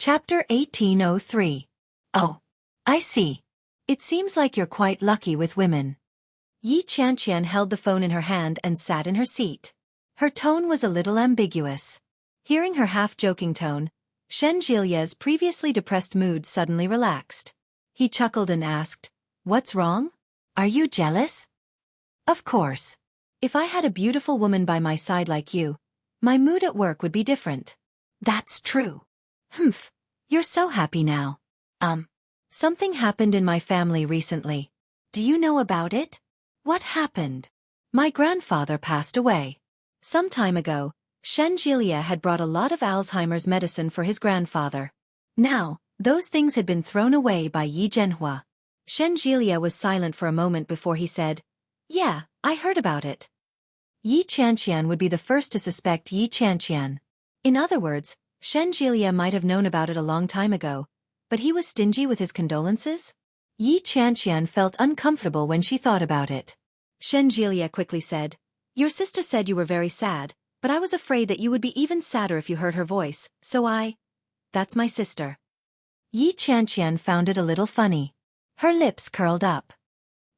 Chapter 1803. Oh, I see. It seems like you're quite lucky with women. Yi Qianqian held the phone in her hand and sat in her seat. Her tone was a little ambiguous. Hearing her half-joking tone, Shen Jilia's previously depressed mood suddenly relaxed. He chuckled and asked, "What's wrong? Are you jealous?" "Of course. If I had a beautiful woman by my side like you, my mood at work would be different." "That's true." "Humph, you're so happy now." Something happened in my family recently. Do you know about it?" "What happened?" "My grandfather passed away. Some time ago, Shen Jilia had brought a lot of Alzheimer's medicine for his grandfather. Now, those things had been thrown away by Yi Zhenhua." Shen Jilia was silent for a moment before he said, "Yeah, I heard about it." Yi Qianqian would be the first to suspect Yi Qianqian. In other words, Shen Jilia might have known about it a long time ago, but he was stingy with his condolences? Yi Qianqian felt uncomfortable when she thought about it. Shen Jilia quickly said, "Your sister said you were very sad, but I was afraid that you would be even sadder if you heard her voice, so That's my sister." Yi Qianqian found it a little funny. Her lips curled up.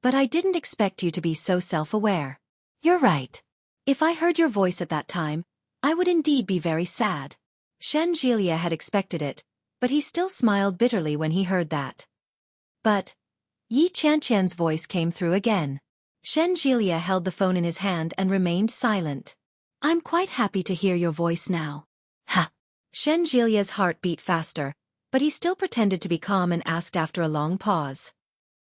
"But I didn't expect you to be so self-aware." "You're right. If I heard your voice at that time, I would indeed be very sad." Shen Jilia had expected it, but he still smiled bitterly when he heard that. "But..." Yi Qianqian's voice came through again. Shen Jilia held the phone in his hand and remained silent. "I'm quite happy to hear your voice now." "Ha!" Shen Jilia's heart beat faster, but he still pretended to be calm and asked after a long pause.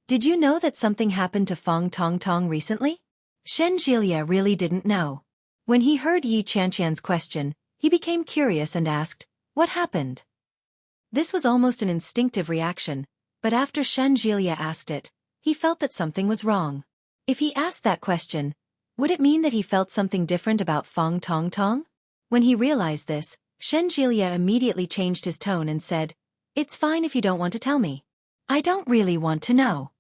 "Did you know that something happened to Feng Tongtong recently?" Shen Jilia really didn't know. When he heard Yi Qianqian's question, he became curious and asked, "What happened?" This was almost an instinctive reaction, but after Shen Jilia asked it, he felt that something was wrong. If he asked that question, would it mean that he felt something different about Feng Tongtong? When he realized this, Shen Jilia immediately changed his tone and said, "It's fine if you don't want to tell me. I don't really want to know."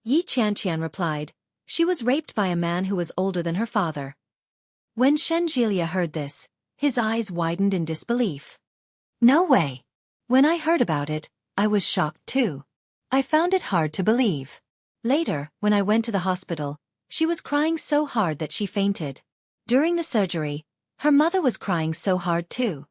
Yi Qianqian replied, "She was raped by a man who was older than her father." When Shen Jilia heard this, his eyes widened in disbelief. "No way. When I heard about it, I was shocked too. I found it hard to believe. Later, when I went to the hospital, she was crying so hard that she fainted. During the surgery, her mother was crying so hard too."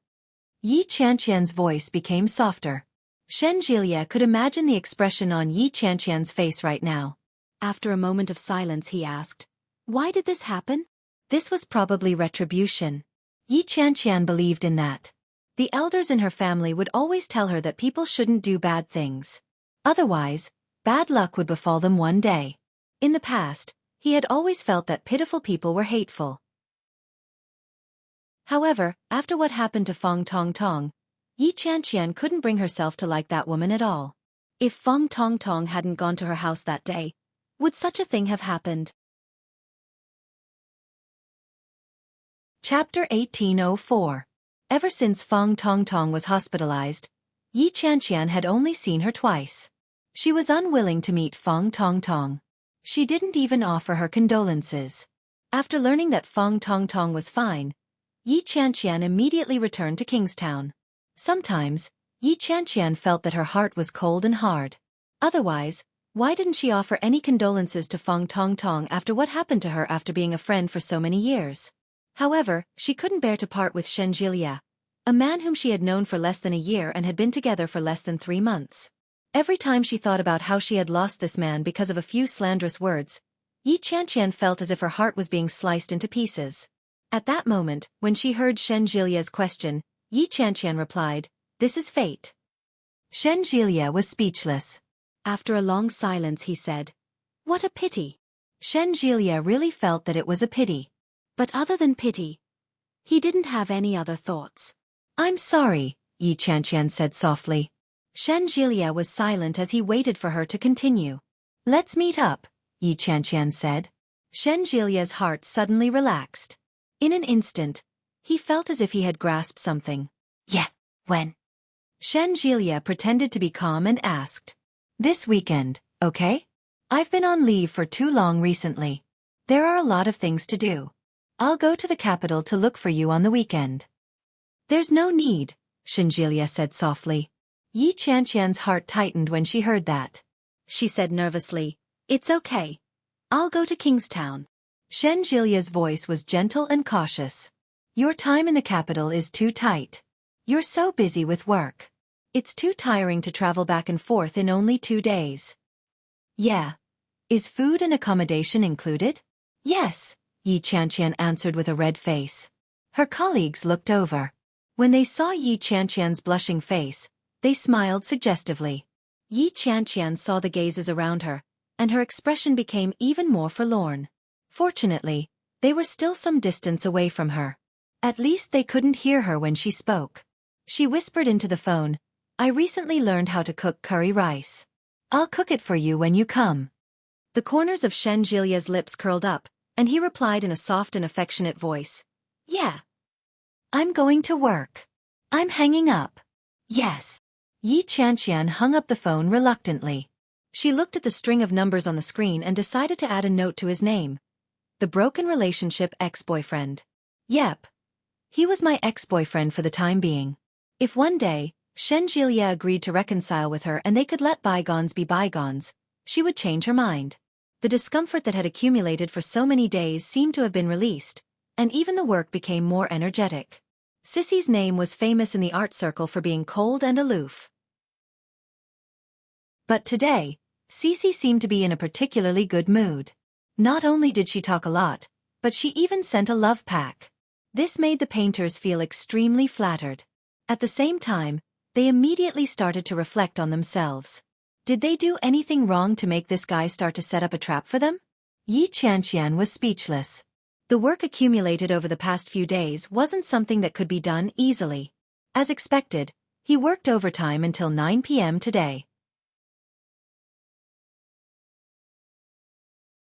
Yi Qianqian's voice became softer. Shen Jilia could imagine the expression on Yi Qianqian's face right now. After a moment of silence he asked, "Why did this happen?" This was probably retribution. Yi Qianqian believed in that. The elders in her family would always tell her that people shouldn't do bad things. Otherwise, bad luck would befall them one day. In the past, he had always felt that pitiful people were hateful. However, after what happened to Feng Tongtong, Yi Qianqian couldn't bring herself to like that woman at all. If Feng Tongtong hadn't gone to her house that day, would such a thing have happened? Chapter 1804. Ever since Feng Tongtong was hospitalized, Yi Qianqian had only seen her twice. She was unwilling to meet Feng Tongtong. She didn't even offer her condolences. After learning that Feng Tongtong was fine, Yi Qianqian immediately returned to Kingstown. Sometimes, Yi Qianqian felt that her heart was cold and hard. Otherwise, why didn't she offer any condolences to Feng Tongtong after what happened to her after being a friend for so many years? However, she couldn't bear to part with Shen Jilia, a man whom she had known for less than a year and had been together for less than 3 months. Every time she thought about how she had lost this man because of a few slanderous words, Yi Qianqian felt as if her heart was being sliced into pieces. At that moment, when she heard Shen Jilia's question, Yi Qianqian replied, "This is fate." Shen Jilia was speechless. After a long silence he said, "What a pity." Shen Jilia really felt that it was a pity. But other than pity, he didn't have any other thoughts. "I'm sorry," Yi Qianqian said softly. Shen Jilia was silent as he waited for her to continue. "Let's meet up," Yi Qianqian said. Shen Jilia's heart suddenly relaxed. In an instant, he felt as if he had grasped something. "Yeah, when?" Shen Jilia pretended to be calm and asked. "This weekend, okay? I've been on leave for too long recently. There are a lot of things to do. I'll go to the capital to look for you on the weekend." "There's no need," Shen Jilia said softly. Yi Qianqian's heart tightened when she heard that. She said nervously, "It's okay. I'll go to Kingstown." Shen Jilia's voice was gentle and cautious. "Your time in the capital is too tight. You're so busy with work. It's too tiring to travel back and forth in only 2 days." "Yeah. Is food and accommodation included?" "Yes," Yi Qianqian answered with a red face. Her colleagues looked over. When they saw Yi Qianqian's blushing face, they smiled suggestively. Yi Qianqian saw the gazes around her, and her expression became even more forlorn. Fortunately, they were still some distance away from her. At least they couldn't hear her when she spoke. She whispered into the phone, "I recently learned how to cook curry rice. I'll cook it for you when you come." The corners of Shen Jilia's lips curled up, and he replied in a soft and affectionate voice, "Yeah. I'm going to work. I'm hanging up." "Yes." Yi Qianqian hung up the phone reluctantly. She looked at the string of numbers on the screen and decided to add a note to his name. The broken relationship ex-boyfriend. Yep. He was my ex-boyfriend for the time being. If one day, Shen Jilia agreed to reconcile with her and they could let bygones be bygones, she would change her mind. The discomfort that had accumulated for so many days seemed to have been released, and even the work became more energetic. Sissy's name was famous in the art circle for being cold and aloof. But today, Sissy seemed to be in a particularly good mood. Not only did she talk a lot, but she even sent a love pack. This made the painters feel extremely flattered. At the same time, they immediately started to reflect on themselves. Did they do anything wrong to make this guy start to set up a trap for them? Yi Qianqian was speechless. The work accumulated over the past few days wasn't something that could be done easily. As expected, he worked overtime until 9 p.m. today.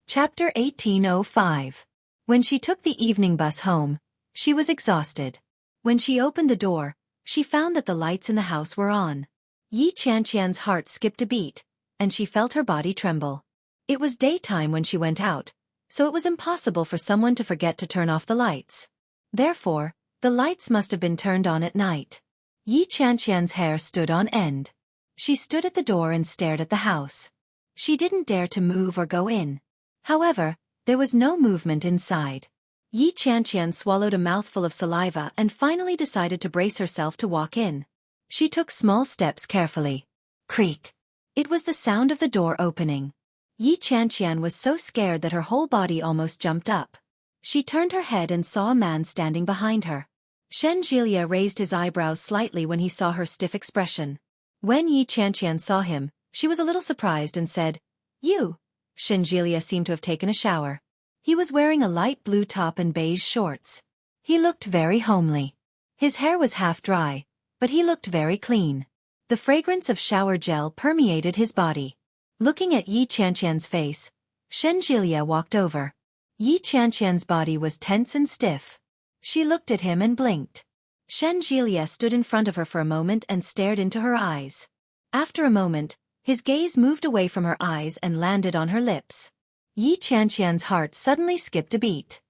Chapter 1805. When she took the evening bus home, she was exhausted. When she opened the door, she found that the lights in the house were on. Yi Qianqian's heart skipped a beat, and she felt her body tremble. It was daytime when she went out, so it was impossible for someone to forget to turn off the lights. Therefore, the lights must have been turned on at night. Yi Qianqian's hair stood on end. She stood at the door and stared at the house. She didn't dare to move or go in. However, there was no movement inside. Yi Qianqian swallowed a mouthful of saliva and finally decided to brace herself to walk in. She took small steps carefully. Creak. It was the sound of the door opening. Yi Qianqian was so scared that her whole body almost jumped up. She turned her head and saw a man standing behind her. Shen Jilia raised his eyebrows slightly when he saw her stiff expression. When Yi Qianqian saw him, she was a little surprised and said, "You." Shen Jilia seemed to have taken a shower. He was wearing a light blue top and beige shorts. He looked very homely. His hair was half dry, but he looked very clean. The fragrance of shower gel permeated his body. Looking at Yi Qianqian's face, Shen Jilia walked over. Yi Qianqian's body was tense and stiff. She looked at him and blinked. Shen Jilia stood in front of her for a moment and stared into her eyes. After a moment, his gaze moved away from her eyes and landed on her lips. Yi Qianqian's heart suddenly skipped a beat.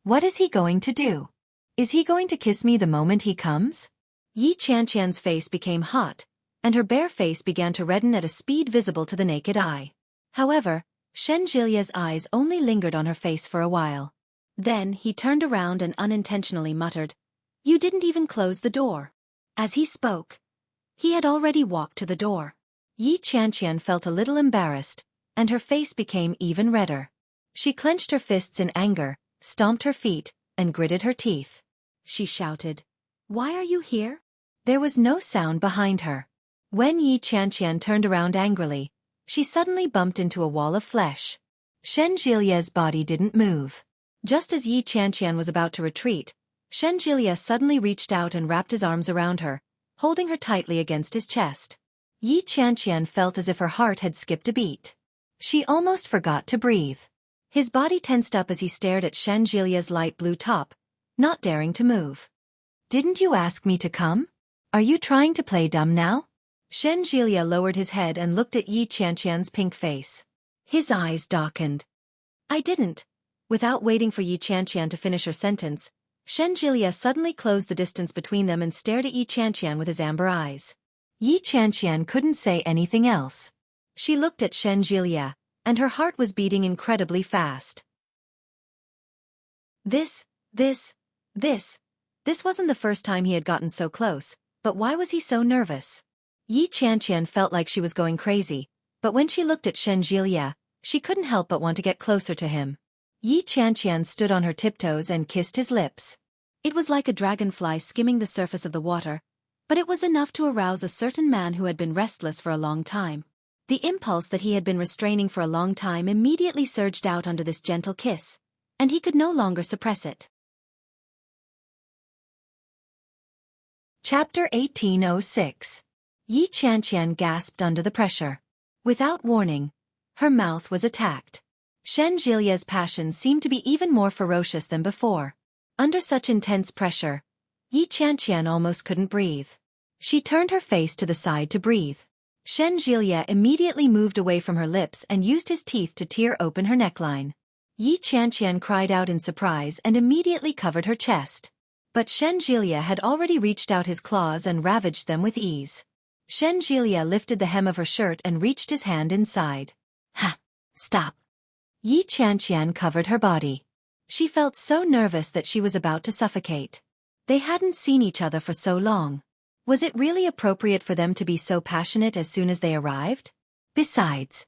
What is he going to do? Is he going to kiss me the moment he comes? Yi Qianqian's face became hot, and her bare face began to redden at a speed visible to the naked eye. However, Shen Jilia's eyes only lingered on her face for a while. Then he turned around and unintentionally muttered, "You didn't even close the door." As he spoke, he had already walked to the door. Yi Qianqian felt a little embarrassed, and her face became even redder. She clenched her fists in anger, stomped her feet, and gritted her teeth. She shouted, "Why are you here?" There was no sound behind her. When Yi Qianqian turned around angrily, she suddenly bumped into a wall of flesh. Shen Jilia's body didn't move. Just as Yi Qianqian was about to retreat, Shen Jilia suddenly reached out and wrapped his arms around her, holding her tightly against his chest. Yi Qianqian felt as if her heart had skipped a beat. She almost forgot to breathe. His body tensed up as he stared at Shen Jilia's light blue top, not daring to move. "Didn't you ask me to come? Are you trying to play dumb now?" Shen Jilia lowered his head and looked at Yi Qianqian's pink face. His eyes darkened. "I didn't." Without waiting for Yi Qianqian to finish her sentence, Shen Jilia suddenly closed the distance between them and stared at Yi Qianqian with his amber eyes. Yi Qianqian couldn't say anything else. She looked at Shen Jilia, and her heart was beating incredibly fast. This wasn't the first time he had gotten so close, but why was he so nervous? Yi Qianqian felt like she was going crazy, but when she looked at Shen Jilia, she couldn't help but want to get closer to him. Yi Qianqian stood on her tiptoes and kissed his lips. It was like a dragonfly skimming the surface of the water, but it was enough to arouse a certain man who had been restless for a long time. The impulse that he had been restraining for a long time immediately surged out under this gentle kiss, and he could no longer suppress it. Chapter 1806. Yi Qianqian gasped under the pressure. Without warning, her mouth was attacked. Shen Jilia's passion seemed to be even more ferocious than before. Under such intense pressure, Yi Qianqian almost couldn't breathe. She turned her face to the side to breathe. Shen Jilia immediately moved away from her lips and used his teeth to tear open her neckline. Yi Qianqian cried out in surprise and immediately covered her chest. But Shen Jilia had already reached out his claws and ravaged them with ease. Shen Jilia lifted the hem of her shirt and reached his hand inside. Ha! Stop! Yi Qianqian covered her body. She felt so nervous that she was about to suffocate. They hadn't seen each other for so long. Was it really appropriate for them to be so passionate as soon as they arrived? Besides,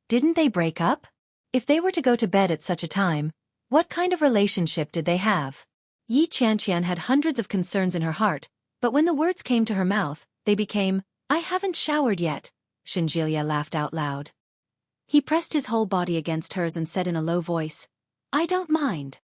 didn't they break up? If they were to go to bed at such a time, what kind of relationship did they have? Yi Qianqian had hundreds of concerns in her heart, but when the words came to her mouth, they became, "I haven't showered yet." Shen Jilia laughed out loud. He pressed his whole body against hers and said in a low voice, "I don't mind."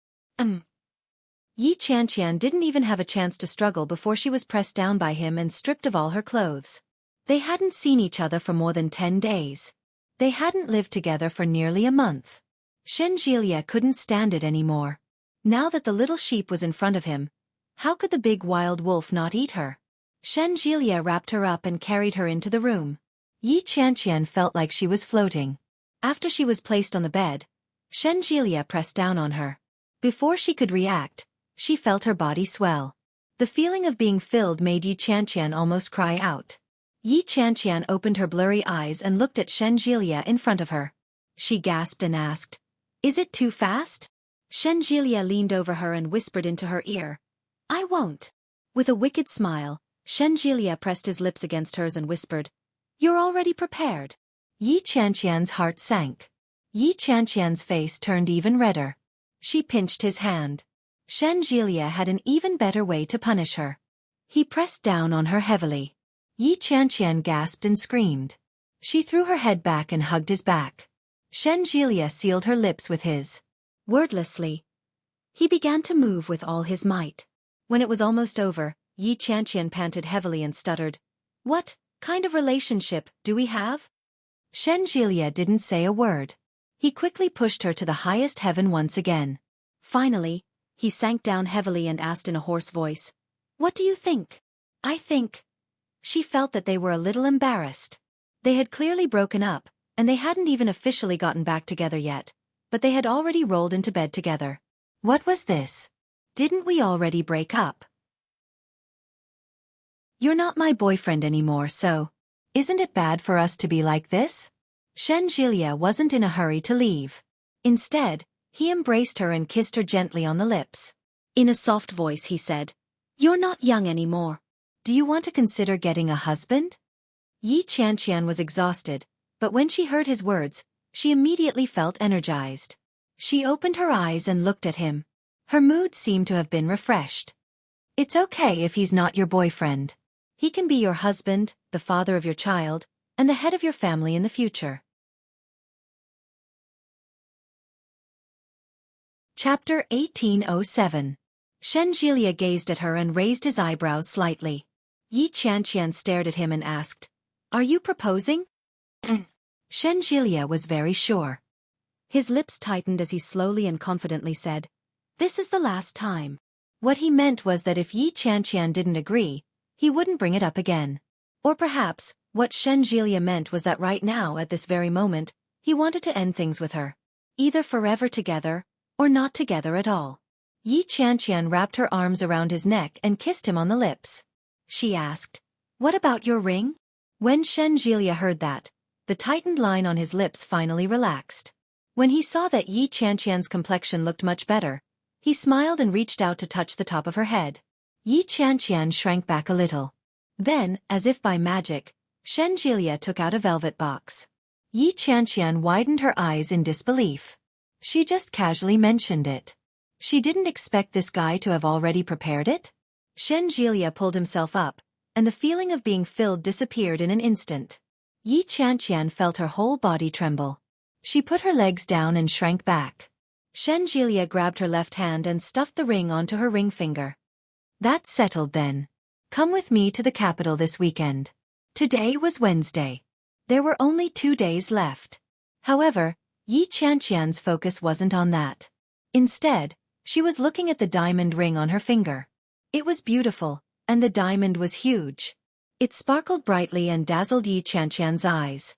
Yi Qianqian didn't even have a chance to struggle before she was pressed down by him and stripped of all her clothes. They hadn't seen each other for more than 10 days. They hadn't lived together for nearly a month. Shen Jilia couldn't stand it anymore. Now that the little sheep was in front of him, how could the big wild wolf not eat her? Shen Jilia wrapped her up and carried her into the room. Yi Qianqian felt like she was floating. After she was placed on the bed, Shen Jilia pressed down on her. Before she could react, she felt her body swell. The feeling of being filled made Yi Qianqian almost cry out. Yi Qianqian opened her blurry eyes and looked at Shen Jilia in front of her. She gasped and asked, "Is it too fast?" Shen Jilia leaned over her and whispered into her ear, "I won't." With a wicked smile, Shen Jilia pressed his lips against hers and whispered, "You're already prepared." Yi Qianqian's heart sank. Yi Qianqian's face turned even redder. She pinched his hand. Shen Jilia had an even better way to punish her. He pressed down on her heavily. Yi Qianqian gasped and screamed. She threw her head back and hugged his back. Shen Jilia sealed her lips with his. Wordlessly, he began to move with all his might. When it was almost over, Yi Qianqian panted heavily and stuttered, "What kind of relationship do we have?" Shen Jilia didn't say a word. He quickly pushed her to the highest heaven once again. Finally, he sank down heavily and asked in a hoarse voice, "What do you think?" "I think." She felt that they were a little embarrassed. They had clearly broken up, and they hadn't even officially gotten back together yet, but they had already rolled into bed together. What was this? Didn't we already break up? You're not my boyfriend anymore, so isn't it bad for us to be like this? Shen Jilia wasn't in a hurry to leave. Instead, he embraced her and kissed her gently on the lips. In a soft voice he said, "You're not young anymore. Do you want to consider getting a husband?" Yi Qianqian was exhausted, but when she heard his words, she immediately felt energized. She opened her eyes and looked at him. Her mood seemed to have been refreshed. "It's okay if he's not your boyfriend. He can be your husband, the father of your child, and the head of your family in the future." Chapter 1807. Shen Jilia gazed at her and raised his eyebrows slightly. Yi Qianqian stared at him and asked, "Are you proposing?" Shen Jilia was very sure. His lips tightened as he slowly and confidently said, "This is the last time." What he meant was that if Yi Qianqian didn't agree, he wouldn't bring it up again. Or perhaps, what Shen Jilia meant was that right now, at this very moment, he wanted to end things with her. Either forever together, or not together at all. Yi Qianqian wrapped her arms around his neck and kissed him on the lips. She asked, What about your ring? When Xueqi heard that, the tightened line on his lips finally relaxed. When he saw that Yi Qianqian's complexion looked much better, he smiled and reached out to touch the top of her head. Yi Qianqian shrank back a little. Then, as if by magic, Xueqi took out a velvet box. Yi Qianqian widened her eyes in disbelief. She just casually mentioned it. She didn't expect this guy to have already prepared it? Xueqi pulled himself up, and the feeling of being filled disappeared in an instant. Yi Qianqian felt her whole body tremble. She put her legs down and shrank back. Xueqi grabbed her left hand and stuffed the ring onto her ring finger. That's settled then. Come with me to the capital this weekend. Today was Wednesday. There were only 2 days left. However, Yi Qianqian's focus wasn't on that. Instead, she was looking at the diamond ring on her finger. It was beautiful, and the diamond was huge. It sparkled brightly and dazzled Yi Qianqian's eyes.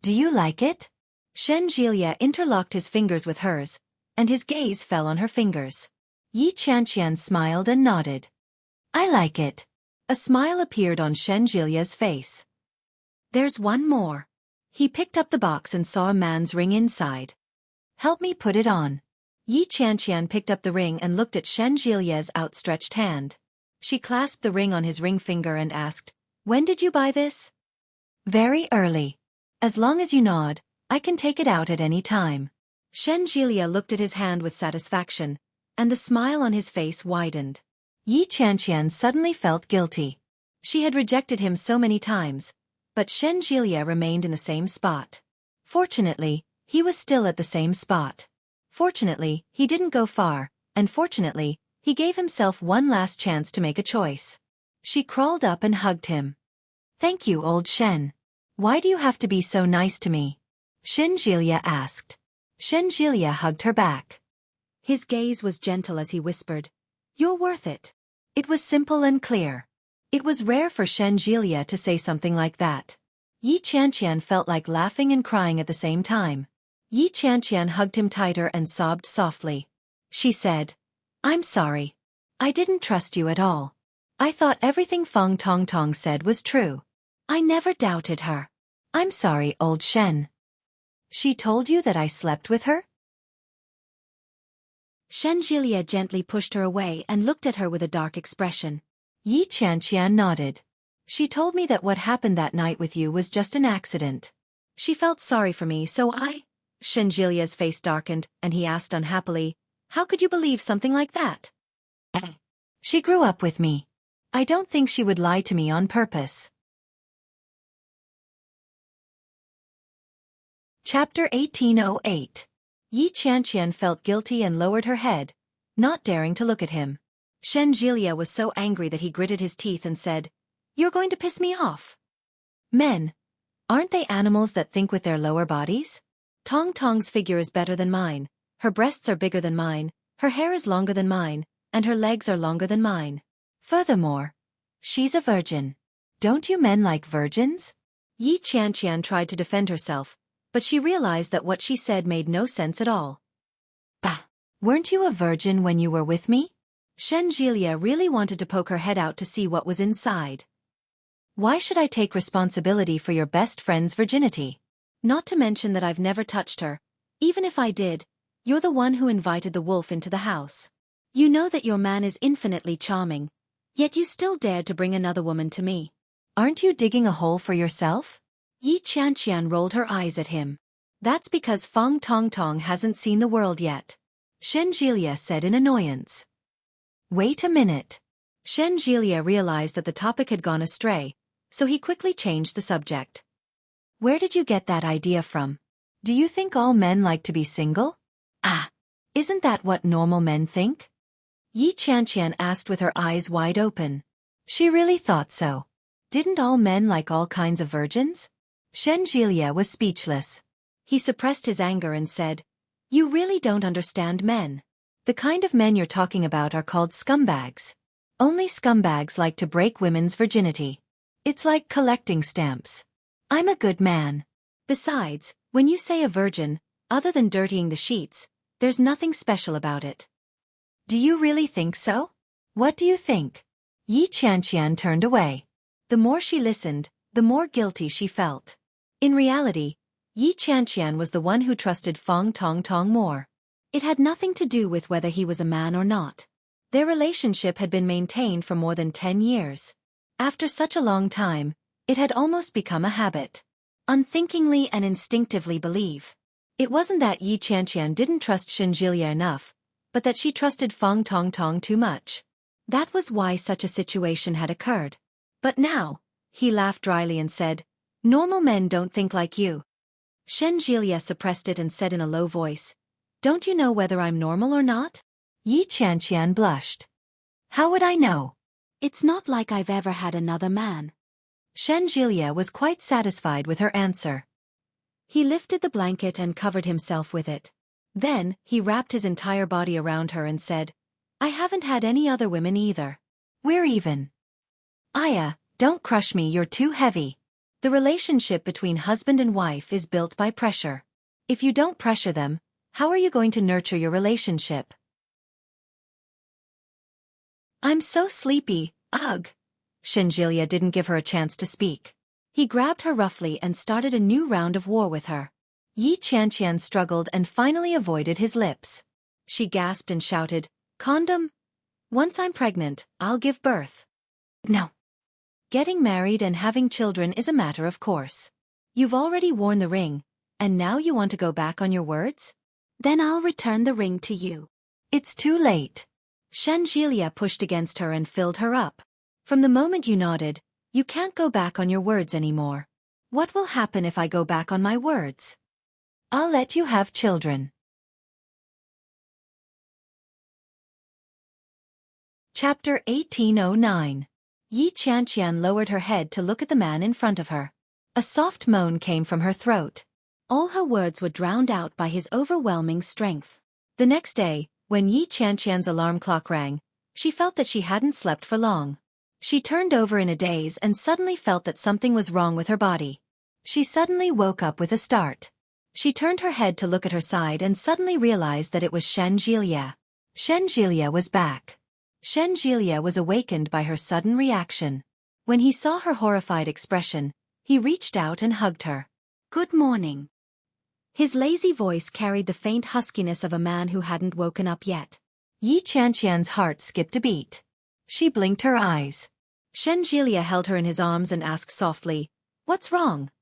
Do you like it? Xueqi interlocked his fingers with hers, and his gaze fell on her fingers. Yi Qianqian smiled and nodded. I like it. A smile appeared on Xueqi's face. There's one more. He picked up the box and saw a man's ring inside. Help me put it on. Yi Qianqian picked up the ring and looked at Xueqi's outstretched hand. She clasped the ring on his ring finger and asked, When did you buy this? Very early. As long as you nod, I can take it out at any time. Xueqi looked at his hand with satisfaction, and the smile on his face widened. Yi Qianqian suddenly felt guilty. She had rejected him so many times, but Xueqi remained in the same spot. Fortunately, he was still at the same spot. Fortunately, he didn't go far, and fortunately, he gave himself one last chance to make a choice. She crawled up and hugged him. Thank you, old Shen. Why do you have to be so nice to me? Xueqi asked. Xueqi hugged her back. His gaze was gentle as he whispered, You're worth it. It was simple and clear. It was rare for Xueqi to say something like that. Yi Qianqian felt like laughing and crying at the same time. Yi Qianqian hugged him tighter and sobbed softly. She said, I'm sorry. I didn't trust you at all. I thought everything Feng Tongtong said was true. I never doubted her. I'm sorry, old Shen. She told you that I slept with her? Xueqi gently pushed her away and looked at her with a dark expression. Yi Qianqian nodded. She told me that what happened that night with you was just an accident. She felt sorry for me, so I... Xueqi's face darkened, and he asked unhappily, How could you believe something like that? She grew up with me. I don't think she would lie to me on purpose. Chapter 1808. Yi Qianqian felt guilty and lowered her head, not daring to look at him. Xueqi was so angry that he gritted his teeth and said, You're going to piss me off. Men, aren't they animals that think with their lower bodies? Tong Tong's figure is better than mine, her breasts are bigger than mine, her hair is longer than mine, and her legs are longer than mine. Furthermore, she's a virgin. Don't you men like virgins? Yi Qianqian tried to defend herself, but she realized that what she said made no sense at all. Bah! Weren't you a virgin when you were with me? Xueqi really wanted to poke her head out to see what was inside. Why should I take responsibility for your best friend's virginity? Not to mention that I've never touched her. Even if I did, you're the one who invited the wolf into the house. You know that your man is infinitely charming, yet you still dared to bring another woman to me. Aren't you digging a hole for yourself? Yi Qianqian rolled her eyes at him. That's because Feng Tongtong hasn't seen the world yet. Xueqi said in annoyance. Wait a minute. Xueqi realized that the topic had gone astray, so he quickly changed the subject. Where did you get that idea from? Do you think all men like to be single? Ah, isn't that what normal men think? Yi Qianqian asked with her eyes wide open. She really thought so. Didn't all men like all kinds of virgins? Xueqi was speechless. He suppressed his anger and said, You really don't understand men. The kind of men you're talking about are called scumbags. Only scumbags like to break women's virginity. It's like collecting stamps. I'm a good man. Besides, when you say a virgin, other than dirtying the sheets, there's nothing special about it. Do you really think so? What do you think? Yi Qianqian turned away. The more she listened, the more guilty she felt. In reality, Yi Qianqian was the one who trusted Feng Tongtong more. It had nothing to do with whether he was a man or not. Their relationship had been maintained for more than 10 years. After such a long time, it had almost become a habit. Unthinkingly and instinctively believe. It wasn't that Yi Qianqian didn't trust Xinjilia enough, but that she trusted Feng Tongtong too much. That was why such a situation had occurred. But now, he laughed dryly and said, "Normal men don't think like you." Xinjilia suppressed it and said in a low voice, "Don't you know whether I'm normal or not?" Yi Qianqian blushed. "How would I know? It's not like I've ever had another man." Xinjilia was quite satisfied with her answer. He lifted the blanket and covered himself with it. Then, he wrapped his entire body around her and said, "I haven't had any other women either. We're even." "Aya, don't crush me, you're too heavy." The relationship between husband and wife is built by pressure. If you don't pressure them, how are you going to nurture your relationship? "I'm so sleepy, ugh." Xinjilia didn't give her a chance to speak. He grabbed her roughly and started a new round of war with her. Yi Qianqian struggled and finally avoided his lips. She gasped and shouted, "Condom? Once I'm pregnant, I'll give birth." "No. Getting married and having children is a matter of course. You've already worn the ring, and now you want to go back on your words? Then I'll return the ring to you." "It's too late." Xinjilia pushed against her and filled her up. "From the moment you nodded, you can't go back on your words anymore. What will happen if I go back on my words? I'll let you have children." Chapter 1809. Yi Qianqian lowered her head to look at the man in front of her. A soft moan came from her throat. All her words were drowned out by his overwhelming strength. The next day, when Yi Qianqian's alarm clock rang, she felt that she hadn't slept for long. She turned over in a daze and suddenly felt that something was wrong with her body. She suddenly woke up with a start. She turned her head to look at her side and suddenly realized that it was Xinjilia. Xinjilia was back. Xinjilia was awakened by her sudden reaction. When he saw her horrified expression, he reached out and hugged her. "Good morning." His lazy voice carried the faint huskiness of a man who hadn't woken up yet. Yi Qianqian's heart skipped a beat. She blinked her eyes. Xinjilia held her in his arms and asked softly, "What's wrong?"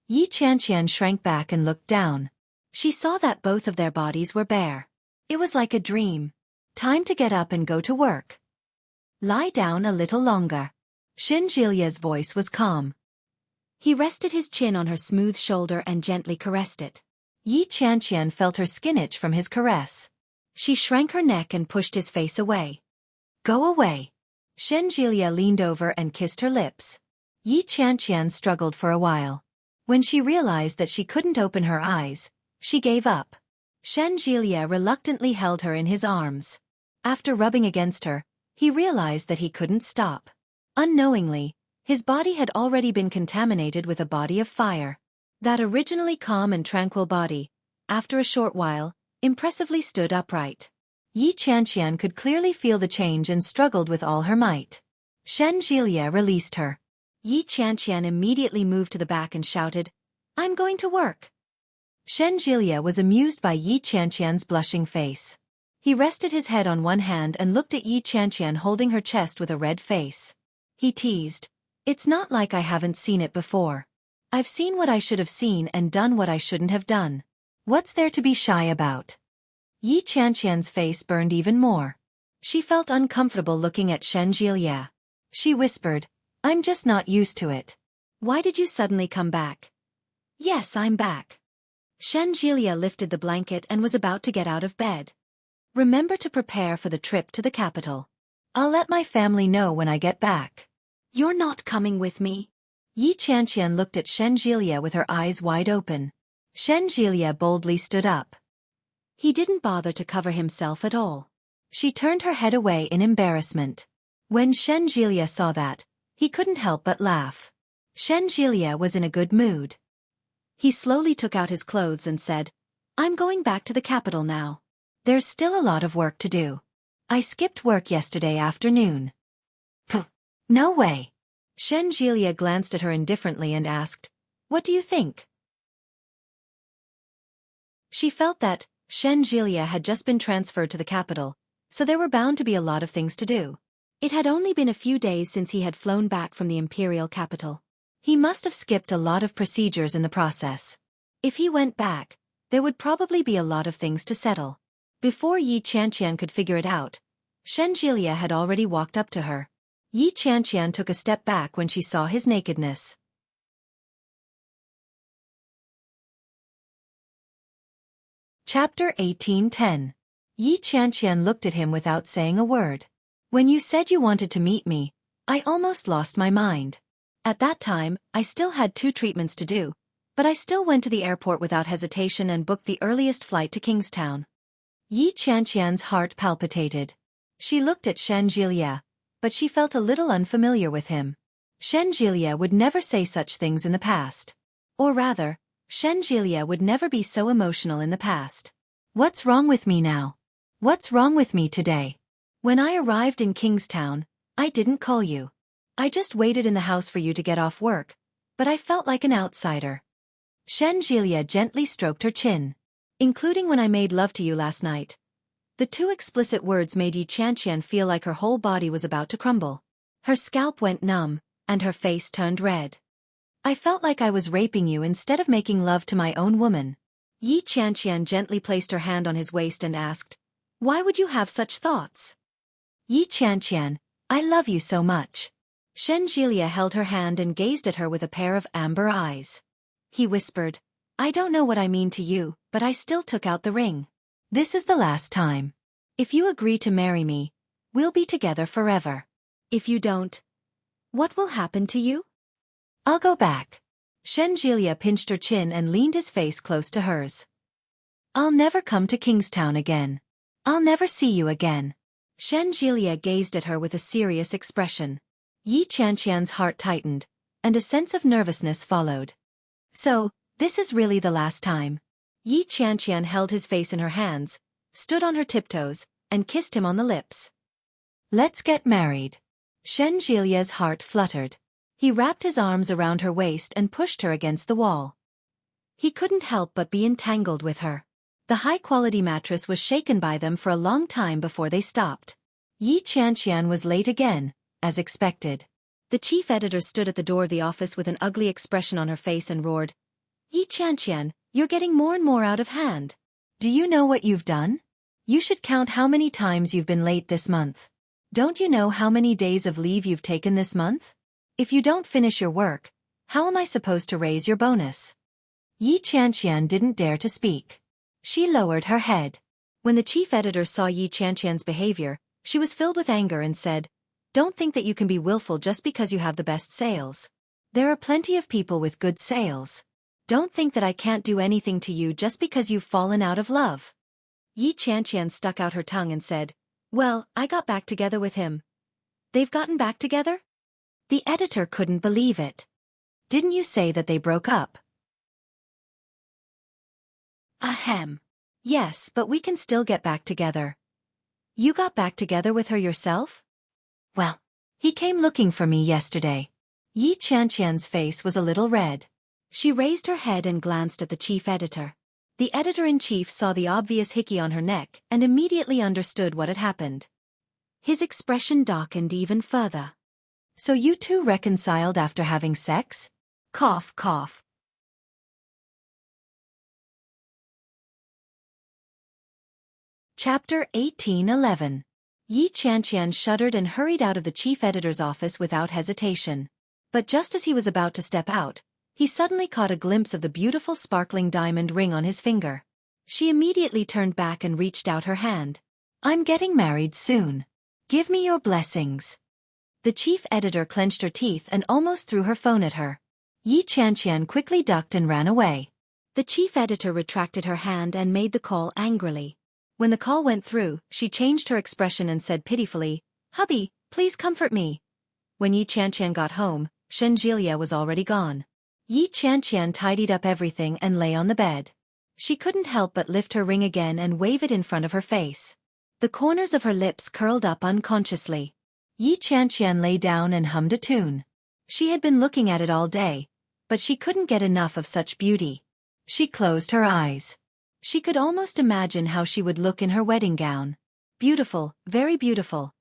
Yi Qianqian shrank back and looked down. She saw that both of their bodies were bare. It was like a dream. Time to get up and go to work. "Lie down a little longer." Xinjilia's voice was calm. He rested his chin on her smooth shoulder and gently caressed it. Yi Qianqian felt her skin itch from his caress. She shrank her neck and pushed his face away. "Go away." Xinjilia leaned over and kissed her lips. Yi Qianqian struggled for a while. When she realized that she couldn't open her eyes, she gave up. Xinjilia reluctantly held her in his arms. After rubbing against her, he realized that he couldn't stop. Unknowingly, his body had already been contaminated with a body of fire. That originally calm and tranquil body, after a short while, impressively stood upright. Yi Qianqian could clearly feel the change and struggled with all her might. Xinjilia released her. Yi Qianqian immediately moved to the back and shouted, "I'm going to work." Xinjilia was amused by Yi Qianqian's blushing face. He rested his head on one hand and looked at Yi Qianqian holding her chest with a red face. He teased, "It's not like I haven't seen it before. I've seen what I should have seen and done what I shouldn't have done. What's there to be shy about?" Yi Qianqian's face burned even more. She felt uncomfortable looking at Xinjilia. She whispered, "I'm just not used to it. Why did you suddenly come back?" "Yes, I'm back." Xinjilia lifted the blanket and was about to get out of bed. "Remember to prepare for the trip to the capital. I'll let my family know when I get back." "You're not coming with me?" Yi Qianqian looked at Xinjilia with her eyes wide open. Xinjilia boldly stood up. He didn't bother to cover himself at all. She turned her head away in embarrassment. When Xinjilia saw that, he couldn't help but laugh. Xinjilia was in a good mood. He slowly took out his clothes and said, "I'm going back to the capital now. There's still a lot of work to do. I skipped work yesterday afternoon." "Pooh, no way." Shen Jielia glanced at her indifferently and asked, "What do you think?" She felt that Shen Jielia had just been transferred to the capital, so there were bound to be a lot of things to do. It had only been a few days since he had flown back from the imperial capital. He must have skipped a lot of procedures in the process. If he went back, there would probably be a lot of things to settle. Before Yi Qianqian could figure it out, Shen Jielia had already walked up to her. Yi Qianqian took a step back when she saw his nakedness. Chapter 18:10. Yi Qianqian looked at him without saying a word. "When you said you wanted to meet me, I almost lost my mind. At that time, I still had 2 treatments to do, but I still went to the airport without hesitation and booked the earliest flight to Kingstown." Yi Qianqian's heart palpitated. She looked at Shen Jielia, but she felt a little unfamiliar with him. Shen Jielia would never say such things in the past. Or rather, Shen Jielia would never be so emotional in the past. "What's wrong with me now? What's wrong with me today? When I arrived in Kingstown, I didn't call you. I just waited in the house for you to get off work, but I felt like an outsider." Shen Jielia gently stroked her chin. "Including when I made love to you last night." The 2 explicit words made Yi Qianqian feel like her whole body was about to crumble. Her scalp went numb, and her face turned red. "I felt like I was raping you instead of making love to my own woman." Yi Qianqian gently placed her hand on his waist and asked, "Why would you have such thoughts?" "Yi Qianqian, I love you so much." Shen Jielia held her hand and gazed at her with a pair of amber eyes. He whispered, "I don't know what I mean to you, but I still took out the ring. This is the last time. If you agree to marry me, we'll be together forever. If you don't, what will happen to you?" "I'll go back." Shen Jielia pinched her chin and leaned his face close to hers. "I'll never come to Kingstown again. I'll never see you again." Shen Jielia gazed at her with a serious expression. Yi Qianqian's heart tightened, and a sense of nervousness followed. "So, this is really the last time." Yi Qianqian held his face in her hands, stood on her tiptoes, and kissed him on the lips. "Let's get married." Shen Jielia's heart fluttered. He wrapped his arms around her waist and pushed her against the wall. He couldn't help but be entangled with her. The high-quality mattress was shaken by them for a long time before they stopped. Yi Qianqian was late again, as expected. The chief editor stood at the door of the office with an ugly expression on her face and roared, "Yi Qianqian, you're getting more and more out of hand. Do you know what you've done? You should count how many times you've been late this month. Don't you know how many days of leave you've taken this month? If you don't finish your work, how am I supposed to raise your bonus?" Yi Qianqian didn't dare to speak. She lowered her head. When the chief editor saw Yi Qianqian's behavior, she was filled with anger and said, "Don't think that you can be willful just because you have the best sales. There are plenty of people with good sales. Don't think that I can't do anything to you just because you've fallen out of love." Yi Qianqian stuck out her tongue and said, "Well, I got back together with him." "They've gotten back together?" The editor couldn't believe it. "Didn't you say that they broke up?" "Ahem. Yes, but we can still get back together." "You got back together with her yourself?" "Well, he came looking for me yesterday." Yi Qianqian's face was a little red. She raised her head and glanced at the chief editor. The editor-in-chief saw the obvious hickey on her neck and immediately understood what had happened. His expression darkened even further. "So you two reconciled after having sex?" Cough, cough. Chapter 18:11. Yi Qianqian shuddered and hurried out of the chief editor's office without hesitation. But just as he was about to step out, he suddenly caught a glimpse of the beautiful sparkling diamond ring on his finger. She immediately turned back and reached out her hand. "I'm getting married soon. Give me your blessings." The chief editor clenched her teeth and almost threw her phone at her. Yi Qianqian quickly ducked and ran away. The chief editor retracted her hand and made the call angrily. When the call went through, she changed her expression and said pitifully, "Hubby, please comfort me." When Yi Qianqian got home, Shen Jielia was already gone. Yi Qianqian tidied up everything and lay on the bed. She couldn't help but lift her ring again and wave it in front of her face. The corners of her lips curled up unconsciously. Yi Qianqian lay down and hummed a tune. She had been looking at it all day, but she couldn't get enough of such beauty. She closed her eyes. She could almost imagine how she would look in her wedding gown. Beautiful, very beautiful.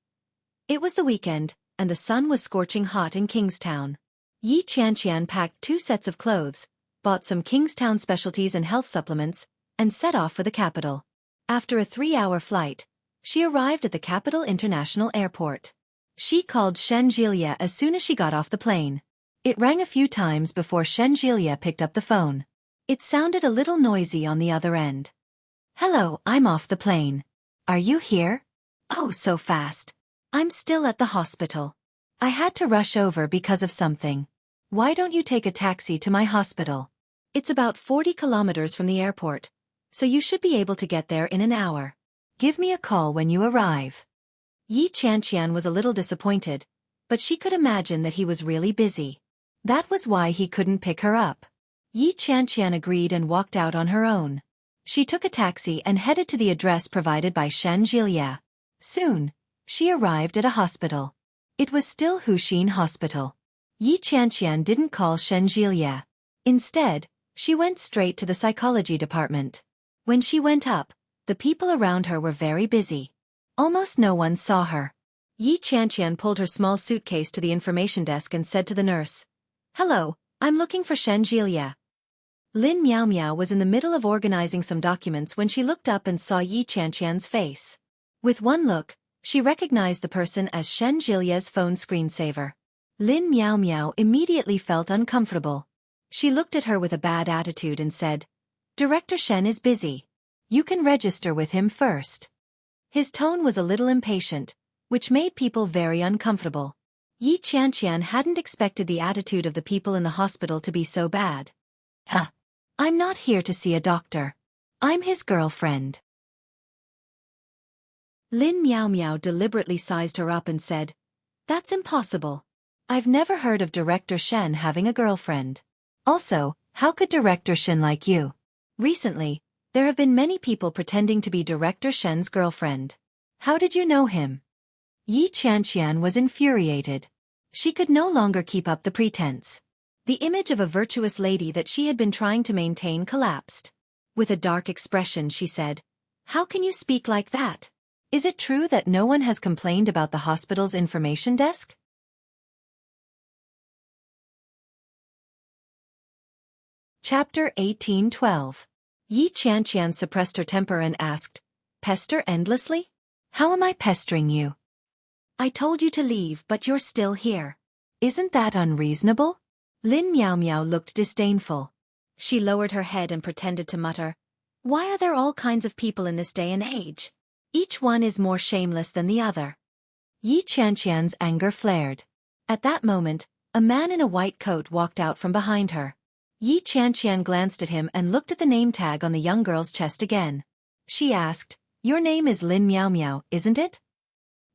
It was the weekend, and the sun was scorching hot in Kingstown. Yi Qianqian packed 2 sets of clothes, bought some Kingstown specialties and health supplements, and set off for the capital. After a 3-hour flight, she arrived at the Capital International Airport. She called Shen Jilia as soon as she got off the plane. It rang a few times before Shen Jilia picked up the phone. It sounded a little noisy on the other end. "Hello, I'm off the plane. Are you here?" "Oh, so fast. I'm still at the hospital. I had to rush over because of something. Why don't you take a taxi to my hospital? It's about 40 kilometers from the airport, so you should be able to get there in an hour. Give me a call when you arrive." Yi Qianqian was a little disappointed, but she could imagine that he was really busy. That was why he couldn't pick her up. Yi Qianqian agreed and walked out on her own. She took a taxi and headed to the address provided by Shen Jilia. Soon, she arrived at a hospital. It was still Huxin Hospital. Yi Qianqian didn't call Shen Jilia. Instead, she went straight to the psychology department. When she went up, the people around her were very busy. Almost no one saw her. Yi Qianqian pulled her small suitcase to the information desk and said to the nurse, "Hello, I'm looking for Shen Jilia." Lin Miao Miao was in the middle of organizing some documents when she looked up and saw Yi Qianqian's face. With one look, she recognized the person as Shen Jilia's phone screensaver. Lin Miao Miao immediately felt uncomfortable. She looked at her with a bad attitude and said, "Director Shen is busy. You can register with him first." His tone was a little impatient, which made people very uncomfortable. Yi Qianqian hadn't expected the attitude of the people in the hospital to be so bad. I'm not here to see a doctor. I'm his girlfriend." Lin Miao Miao deliberately sized her up and said, "That's impossible. I've never heard of Director Shen having a girlfriend. Also, how could Director Shen like you? Recently, there have been many people pretending to be Director Shen's girlfriend. How did you know him?" Yi Qianqian was infuriated. She could no longer keep up the pretense. The image of a virtuous lady that she had been trying to maintain collapsed. With a dark expression she said, "How can you speak like that? Is it true that no one has complained about the hospital's information desk?" Chapter 18:12. Yi Qianqian suppressed her temper and asked, "Pester endlessly? How am I pestering you? I told you to leave but you're still here. Isn't that unreasonable?" Lin Miao Miao looked disdainful. She lowered her head and pretended to mutter, "Why are there all kinds of people in this day and age? Each one is more shameless than the other." Yi Qianqian's anger flared. At that moment, a man in a white coat walked out from behind her. Yi Qianqian glanced at him and looked at the name tag on the young girl's chest again. She asked, "Your name is Lin Miao Miao, isn't it?"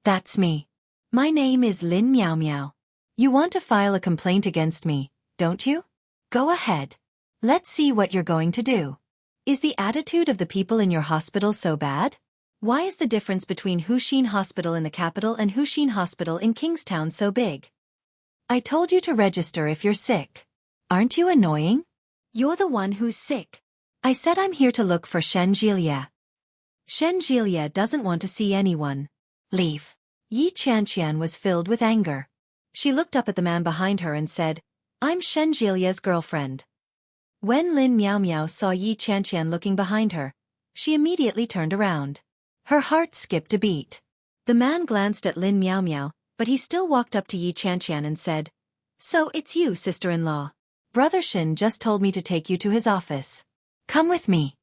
"That's me. My name is Lin Miao Miao. You want to file a complaint against me, don't you? Go ahead. Let's see what you're going to do. Is the attitude of the people in your hospital so bad? Why is the difference between Huxin Hospital in the capital and Huxin Hospital in Kingstown so big? I told you to register if you're sick. Aren't you annoying? You're the one who's sick. I said I'm here to look for Shen Jilia. Shen Jilia doesn't want to see anyone. Leave." Yi Qianqian was filled with anger. She looked up at the man behind her and said, "I'm Shen Jilia's girlfriend." When Lin Miao Miao saw Yi Qianqian looking behind her, she immediately turned around. Her heart skipped a beat. The man glanced at Lin Miao Miao, but he still walked up to Yi Qianqian and said, "So it's you, sister-in-law. Brother Shen just told me to take you to his office. Come with me."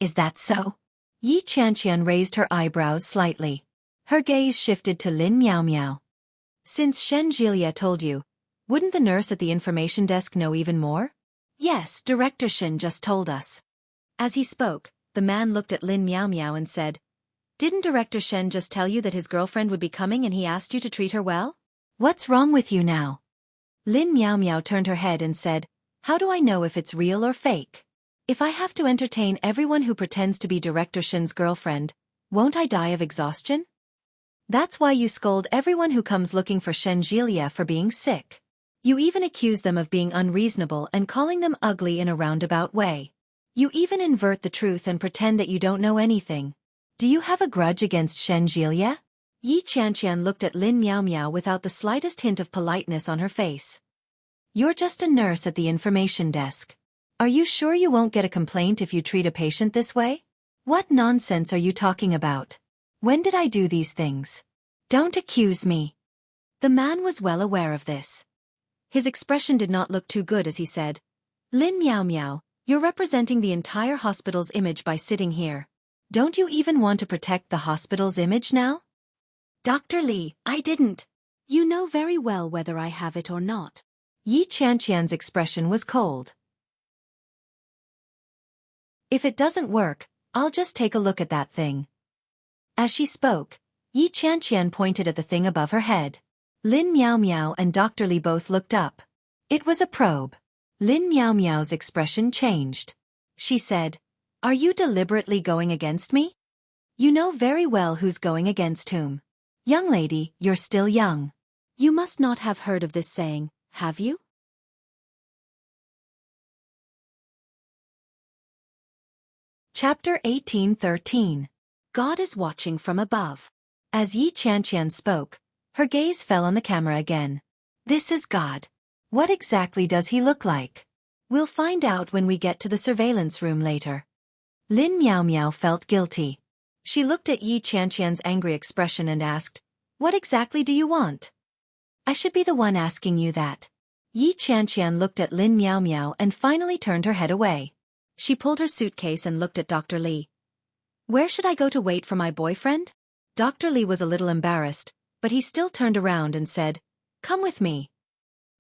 "Is that so?" Yi Qianqian raised her eyebrows slightly. Her gaze shifted to Lin Miao Miao. "Since Shen Jilia told you, wouldn't the nurse at the information desk know even more?" "Yes, Director Shen just told us." As he spoke, the man looked at Lin Miao Miao and said, "Didn't Director Shen just tell you that his girlfriend would be coming and he asked you to treat her well? What's wrong with you now?" Lin Miao Miao turned her head and said, "How do I know if it's real or fake? If I have to entertain everyone who pretends to be Director Shen's girlfriend, won't I die of exhaustion? That's why you scold everyone who comes looking for Shen Jilia for being sick. You even accuse them of being unreasonable and calling them ugly in a roundabout way. You even invert the truth and pretend that you don't know anything. Do you have a grudge against Shen Jielia? Yi Qianqian looked at Lin Miao Miao without the slightest hint of politeness on her face. You're just a nurse at the information desk. Are you sure you won't get a complaint if you treat a patient this way? What nonsense are you talking about? When did I do these things? Don't accuse me. The man was well aware of this. His expression did not look too good as he said, Lin Miao Miao, you're representing the entire hospital's image by sitting here. Don't you even want to protect the hospital's image now? Dr. Li, I didn't. You know very well whether I have it or not. Yi Qianqian's expression was cold. If it doesn't work, I'll just take a look at that thing. As she spoke, Yi Qianqian pointed at the thing above her head. Lin Miao Miao and Dr. Li both looked up. It was a probe. Lin Miao Miao's expression changed. She said, Are you deliberately going against me? You know very well who's going against whom. Young lady, you're still young. You must not have heard of this saying, have you? Chapter 18:13. God is watching from above. As Yi Qianqian spoke, her gaze fell on the camera again. This is God. What exactly does he look like? We'll find out when we get to the surveillance room later. Lin Miao Miao felt guilty. She looked at Yi Qianqian's angry expression and asked, What exactly do you want? I should be the one asking you that. Yi Qianqian looked at Lin Miao Miao and finally turned her head away. She pulled her suitcase and looked at Dr. Li. Where should I go to wait for my boyfriend? Dr. Li was a little embarrassed, but he still turned around and said, Come with me.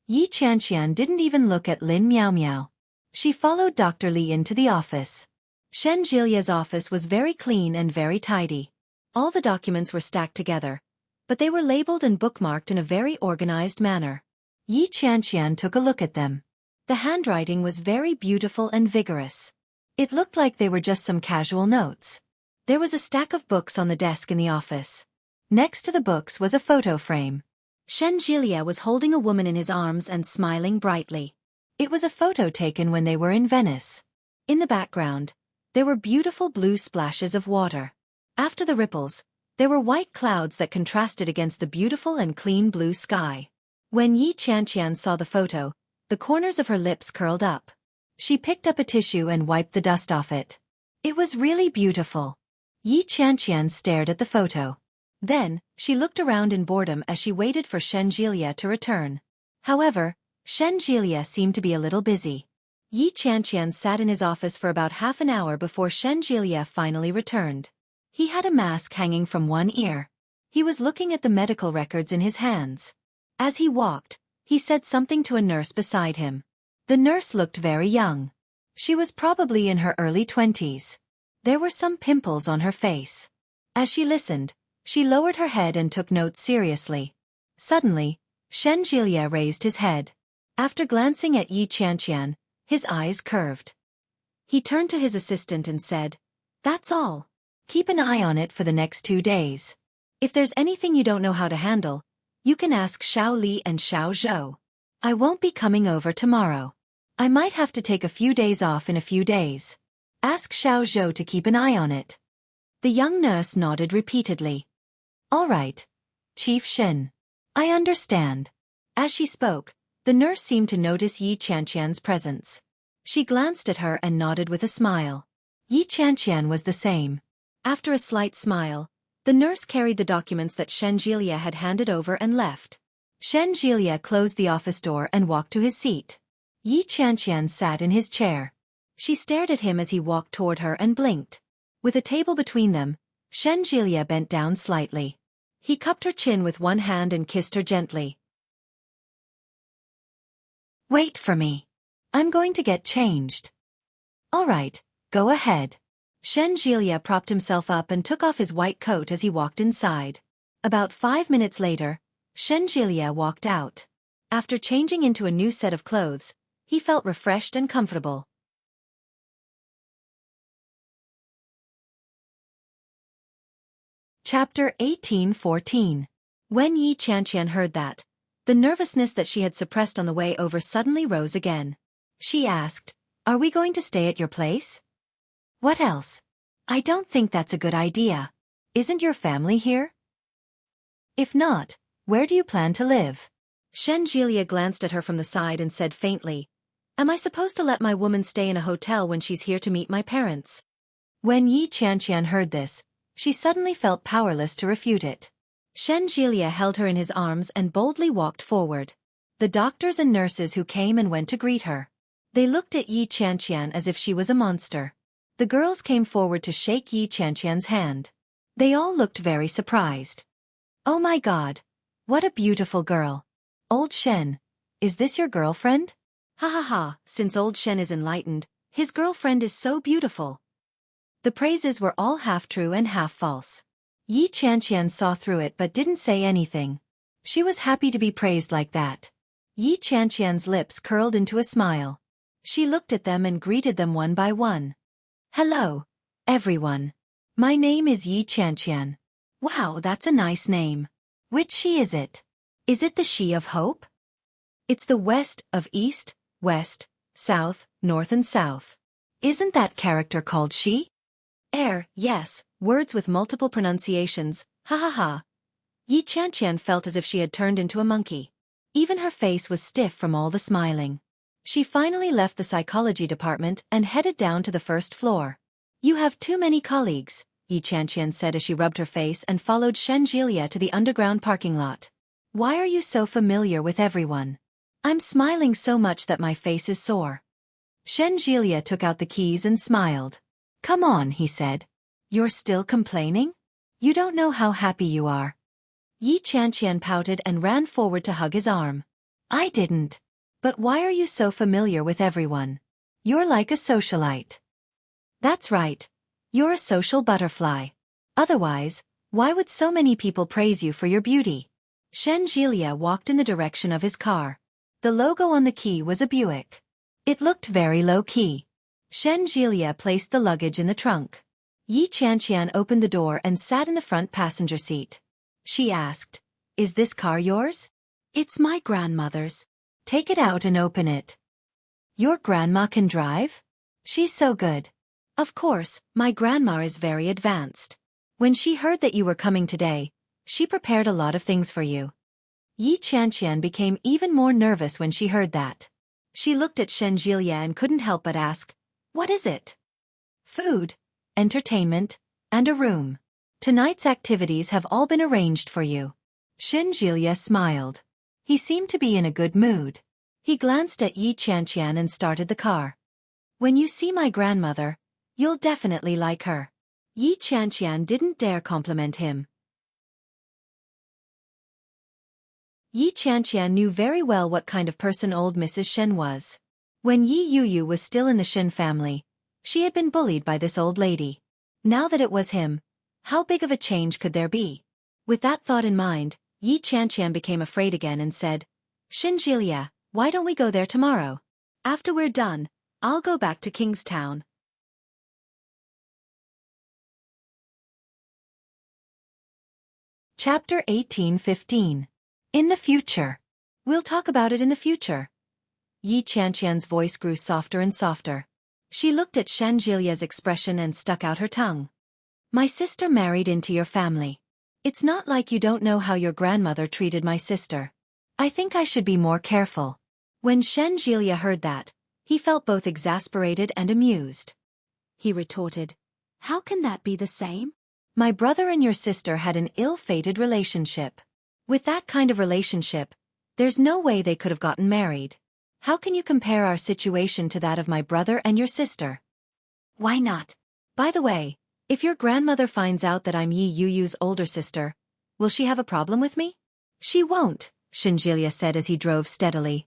Yi Qianqian didn't even look at Lin Miao Miao. She followed Dr. Li into the office. Shen Jilia's office was very clean and very tidy. All the documents were stacked together, but they were labeled and bookmarked in a very organized manner. Yi Qianqian took a look at them. The handwriting was very beautiful and vigorous. It looked like they were just some casual notes. There was a stack of books on the desk in the office. Next to the books was a photo frame. Shen Jilia was holding a woman in his arms and smiling brightly. It was a photo taken when they were in Venice. In the background, there were beautiful blue splashes of water. After the ripples, there were white clouds that contrasted against the beautiful and clean blue sky. When Yi Qianqian saw the photo, the corners of her lips curled up. She picked up a tissue and wiped the dust off it. It was really beautiful. Yi Qianqian stared at the photo. Then, she looked around in boredom as she waited for Shen Jilia to return. However, Shen Jilia seemed to be a little busy. Yi Qianqian sat in his office for about half an hour before Shen Jilia finally returned. He had a mask hanging from one ear. He was looking at the medical records in his hands. As he walked, he said something to a nurse beside him. The nurse looked very young. She was probably in her early 20s. There were some pimples on her face. As she listened, she lowered her head and took notes seriously. Suddenly, Shen Jilia raised his head. After glancing at Yi Qianqian, his eyes curved. He turned to his assistant and said, That's all. Keep an eye on it for the next 2 days. If there's anything you don't know how to handle, you can ask Xiao Li and Xiao Zhou. I won't be coming over tomorrow. I might have to take a few days off in a few days. Ask Xiao Zhou to keep an eye on it. The young nurse nodded repeatedly. All right, Chief Shen. I understand. As she spoke, the nurse seemed to notice Yi Qianqian's presence. She glanced at her and nodded with a smile. Yi Qianqian was the same. After a slight smile, the nurse carried the documents that Shen Jilia had handed over and left. Shen Jilia closed the office door and walked to his seat. Yi Qianqian sat in his chair. She stared at him as he walked toward her and blinked. With a table between them, Shen Jilia bent down slightly. He cupped her chin with one hand and kissed her gently. Wait for me. I'm going to get changed. All right, go ahead. Shen Jilia propped himself up and took off his white coat as he walked inside. About 5 minutes later, Shen Jilia walked out. After changing into a new set of clothes, he felt refreshed and comfortable. Chapter 18:14. When Yi Qianqian heard that, The nervousness that she had suppressed on the way over suddenly rose again. She asked, "Are we going to stay at your place?" "What else? I don't think that's a good idea. Isn't your family here? If not, where do you plan to live?" Xueqi glanced at her from the side and said faintly, "Am I supposed to let my woman stay in a hotel when she's here to meet my parents?" When Yi Qianqian heard this, she suddenly felt powerless to refute it. Xueqi held her in his arms and boldly walked forward. The doctors and nurses who came and went to greet her. They looked at Yi Qianqian as if she was a monster. The girls came forward to shake Yi Qianqian's hand. They all looked very surprised. "Oh my God! What a beautiful girl! Old Shen, is this your girlfriend?" "Ha ha ha, since old Shen is enlightened, his girlfriend is so beautiful." The praises were all half true and half false. Yi Qianqian saw through it but didn't say anything. She was happy to be praised like that. Yi Qianqian's lips curled into a smile. She looked at them and greeted them one by one. "Hello, everyone. My name is Yi Qianqian. Wow, that's a nice name. Which she is it? Is it the she of hope? It's the west of east, west, south, north and south. Isn't that character called she? Yes, words with multiple pronunciations, ha ha ha." Yi Qianqian felt as if she had turned into a monkey. Even her face was stiff from all the smiling. She finally left the psychology department and headed down to the first floor. "You have too many colleagues," Yi Qianqian said as she rubbed her face and followed Xueqi to the underground parking lot. "Why are you so familiar with everyone? I'm smiling so much that my face is sore." Xueqi took out the keys and smiled. "Come on," he said. "You're still complaining? You don't know how happy you are." Yi Qianqian pouted and ran forward to hug his arm. "I didn't. But why are you so familiar with everyone? You're like a socialite." "That's right. You're a social butterfly. Otherwise, why would so many people praise you for your beauty?" Xueqi walked in the direction of his car. The logo on the key was a Buick. It looked very low-key. Xueqi placed the luggage in the trunk. Yi Qianqian opened the door and sat in the front passenger seat. She asked, "Is this car yours?" "It's my grandmother's." "Take it out and open it." "Your grandma can drive? She's so good." "Of course, my grandma is very advanced. When she heard that you were coming today, she prepared a lot of things for you." Yi Qianqian became even more nervous when she heard that. She looked at Xueqi and couldn't help but ask, "What is it?" "Food, entertainment, and a room. Tonight's activities have all been arranged for you." Xueqi smiled. He seemed to be in a good mood. He glanced at Yi Qianqian and started the car. "When you see my grandmother, you'll definitely like her." Yi Qianqian didn't dare compliment him. Yi Qianqian knew very well what kind of person old Mrs. Shen was. When Yi Yuyu was still in the Shen family, she had been bullied by this old lady. Now that it was him, how big of a change could there be? With that thought in mind, Yi Qianqian became afraid again and said, "Xueqi, why don't we go there tomorrow? After we're done, I'll go back to Kingstown." Chapter 18:15. In the future. "We'll talk about it in the future." Yi Qianqian's voice grew softer and softer. She looked at Xueqi's expression and stuck out her tongue. "My sister married into your family. It's not like you don't know how your grandmother treated my sister. I think I should be more careful." When Xueqi heard that, he felt both exasperated and amused. He retorted, "How can that be the same? My brother and your sister had an ill-fated relationship. With that kind of relationship, there's no way they could have gotten married. How can you compare our situation to that of my brother and your sister? Why not? By the way, if your grandmother finds out that I'm Yi Yuyu's older sister, will she have a problem with me?" "She won't," Xueqi said as he drove steadily.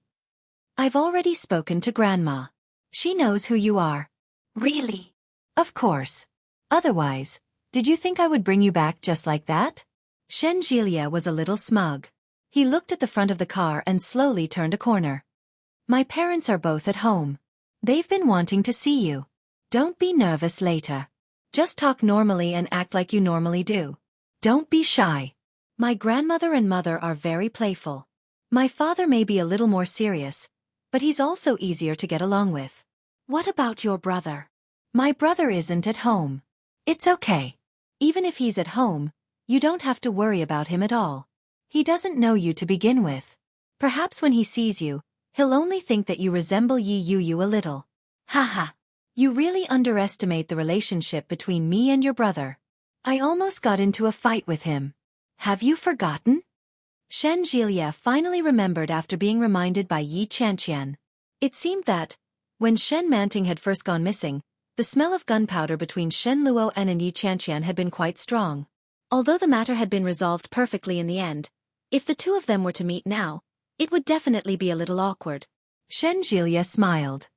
"I've already spoken to Grandma. She knows who you are." "Really?" "Of course. Otherwise, did you think I would bring you back just like that?" Xueqi was a little smug. He looked at the front of the car and slowly turned a corner. "My parents are both at home. They've been wanting to see you. Don't be nervous later. Just talk normally and act like you normally do. Don't be shy. My grandmother and mother are very playful. My father may be a little more serious, but he's also easier to get along with. What about your brother? My brother isn't at home. It's okay. Even if he's at home, you don't have to worry about him at all. He doesn't know you to begin with. Perhaps when he sees you, he'll only think that you resemble you a little. Haha. You really underestimate the relationship between me and your brother. I almost got into a fight with him. Have you forgotten? Shen Jielia finally remembered after being reminded by Yi Qianqian. It seemed that, when Shen Manting had first gone missing, the smell of gunpowder between Shen Luo and Yi Qianqian had been quite strong. Although the matter had been resolved perfectly in the end, if the two of them were to meet now, it would definitely be a little awkward. Shen Jielia smiled.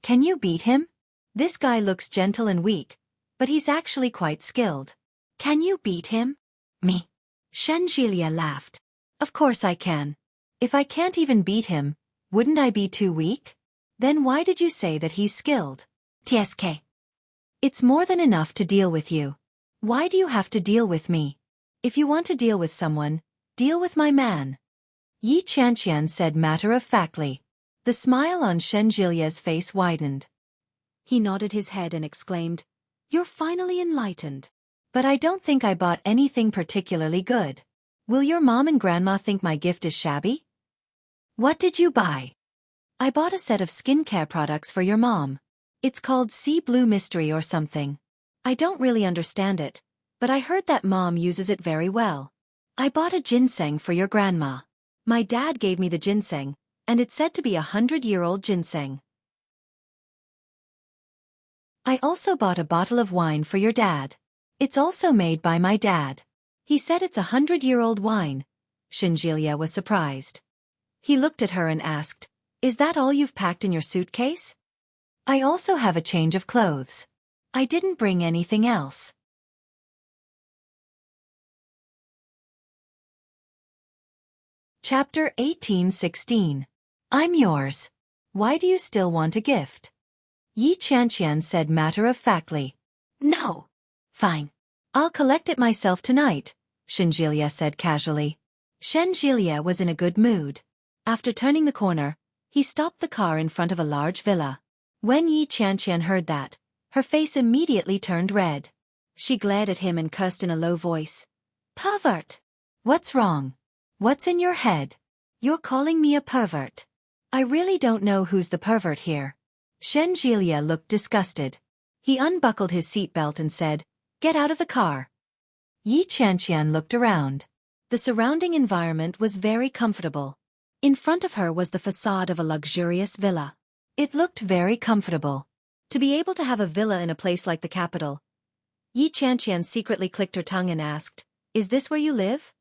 Can you beat him? This guy looks gentle and weak, but he's actually quite skilled. Can you beat him? Me? Shen Jielia laughed. Of course I can. If I can't even beat him, wouldn't I be too weak? Then why did you say that he's skilled? TSK. It's more than enough to deal with you. Why do you have to deal with me? If you want to deal with someone, deal with my man. Yi Qianqian said matter-of-factly. The smile on Shen Jilia's face widened. He nodded his head and exclaimed, You're finally enlightened. But I don't think I bought anything particularly good. Will your mom and grandma think my gift is shabby? What did you buy? I bought a set of skincare products for your mom. It's called Sea Blue Mystery or something. I don't really understand it, but I heard that mom uses it very well. I bought a ginseng for your grandma. My dad gave me the ginseng, and it's said to be 100-year-old ginseng. I also bought a bottle of wine for your dad. It's also made by my dad. He said it's 100-year-old wine. Shen Jielia was surprised. He looked at her and asked, Is that all you've packed in your suitcase? I also have a change of clothes. I didn't bring anything else. Chapter 18:16. I'm yours. Why do you still want a gift? Yi Qianqian said matter-of-factly. No. Fine. I'll collect it myself tonight, Shen Jielia said casually. Shen Jielia was in a good mood. After turning the corner, he stopped the car in front of a large villa. When Yi Qianqian heard that, her face immediately turned red. She glared at him and cursed in a low voice. Pervert! What's wrong? What's in your head? You're calling me a pervert. I really don't know who's the pervert here. Shen Jielia looked disgusted. He unbuckled his seatbelt and said, Get out of the car. Yi Qianqian looked around. The surrounding environment was very comfortable. In front of her was the facade of a luxurious villa. It looked very comfortable. To be able to have a villa in a place like the capital. Yi Qianqian secretly clicked her tongue and asked, Is this where you live?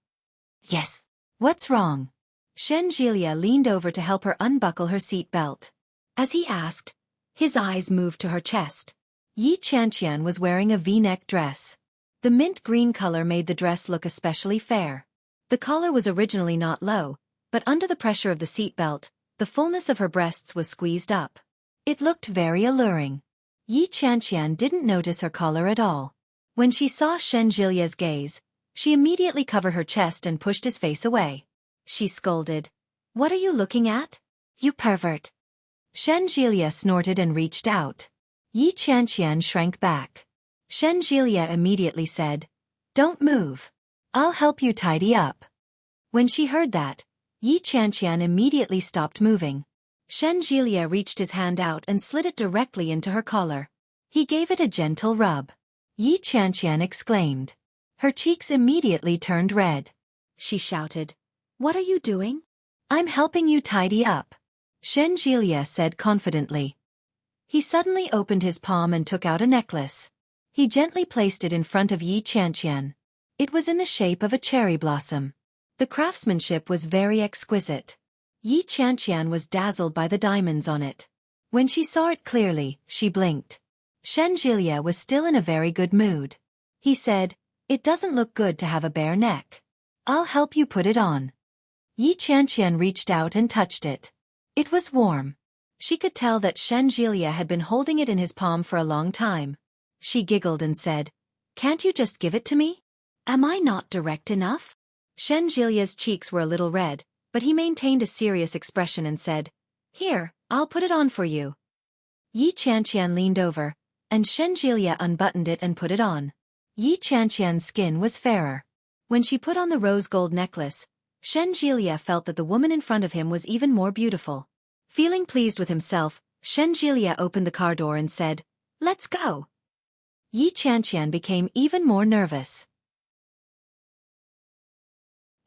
Yes. What's wrong? Shen Jielia leaned over to help her unbuckle her seat belt. As he asked, his eyes moved to her chest. Yi Qianqian was wearing a V-neck dress. The mint green color made the dress look especially fair. The collar was originally not low, but under the pressure of the seat belt, the fullness of her breasts was squeezed up. It looked very alluring. Yi Qianqian didn't notice her collar at all. When she saw Shen Jilia's gaze, she immediately covered her chest and pushed his face away. She scolded, What are you looking at? You pervert. Shen Jilia snorted and reached out. Yi Qianqian shrank back. Shen Jilia immediately said, Don't move. I'll help you tidy up. When she heard that, Yi Qianqian immediately stopped moving. Shen Jilia reached his hand out and slid it directly into her collar. He gave it a gentle rub. Yi Qianqian exclaimed. Her cheeks immediately turned red. She shouted, What are you doing? I'm helping you tidy up. Shen Jilia said confidently. He suddenly opened his palm and took out a necklace. He gently placed it in front of Yi Qianqian. It was in the shape of a cherry blossom. The craftsmanship was very exquisite. Yi Qianqian was dazzled by the diamonds on it. When she saw it clearly, she blinked. Shen Jilia was still in a very good mood. He said, It doesn't look good to have a bare neck. I'll help you put it on. Yi Qianqian reached out and touched it. It was warm. She could tell that Shen Jilia had been holding it in his palm for a long time. She giggled and said, Can't you just give it to me? Am I not direct enough? Shen Jilia's cheeks were a little red, but he maintained a serious expression and said, "Here, I'll put it on for you." Yi Qianqian leaned over, and Shen Jilia unbuttoned it and put it on. Yi Qianqian's skin was fairer. When she put on the rose gold necklace, Shen Jilia felt that the woman in front of him was even more beautiful. Feeling pleased with himself, Shen Jilia opened the car door and said, "Let's go." Yi Qianqian became even more nervous.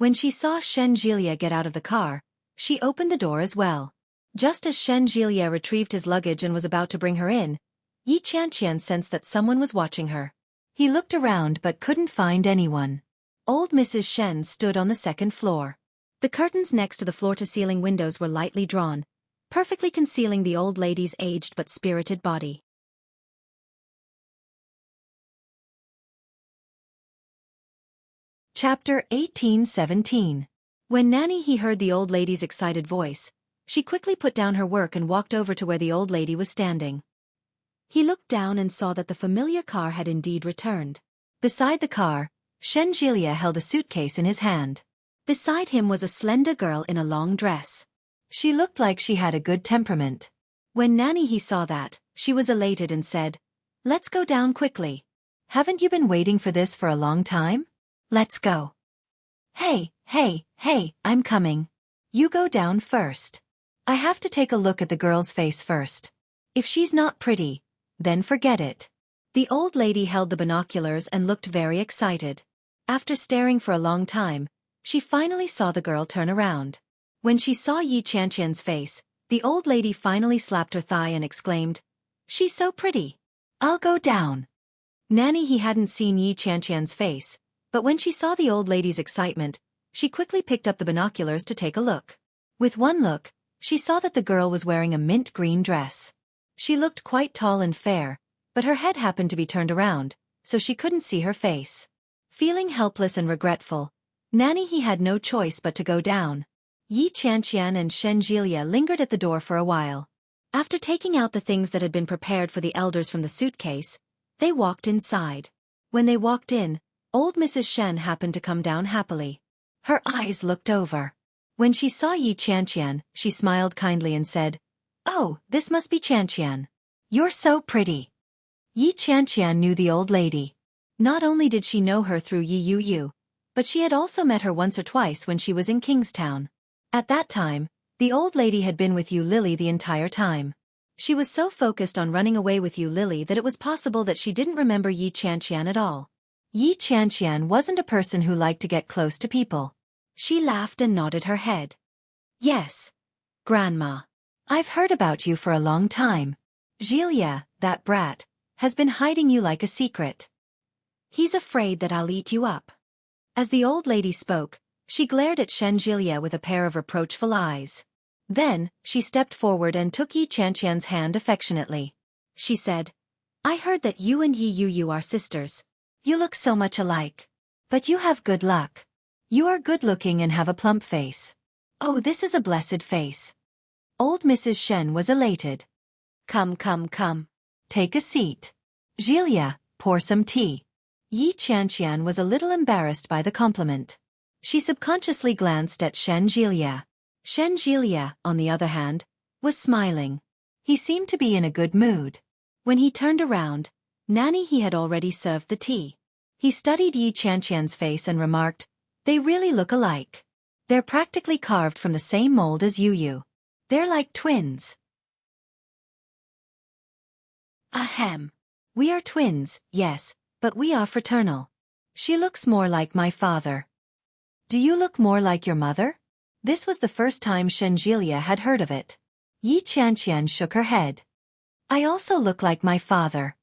When she saw Shen Jilia get out of the car, she opened the door as well. Just as Shen Jilia retrieved his luggage and was about to bring her in, Yi Qianqian sensed that someone was watching her. He looked around but couldn't find anyone. Old Mrs. Shen stood on the second floor. The curtains next to the floor-to-ceiling windows were lightly drawn, perfectly concealing the old lady's aged but spirited body. Chapter 18:17. When Nanny He heard the old lady's excited voice, she quickly put down her work and walked over to where the old lady was standing. He looked down and saw that the familiar car had indeed returned. Beside the car, Shen Jilia held a suitcase in his hand. Beside him was a slender girl in a long dress. She looked like she had a good temperament. When Nanny He saw that, she was elated and said, "Let's go down quickly. Haven't you been waiting for this for a long time? Let's go." Hey, I'm coming. You go down first. I have to take a look at the girl's face first. If she's not pretty, then forget it." The old lady held the binoculars and looked very excited. After staring for a long time, she finally saw the girl turn around. When she saw Yi Qianqian's face, the old lady finally slapped her thigh and exclaimed, "She's so pretty. I'll go down." Nanny He hadn't seen Yi Qianqian's face, but when she saw the old lady's excitement, she quickly picked up the binoculars to take a look. With one look, she saw that the girl was wearing a mint green dress. She looked quite tall and fair, but her head happened to be turned around, so she couldn't see her face. Feeling helpless and regretful, Nanny He had no choice but to go down. Yi Qianqian and Shen Jilia lingered at the door for a while. After taking out the things that had been prepared for the elders from the suitcase, they walked inside. When they walked in, old Mrs. Shen happened to come down happily. Her eyes looked over. When she saw Yi Qianqian, she smiled kindly and said, "Oh, this must be Qianqian. You're so pretty." Yi Qianqian knew the old lady. Not only did she know her through Yi Yu, but she had also met her once or twice when she was in Kingstown. At that time, the old lady had been with Yu Lily the entire time. She was so focused on running away with Yu Lily that it was possible that she didn't remember Yi Qianqian at all. Yi Qianqian wasn't a person who liked to get close to people. She laughed and nodded her head. "Yes, Grandma. I've heard about you for a long time. Jilia, that brat, has been hiding you like a secret. He's afraid that I'll eat you up." As the old lady spoke, she glared at Shen Jilia with a pair of reproachful eyes. Then, she stepped forward and took Yi Qianqian's hand affectionately. She said, "I heard that you and Yi Yu are sisters. You look so much alike. But you have good luck. You are good-looking and have a plump face. Oh, this is a blessed face." Old Mrs. Shen was elated. Come. Take a seat. Jilia, pour some tea." Yi Qianqian was a little embarrassed by the compliment. She subconsciously glanced at Shen Jilia. Shen Jilia, on the other hand, was smiling. He seemed to be in a good mood. When he turned around, Nanny He had already served the tea. He studied Yi Qianqian's face and remarked, "They really look alike. They're practically carved from the same mold as Yu. They're like twins." "Ahem. We are twins, yes, but we are fraternal. She looks more like my father." "Do you look more like your mother?" This was the first time Shen Jilia had heard of it. Yi Qianqian shook her head. "I also look like my father."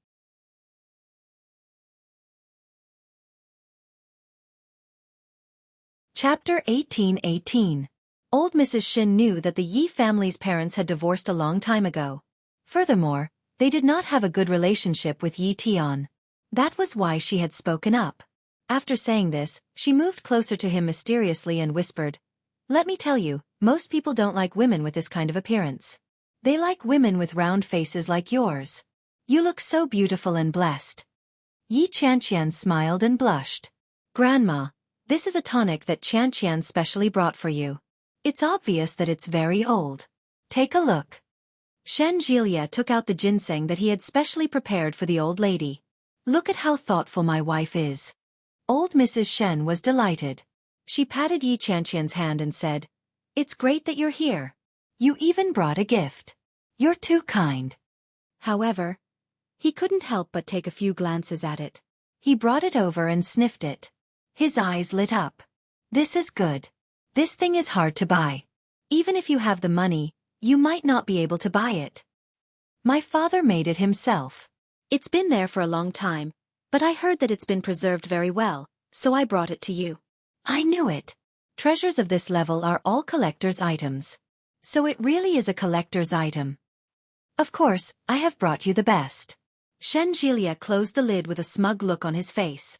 Chapter 18:18. Old Mrs. Shin knew that the Yi family's parents had divorced a long time ago. Furthermore, they did not have a good relationship with Yi Tian. That was why she had spoken up. After saying this, she moved closer to him mysteriously and whispered, "Let me tell you, most people don't like women with this kind of appearance. They like women with round faces like yours. You look so beautiful and blessed." Yi Qianqian smiled and blushed. "Grandma, this is a tonic that Qianqian specially brought for you. It's obvious that it's very old. Take a look. Shen Jielia took out the ginseng that he had specially prepared for the old lady. Look at how thoughtful my wife is. Old Mrs. Shen was delighted. She patted Yi Qianqian's hand and said, "It's great that you're here. You even brought a gift. You're too kind." However, he couldn't help but take a few glances at it. He brought it over and sniffed it. His eyes lit up. This is good. This thing is hard to buy. Even if you have the money, you might not be able to buy it. My father made it himself. It's been there for a long time, but I heard that it's been preserved very well, so I brought it to you. I knew it. Treasures of this level are all collector's items. So it really is a collector's item. Of course, I have brought you the best. Shen Jielia closed the lid with a smug look on his face.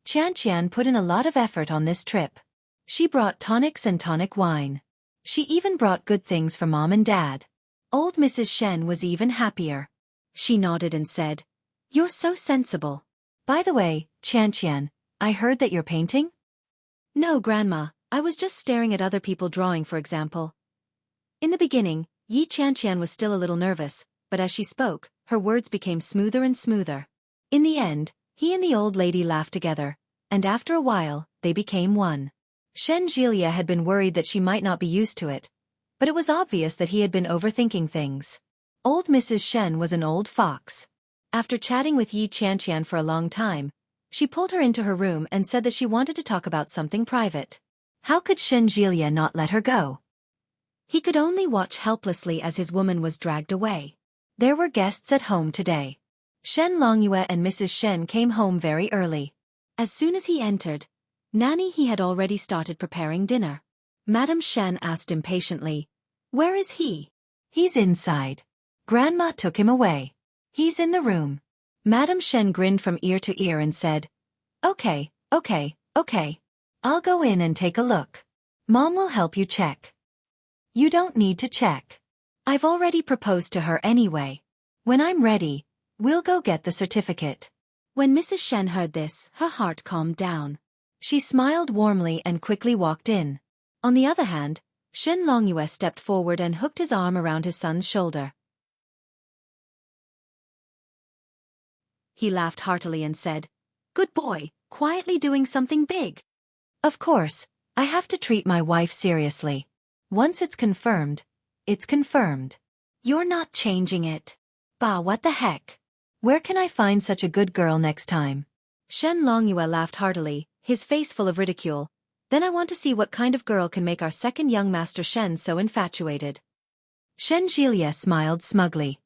Qianqian put in a lot of effort on this trip. She brought tonics and tonic wine. She even brought good things for Mom and Dad. Old Mrs. Shen was even happier. She nodded and said, "You're so sensible. By the way, Qianqian, I heard that you're painting?" "No, Grandma, I was just staring at other people drawing, for example." In the beginning, Yi Qianqian was still a little nervous, but as she spoke, her words became smoother and smoother. In the end, he and the old lady laughed together, and after a while, they became one. Shen Jielia had been worried that she might not be used to it, but it was obvious that he had been overthinking things. Old Mrs. Shen was an old fox. After chatting with Yi Qianqian for a long time, she pulled her into her room and said that she wanted to talk about something private. How could Shen Jielia not let her go? He could only watch helplessly as his woman was dragged away. There were guests at home today. Shen Longyue and Mrs. Shen came home very early. As soon as he entered, Nanny he had already started preparing dinner. Madame Shen asked impatiently, "Where is he?" "He's inside. Grandma took him away. He's in the room." Madame Shen grinned from ear to ear and said, Okay. I'll go in and take a look. Mom will help you check." "You don't need to check. I've already proposed to her anyway. When I'm ready, we'll go get the certificate." When Mrs. Shen heard this, her heart calmed down. She smiled warmly and quickly walked in. On the other hand, Shen Longyue stepped forward and hooked his arm around his son's shoulder. He laughed heartily and said, "Good boy, quietly doing something big." "Of course, I have to treat my wife seriously. Once it's confirmed, it's confirmed. You're not changing it." "Bah, what the heck? Where can I find such a good girl next time?" Shen Longyue laughed heartily, his face full of ridicule. "Then I want to see what kind of girl can make our second young master Shen so infatuated." Shen Jielia smiled smugly.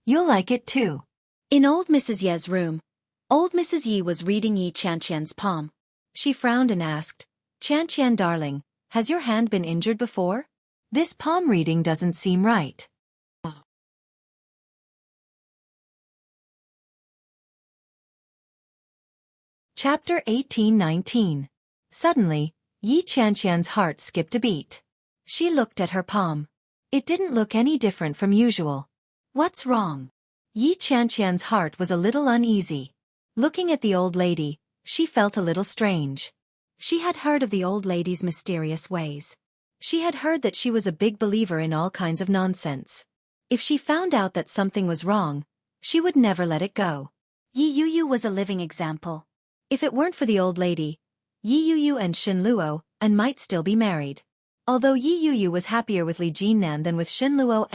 "You'll like it too." In old Mrs. Ye's room, old Mrs. Yi was reading Yi Qianqian's palm. She frowned and asked, "Qianqian darling, has your hand been injured before? This palm reading doesn't seem right." Chapter 18-19. Suddenly, Yi Qianqian's heart skipped a beat. She looked at her palm. It didn't look any different from usual. What's wrong? Yi Qianqian's heart was a little uneasy. Looking at the old lady, she felt a little strange. She had heard of the old lady's mysterious ways. She had heard that she was a big believer in all kinds of nonsense. If she found out that something was wrong, she would never let it go. Yi Yuyu was a living example. If it weren't for the old lady, Yi Yuyu and Shin Luo might still be married. Although Yi Yuyu was happier with Li Jinnan than with Shin Luo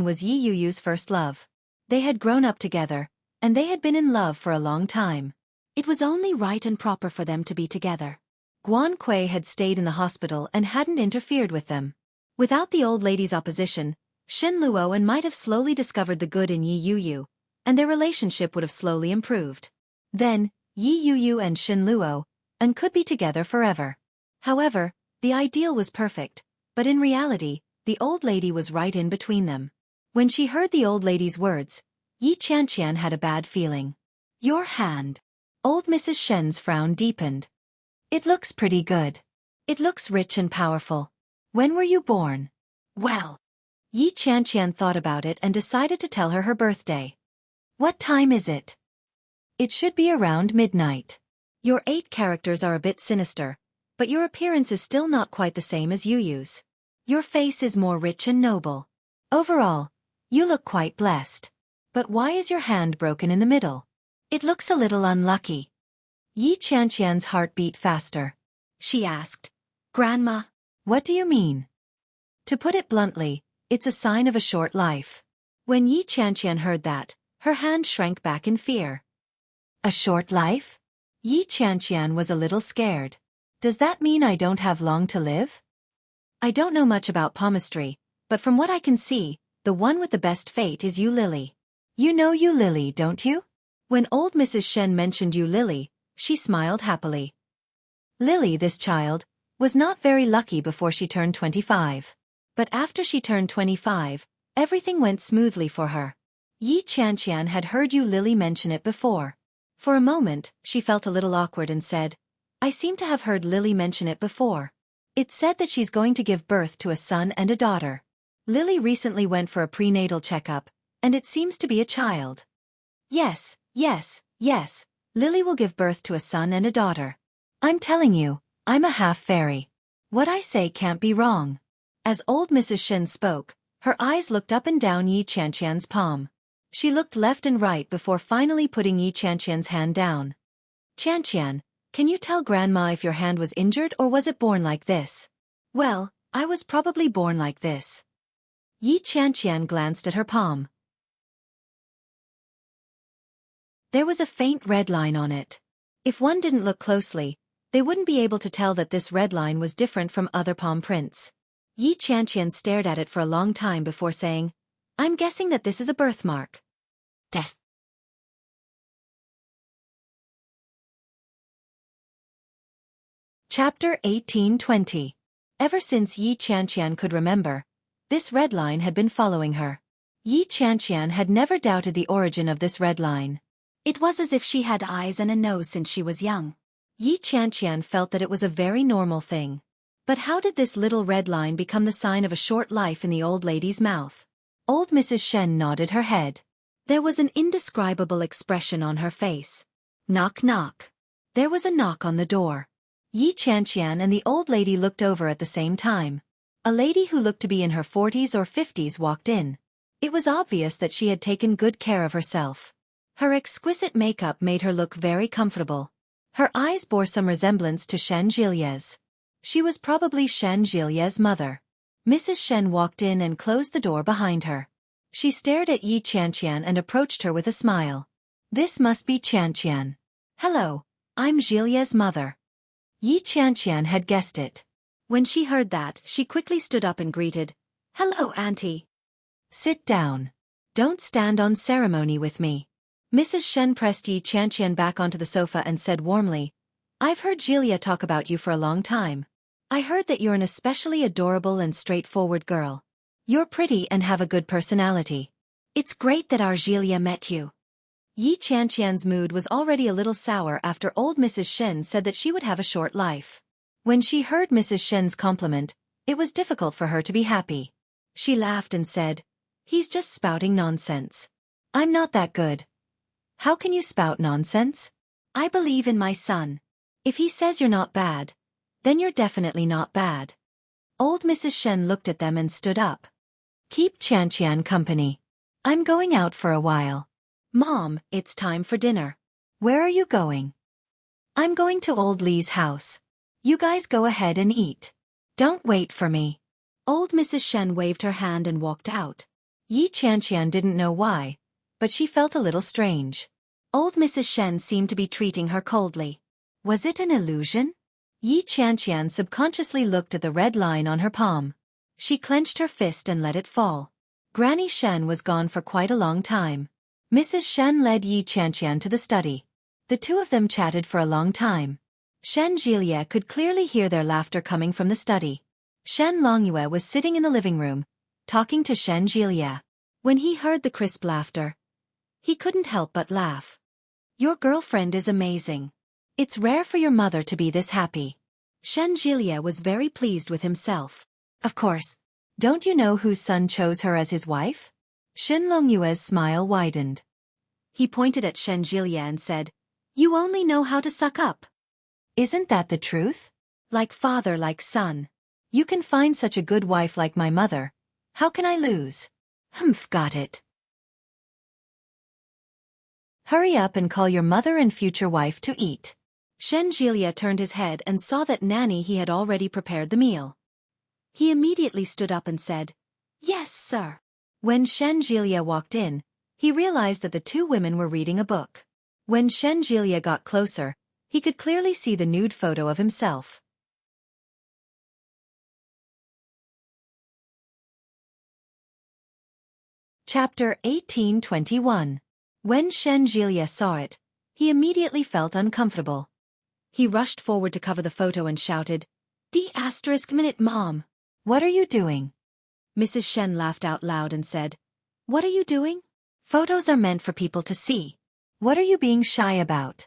was Yi Yuyu's first love. They had grown up together, and they had been in love for a long time. It was only right and proper for them to be together. Guan Kui had stayed in the hospital and hadn't interfered with them. Without the old lady's opposition, Shin Luo might have slowly discovered the good in Yi Yuyu, and their relationship would have slowly improved. Then, Yi Yuyu and Shin Luo could be together forever. However, the ideal was perfect, but in reality, the old lady was right in between them. When she heard the old lady's words, Yi Qianqian had a bad feeling. "Your hand." Old Mrs. Shen's frown deepened. "It looks pretty good. It looks rich and powerful. When were you born?" "Well." Yi Qianqian thought about it and decided to tell her her birthday. "What time is it?" "It should be around midnight. Your 8 characters are a bit sinister, but your appearance is still not quite the same as Yu's. Your face is more rich and noble. Overall, you look quite blessed. But why is your hand broken in the middle? It looks a little unlucky. Yi Qianqian's heart beat faster. She asked, Grandma, what do you mean? To put it bluntly, it's a sign of a short life. When Yi Qianqian heard that, her hand shrank back in fear. A short life? Yi Qianqian was a little scared. Does that mean I don't have long to live? I don't know much about palmistry, but from what I can see, the one with the best fate is Yu Lily. You know Yu Lily, don't you? When old Mrs. Shen mentioned Yu Lily, she smiled happily. Lily, this child, was not very lucky before she turned 25. But after she turned 25, everything went smoothly for her. Yi Qianqian had heard Yu Lily mention it before. For a moment, she felt a little awkward and said, I seem to have heard Lily mention it before. It's said that she's going to give birth to a son and a daughter. Lily recently went for a prenatal checkup, and it seems to be a child. Yes, Lily will give birth to a son and a daughter. I'm telling you, I'm a half-fairy. What I say can't be wrong. As old Mrs. Shen spoke, her eyes looked up and down Yi Qianqian's palm. She looked left and right before finally putting Yi Qianqian's hand down. Qianqian, can you tell Grandma if your hand was injured or was it born like this? Well, I was probably born like this. Yi Qianqian glanced at her palm. There was a faint red line on it. If one didn't look closely, they wouldn't be able to tell that this red line was different from other palm prints. Yi Qianqian stared at it for a long time before saying, I'm guessing that this is a birthmark. Death. Chapter 1820. Ever since Yi Qianqian could remember, this red line had been following her. Yi Qianqian had never doubted the origin of this red line. It was as if she had eyes and a nose since she was young. Yi Qianqian felt that it was a very normal thing. But how did this little red line become the sign of a short life in the old lady's mouth? Old Mrs. Shen nodded her head. There was an indescribable expression on her face. Knock knock. There was a knock on the door. Yi Qianqian and the old lady looked over at the same time. A lady who looked to be in her 40s or 50s walked in. It was obvious that she had taken good care of herself. Her exquisite makeup made her look very comfortable. Her eyes bore some resemblance to Shen Jilie's. She was probably Shen Jilie's mother. Mrs. Shen walked in and closed the door behind her. She stared at Yi Qianqian and approached her with a smile. This must be Qianqian. Hello, I'm Jilie's mother. Yi Qianqian had guessed it. When she heard that, she quickly stood up and greeted, Hello, Auntie. Sit down. Don't stand on ceremony with me. Mrs. Shen pressed Yi Qianqian back onto the sofa and said warmly, I've heard Jilia talk about you for a long time. I heard that you're an especially adorable and straightforward girl. You're pretty and have a good personality. It's great that our Jilia met you. Yi Qianqian's mood was already a little sour after old Mrs. Shen said that she would have a short life. When she heard Mrs. Shen's compliment, it was difficult for her to be happy. She laughed and said, He's just spouting nonsense. I'm not that good. How can you spout nonsense? I believe in my son. If he says you're not bad, then you're definitely not bad. Old Mrs. Shen looked at them and stood up. Keep Qianqian company. I'm going out for a while. Mom, it's time for dinner. Where are you going? I'm going to old Li's house. You guys go ahead and eat. Don't wait for me. Old Mrs. Shen waved her hand and walked out. Yi Qianqian didn't know why, but she felt a little strange. Old Mrs. Shen seemed to be treating her coldly. Was it an illusion? Yi Qianqian subconsciously looked at the red line on her palm. She clenched her fist and let it fall. Granny Shen was gone for quite a long time. Mrs. Shen led Yi Qianqian to the study. The two of them chatted for a long time. Shen Jilie could clearly hear their laughter coming from the study. Shen Longyue was sitting in the living room, talking to Shen Jilie. When he heard the crisp laughter, he couldn't help but laugh. Your girlfriend is amazing. It's rare for your mother to be this happy. Shen Jilie was very pleased with himself. Of course. Don't you know whose son chose her as his wife? Shen Longyue's smile widened. He pointed at Shen Jilie and said, You only know how to suck up. Isn't that the truth? Like father, like son. You can find such a good wife like my mother. How can I lose? Humph, got it. Hurry up and call your mother and future wife to eat. Shenjilia turned his head and saw that Nanny he had already prepared the meal. He immediately stood up and said, "Yes, sir." When Shenjilia walked in, he realized that the two women were reading a book. When Shenjilia got closer, he could clearly see the nude photo of himself. Chapter 1821. When Shenjilia saw it, he immediately felt uncomfortable. He rushed forward to cover the photo and shouted, "D**minute mom! What are you doing?" Mrs. Shen laughed out loud and said, "What are you doing? Photos are meant for people to see. What are you being shy about?"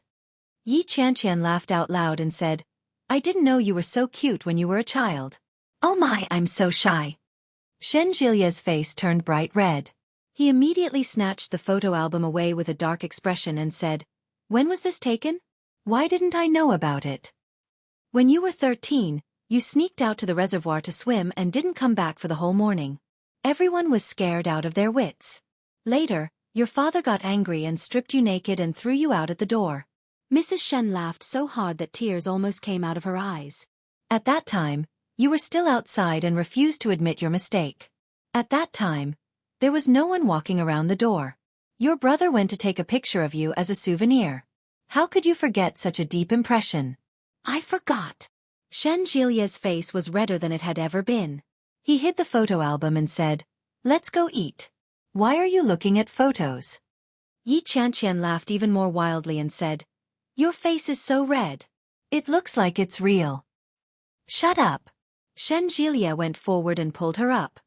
Yi Qianqian laughed out loud and said, "I didn't know you were so cute when you were a child." "Oh my, I'm so shy." Shenjilia's face turned bright red. He immediately snatched the photo album away with a dark expression and said, "When was this taken? Why didn't I know about it?" "When you were 13, you sneaked out to the reservoir to swim and didn't come back for the whole morning. Everyone was scared out of their wits. Later, your father got angry and stripped you naked and threw you out at the door." Mrs. Shen laughed so hard that tears almost came out of her eyes. "At that time, you were still outside and refused to admit your mistake. At that time, there was no one walking around the door. Your brother went to take a picture of you as a souvenir. How could you forget such a deep impression?" "I forgot." Shenjilia's face was redder than it had ever been. He hid the photo album and said, "Let's go eat." "Why are you looking at photos?" Yi Qianqian laughed even more wildly and said, "Your face is so red. It looks like it's real." "Shut up." Shenjilia went forward and pulled her up.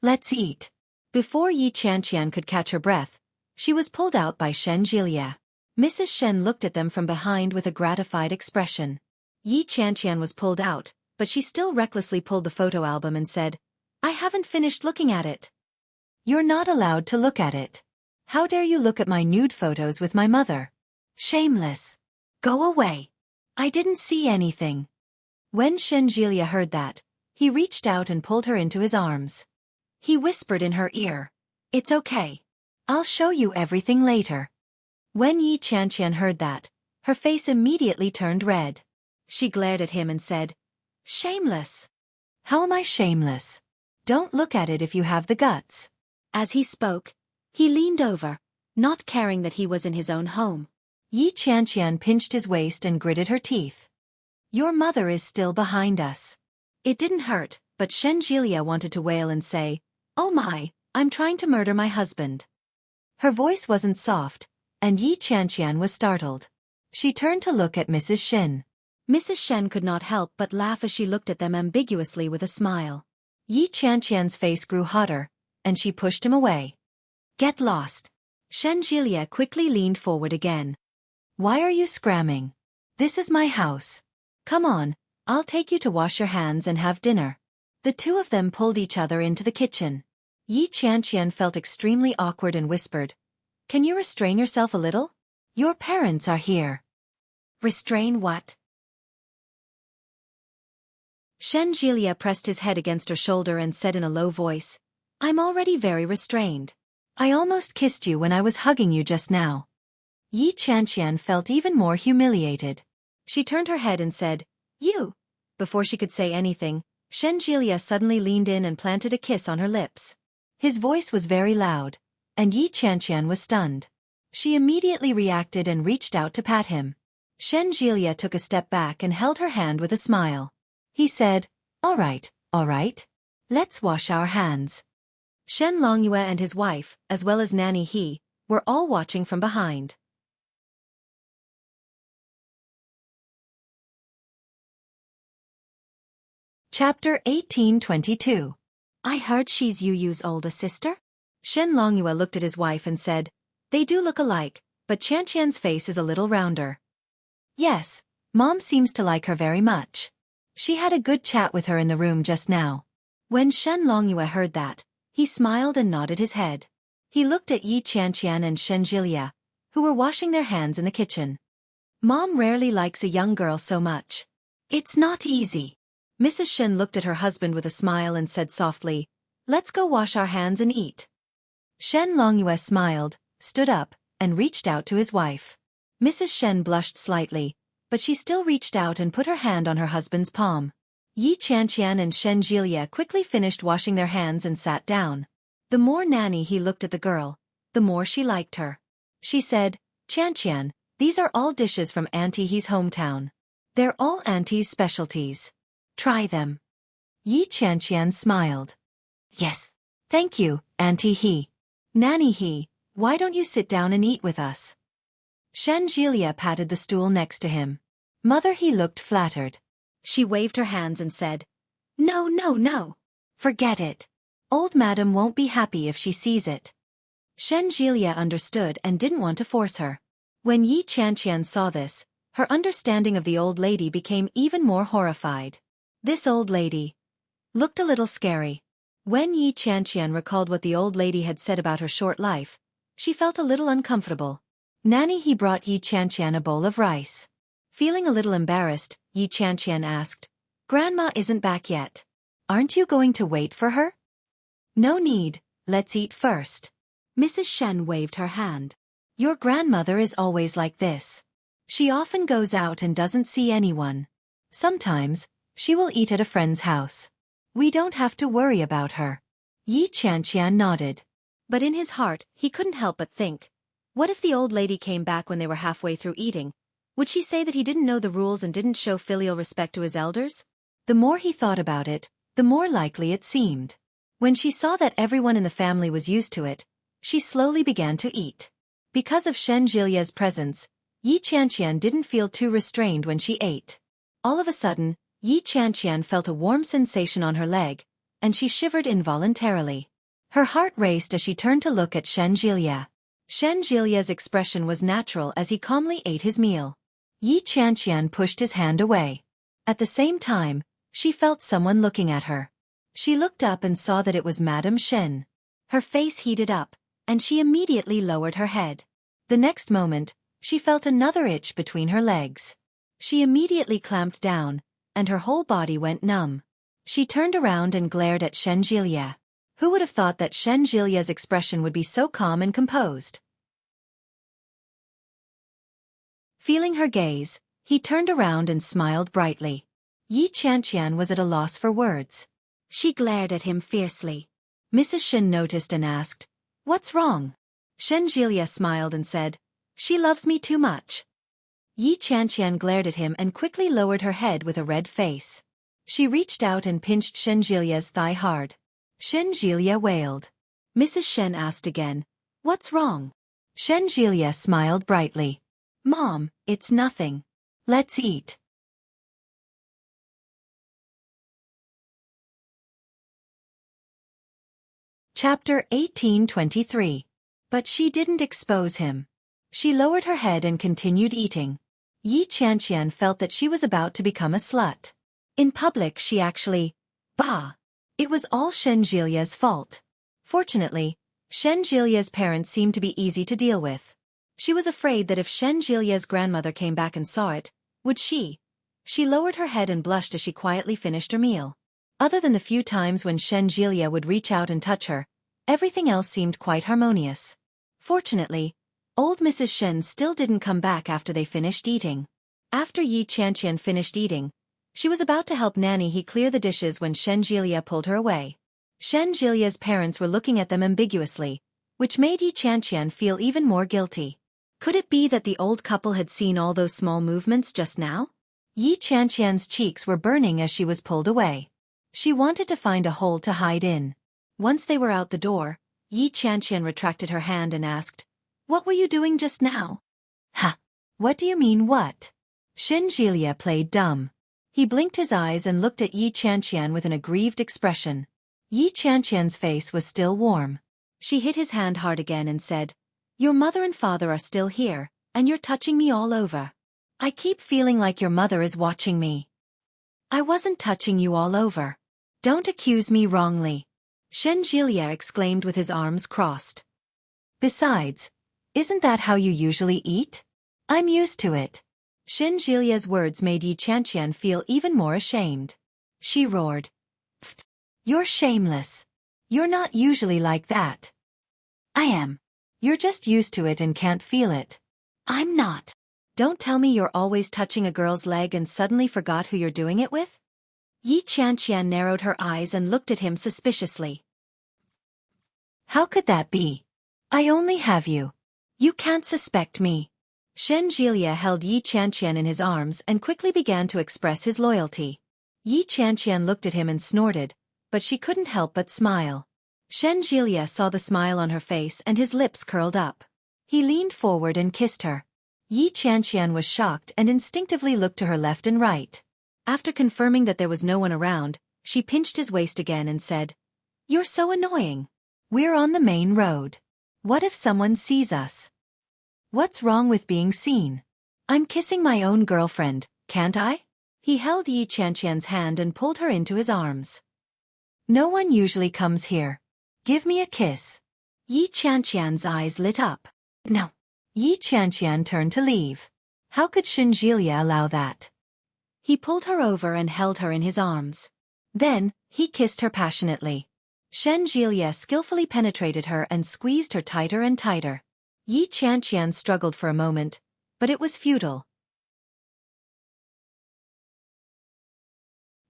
"Let's eat." Before Yi Qianqian could catch her breath, she was pulled out by Shenjilia. Mrs. Shen looked at them from behind with a gratified expression. Yi Qianqian was pulled out, but she still recklessly pulled the photo album and said, "I haven't finished looking at it." "You're not allowed to look at it. How dare you look at my nude photos with my mother? Shameless. Go away. I didn't see anything." When Shenjilia heard that, he reached out and pulled her into his arms. He whispered in her ear, "It's okay. I'll show you everything later." When Yi Qianqian heard that, her face immediately turned red. She glared at him and said, "Shameless." "How am I shameless? Don't look at it if you have the guts." As he spoke, he leaned over, not caring that he was in his own home. Yi Qianqian pinched his waist and gritted her teeth. "Your mother is still behind us." It didn't hurt, but Shenjilia wanted to wail and say, "Oh my, I'm trying to murder my husband." Her voice wasn't soft, and Yi Qianqian was startled. She turned to look at Mrs. Shen. Mrs. Shen could not help but laugh as she looked at them ambiguously with a smile. Yi Qianqian's face grew hotter, and she pushed him away. "Get lost." Shenjilia quickly leaned forward again. "Why are you scramming? This is my house. Come on, I'll take you to wash your hands and have dinner." The two of them pulled each other into the kitchen. Yi Qianqian felt extremely awkward and whispered, "Can you restrain yourself a little? Your parents are here." "Restrain what?" Shenjilia pressed his head against her shoulder and said in a low voice, "I'm already very restrained. I almost kissed you when I was hugging you just now." Yi Qianqian felt even more humiliated. She turned her head and said, "You." Before she could say anything, Shenjilia suddenly leaned in and planted a kiss on her lips. His voice was very loud, and Yi Qianqian was stunned. She immediately reacted and reached out to pat him. Shenjilia took a step back and held her hand with a smile. He said, all right, let's wash our hands." Shen Longyue and his wife, as well as Nanny He, were all watching from behind. Chapter 1822. "I heard she's Yu Yu's older sister?" Shen Longyue looked at his wife and said, "They do look alike, but Qianqian's face is a little rounder." "Yes, Mom seems to like her very much. She had a good chat with her in the room just now." When Shen Longyue heard that, he smiled and nodded his head. He looked at Yi Qianqian and Shenjilia, who were washing their hands in the kitchen. "Mom rarely likes a young girl so much. It's not easy. Mrs. Shen looked at her husband with a smile and said softly, "Let's go wash our hands and eat." Shen Longyue smiled, stood up, and reached out to his wife. Mrs. Shen blushed slightly, but she still reached out and put her hand on her husband's palm. Yi Qianqian and Shen Jilia quickly finished washing their hands and sat down. The more Nanny he looked at the girl, the more she liked her. She said, "Qianqian, these are all dishes from Auntie He's hometown. They're all Auntie's specialties. Try them." Yi Qianqian smiled. "Yes. Thank you, Auntie He. Nanny He, why don't you sit down and eat with us?" Shen Jilia patted the stool next to him. Mother He looked flattered. She waved her hands and said, "No, no, no. Forget it. Old Madam won't be happy if she sees it." Shen Jilia understood and didn't want to force her. When Yi Qianqian saw this, her understanding of the old lady became even more horrified. This old lady looked a little scary. When Yi Qianqian recalled what the old lady had said about her short life, she felt a little uncomfortable. Nanny He brought Yi Qianqian a bowl of rice. Feeling a little embarrassed, Yi Qianqian asked, "Grandma isn't back yet. Aren't you going to wait for her?" "No need, let's eat first." Mrs. Shen waved her hand. "Your grandmother is always like this. She often goes out and doesn't see anyone. Sometimes, she will eat at a friend's house. We don't have to worry about her." Yi Qianqian nodded. But in his heart, he couldn't help but think, what if the old lady came back when they were halfway through eating? Would she say that he didn't know the rules and didn't show filial respect to his elders? The more he thought about it, the more likely it seemed. When she saw that everyone in the family was used to it, she slowly began to eat. Because of Shen Jilia's presence, Yi Qianqian didn't feel too restrained when she ate. All of a sudden, Yi Qianqian felt a warm sensation on her leg, and she shivered involuntarily. Her heart raced as she turned to look at Shen Jilia. Shen Jilia's expression was natural as he calmly ate his meal. Yi Qianqian pushed his hand away. At the same time, she felt someone looking at her. She looked up and saw that it was Madame Shen. Her face heated up, and she immediately lowered her head. The next moment, she felt another itch between her legs. She immediately clamped down, and her whole body went numb. She turned around and glared at Shen Jilia. Who would have thought that Shen Jilia's expression would be so calm and composed? Feeling her gaze, he turned around and smiled brightly. Yi Qianqian was at a loss for words. She glared at him fiercely. Mrs. Shen noticed and asked, "What's wrong?" Shen Jilia smiled and said, "She loves me too much." Yi Qianqian glared at him and quickly lowered her head with a red face. She reached out and pinched Shen Jilia's thigh hard. Shen Jilia wailed. Mrs. Shen asked again, "What's wrong?" Shen Jilia smiled brightly. "Mom, it's nothing. Let's eat." Chapter 1823. But she didn't expose him. She lowered her head and continued eating. Yi Qianqian felt that she was about to become a slut. In public she actually, bah! It was all Shen Jilia's fault. Fortunately, Shen Jilia's parents seemed to be easy to deal with. She was afraid that if Shen Jilia's grandmother came back and saw it, would she? She lowered her head and blushed as she quietly finished her meal. Other than the few times when Shen Jilia would reach out and touch her, everything else seemed quite harmonious. Fortunately, old Mrs. Shen still didn't come back after they finished eating. After Yi Qianqian finished eating, she was about to help Nanny He clear the dishes when Shen Jilia pulled her away. Shen Jilia's parents were looking at them ambiguously, which made Yi Qianqian feel even more guilty. Could it be that the old couple had seen all those small movements just now? Yi Qianqian's cheeks were burning as she was pulled away. She wanted to find a hole to hide in. Once they were out the door, Yi Qianqian retracted her hand and asked, "What were you doing just now?" "Ha! What do you mean what?" Shen Jilia played dumb. He blinked his eyes and looked at Yi Qianqian with an aggrieved expression. Yi Qianqian's face was still warm. She hit his hand hard again and said, "Your mother and father are still here, and you're touching me all over. I keep feeling like your mother is watching me." "I wasn't touching you all over. Don't accuse me wrongly," Shen Jilia exclaimed with his arms crossed. "Besides, isn't that how you usually eat? I'm used to it." Xin Jilia's words made Yi Qianqian feel even more ashamed. She roared. "Pfft! You're shameless. You're not usually like that." "I am. You're just used to it and can't feel it." "I'm not." "Don't tell me you're always touching a girl's leg and suddenly forgot who you're doing it with?" Yi Qianqian narrowed her eyes and looked at him suspiciously. "How could that be? I only have you. You can't suspect me." Shen Jilia held Yi Qianqian in his arms and quickly began to express his loyalty. Yi Qianqian looked at him and snorted, but she couldn't help but smile. Shen Jilia saw the smile on her face and his lips curled up. He leaned forward and kissed her. Yi Qianqian was shocked and instinctively looked to her left and right. After confirming that there was no one around, she pinched his waist again and said, "You're so annoying. We're on the main road. What if someone sees us?" "What's wrong with being seen? I'm kissing my own girlfriend, can't I?" He held Yi Qianqian's hand and pulled her into his arms. "No one usually comes here. Give me a kiss." Yi Qianqian's eyes lit up. "No." Yi Qianqian turned to leave. How could Shen Jilia allow that? He pulled her over and held her in his arms. Then, he kissed her passionately. Shen Jilia skillfully penetrated her and squeezed her tighter and tighter. Yi Qianqian struggled for a moment, but it was futile.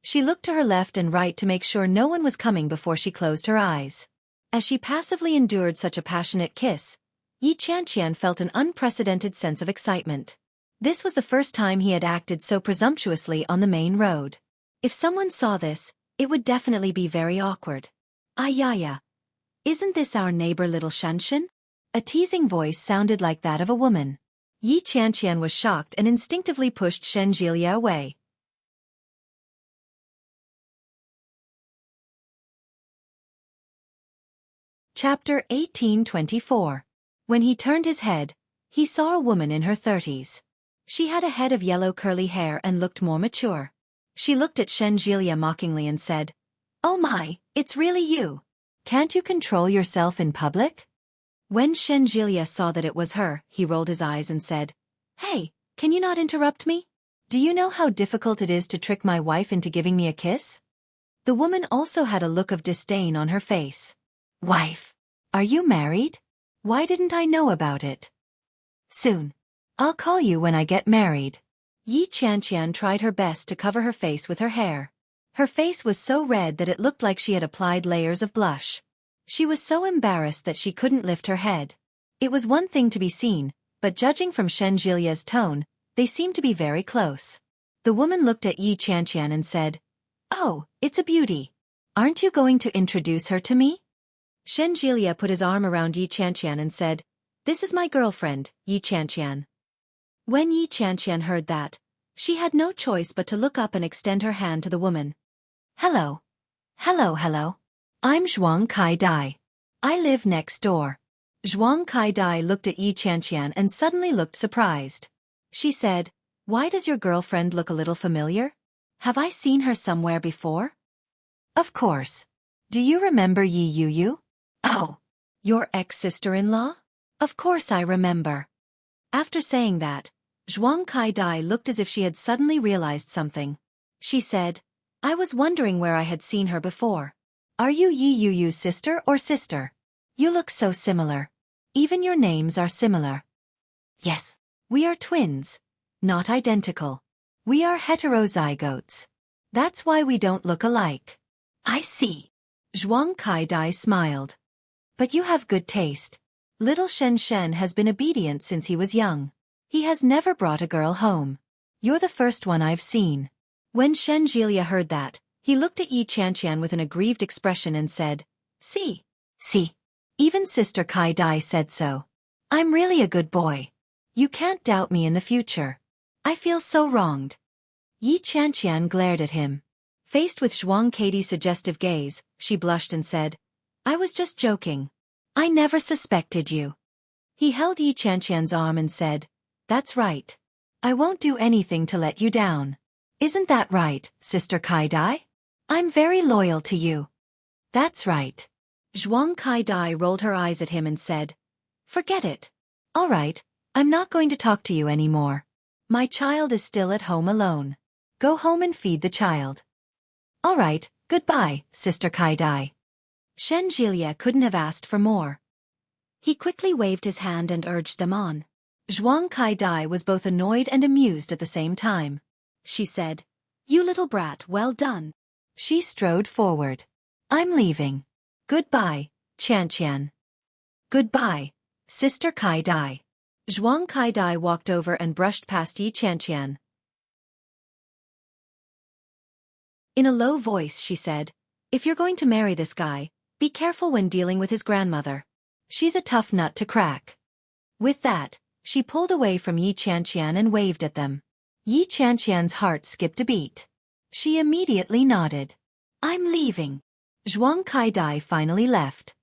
She looked to her left and right to make sure no one was coming before she closed her eyes. As she passively endured such a passionate kiss, Yi Qianqian felt an unprecedented sense of excitement. This was the first time he had acted so presumptuously on the main road. If someone saw this, it would definitely be very awkward. "Ayaya. Isn't this our neighbor little Shanshan?" A teasing voice sounded like that of a woman. Yi Qianqian was shocked and instinctively pushed Shen Jilia away. Chapter 1824. When he turned his head, he saw a woman in her 30s. She had a head of yellow curly hair and looked more mature. She looked at Shen Jilia mockingly and said, "Oh my, it's really you. Can't you control yourself in public?" When Shen Jilia saw that it was her, he rolled his eyes and said, "Hey, can you not interrupt me? Do you know how difficult it is to trick my wife into giving me a kiss?" The woman also had a look of disdain on her face. "Wife? Are you married? Why didn't I know about it?" "Soon. I'll call you when I get married." Yi Qianqian tried her best to cover her face with her hair. Her face was so red that it looked like she had applied layers of blush. She was so embarrassed that she couldn't lift her head. It was one thing to be seen, but judging from Shen Jilia's tone, they seemed to be very close. The woman looked at Yi Qianqian and said, "Oh, it's a beauty. Aren't you going to introduce her to me?" Shen Jilia put his arm around Yi Qianqian and said, "This is my girlfriend, Yi Qianqian." When Yi Qianqian heard that, she had no choice but to look up and extend her hand to the woman. "Hello. Hello. I'm Zhuang Kai Dai. I live next door." Zhuang Kai Dai looked at Yi Qianqian and suddenly looked surprised. She said, "Why does your girlfriend look a little familiar? Have I seen her somewhere before?" "Of course. Do you remember Yi Yuyu?" "Oh, your ex-sister-in-law? Of course I remember." After saying that, Zhuang Kai Dai looked as if she had suddenly realized something. She said, "I was wondering where I had seen her before. Are you Yi Yuyu's sister or sister? You look so similar. Even your names are similar." "Yes. We are twins. Not identical. We are heterozygotes. That's why we don't look alike." "I see." Zhuang Kai Dai smiled. "But you have good taste. Little Shen Shen has been obedient since he was young. He has never brought a girl home. You're the first one I've seen." When Shen Jilia heard that, he looked at Yi Qianqian with an aggrieved expression and said, See. Even Sister Kai Dai said so. I'm really a good boy. You can't doubt me in the future. I feel so wronged." Yi Qianqian glared at him. Faced with Zhuang Kai's suggestive gaze, she blushed and said, "I was just joking. I never suspected you." He held Yi Qianqian's arm and said, "That's right. I won't do anything to let you down. Isn't that right, Sister Kai Dai? I'm very loyal to you." "That's right." Zhuang Kai Dai rolled her eyes at him and said, "Forget it. All right, I'm not going to talk to you anymore. My child is still at home alone. Go home and feed the child. All right, goodbye, Sister Kai-dai. Shen Jilia couldn't have asked for more. He quickly waved his hand and urged them on. Zhuang Kai-dai was both annoyed and amused at the same time. She said, "You little brat, well done." She strode forward. "I'm leaving. Goodbye, Qianqian." "Goodbye, Sister Kai-dai." Zhuang Kai-dai walked over and brushed past Yi Qianqian. In a low voice she said, "If you're going to marry this guy, be careful when dealing with his grandmother. She's a tough nut to crack." With that, she pulled away from Yi Qianqian and waved at them. Yi Qianqian's heart skipped a beat. She immediately nodded. "I'm leaving." Zhuang Kai-dai finally left.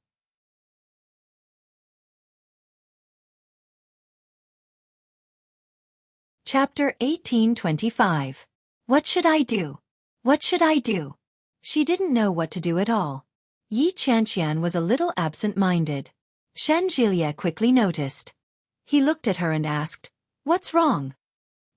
Chapter 1825. What should I do? What should I do? She didn't know what to do at all. Yi Qianqian was a little absent-minded. Shen Jilia quickly noticed. He looked at her and asked, "What's wrong?"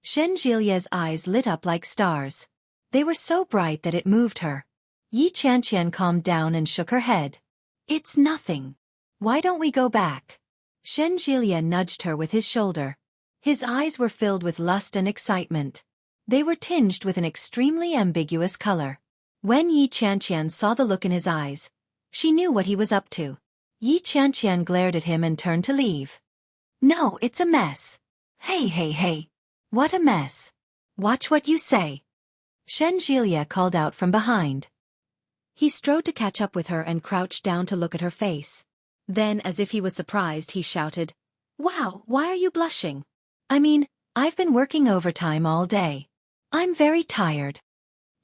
Shen Jilia's eyes lit up like stars. They were so bright that it moved her. Yi Qianqian calmed down and shook her head. "It's nothing. Why don't we go back?" Shen Jilia nudged her with his shoulder. His eyes were filled with lust and excitement. They were tinged with an extremely ambiguous color. When Yi Qianqian saw the look in his eyes, she knew what he was up to. Yi Qianqian glared at him and turned to leave. "No, it's a mess." Hey, hey, hey. What a mess. Watch what you say." Shen Jilia called out from behind. He strode to catch up with her and crouched down to look at her face. Then, as if he was surprised, he shouted, "Wow, why are you blushing?" "I mean, I've been working overtime all day. I'm very tired."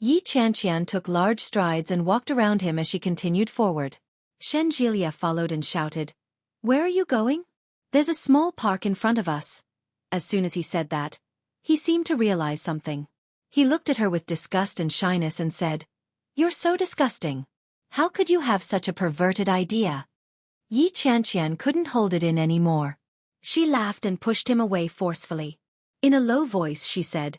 Yi Qianqian took large strides and walked around him as she continued forward. Shen Jilia followed and shouted, "Where are you going?" "There's a small park in front of us." As soon as he said that, he seemed to realize something. He looked at her with disgust and shyness and said, "You're so disgusting. How could you have such a perverted idea?" Yi Qianqian couldn't hold it in anymore. She laughed and pushed him away forcefully. In a low voice she said,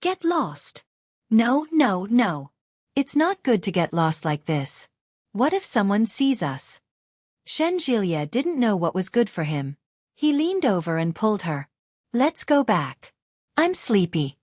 "Get lost." "No, no, no. It's not good to get lost like this. What if someone sees us?" Shen Jilia didn't know what was good for him. He leaned over and pulled her. "Let's go back. I'm sleepy."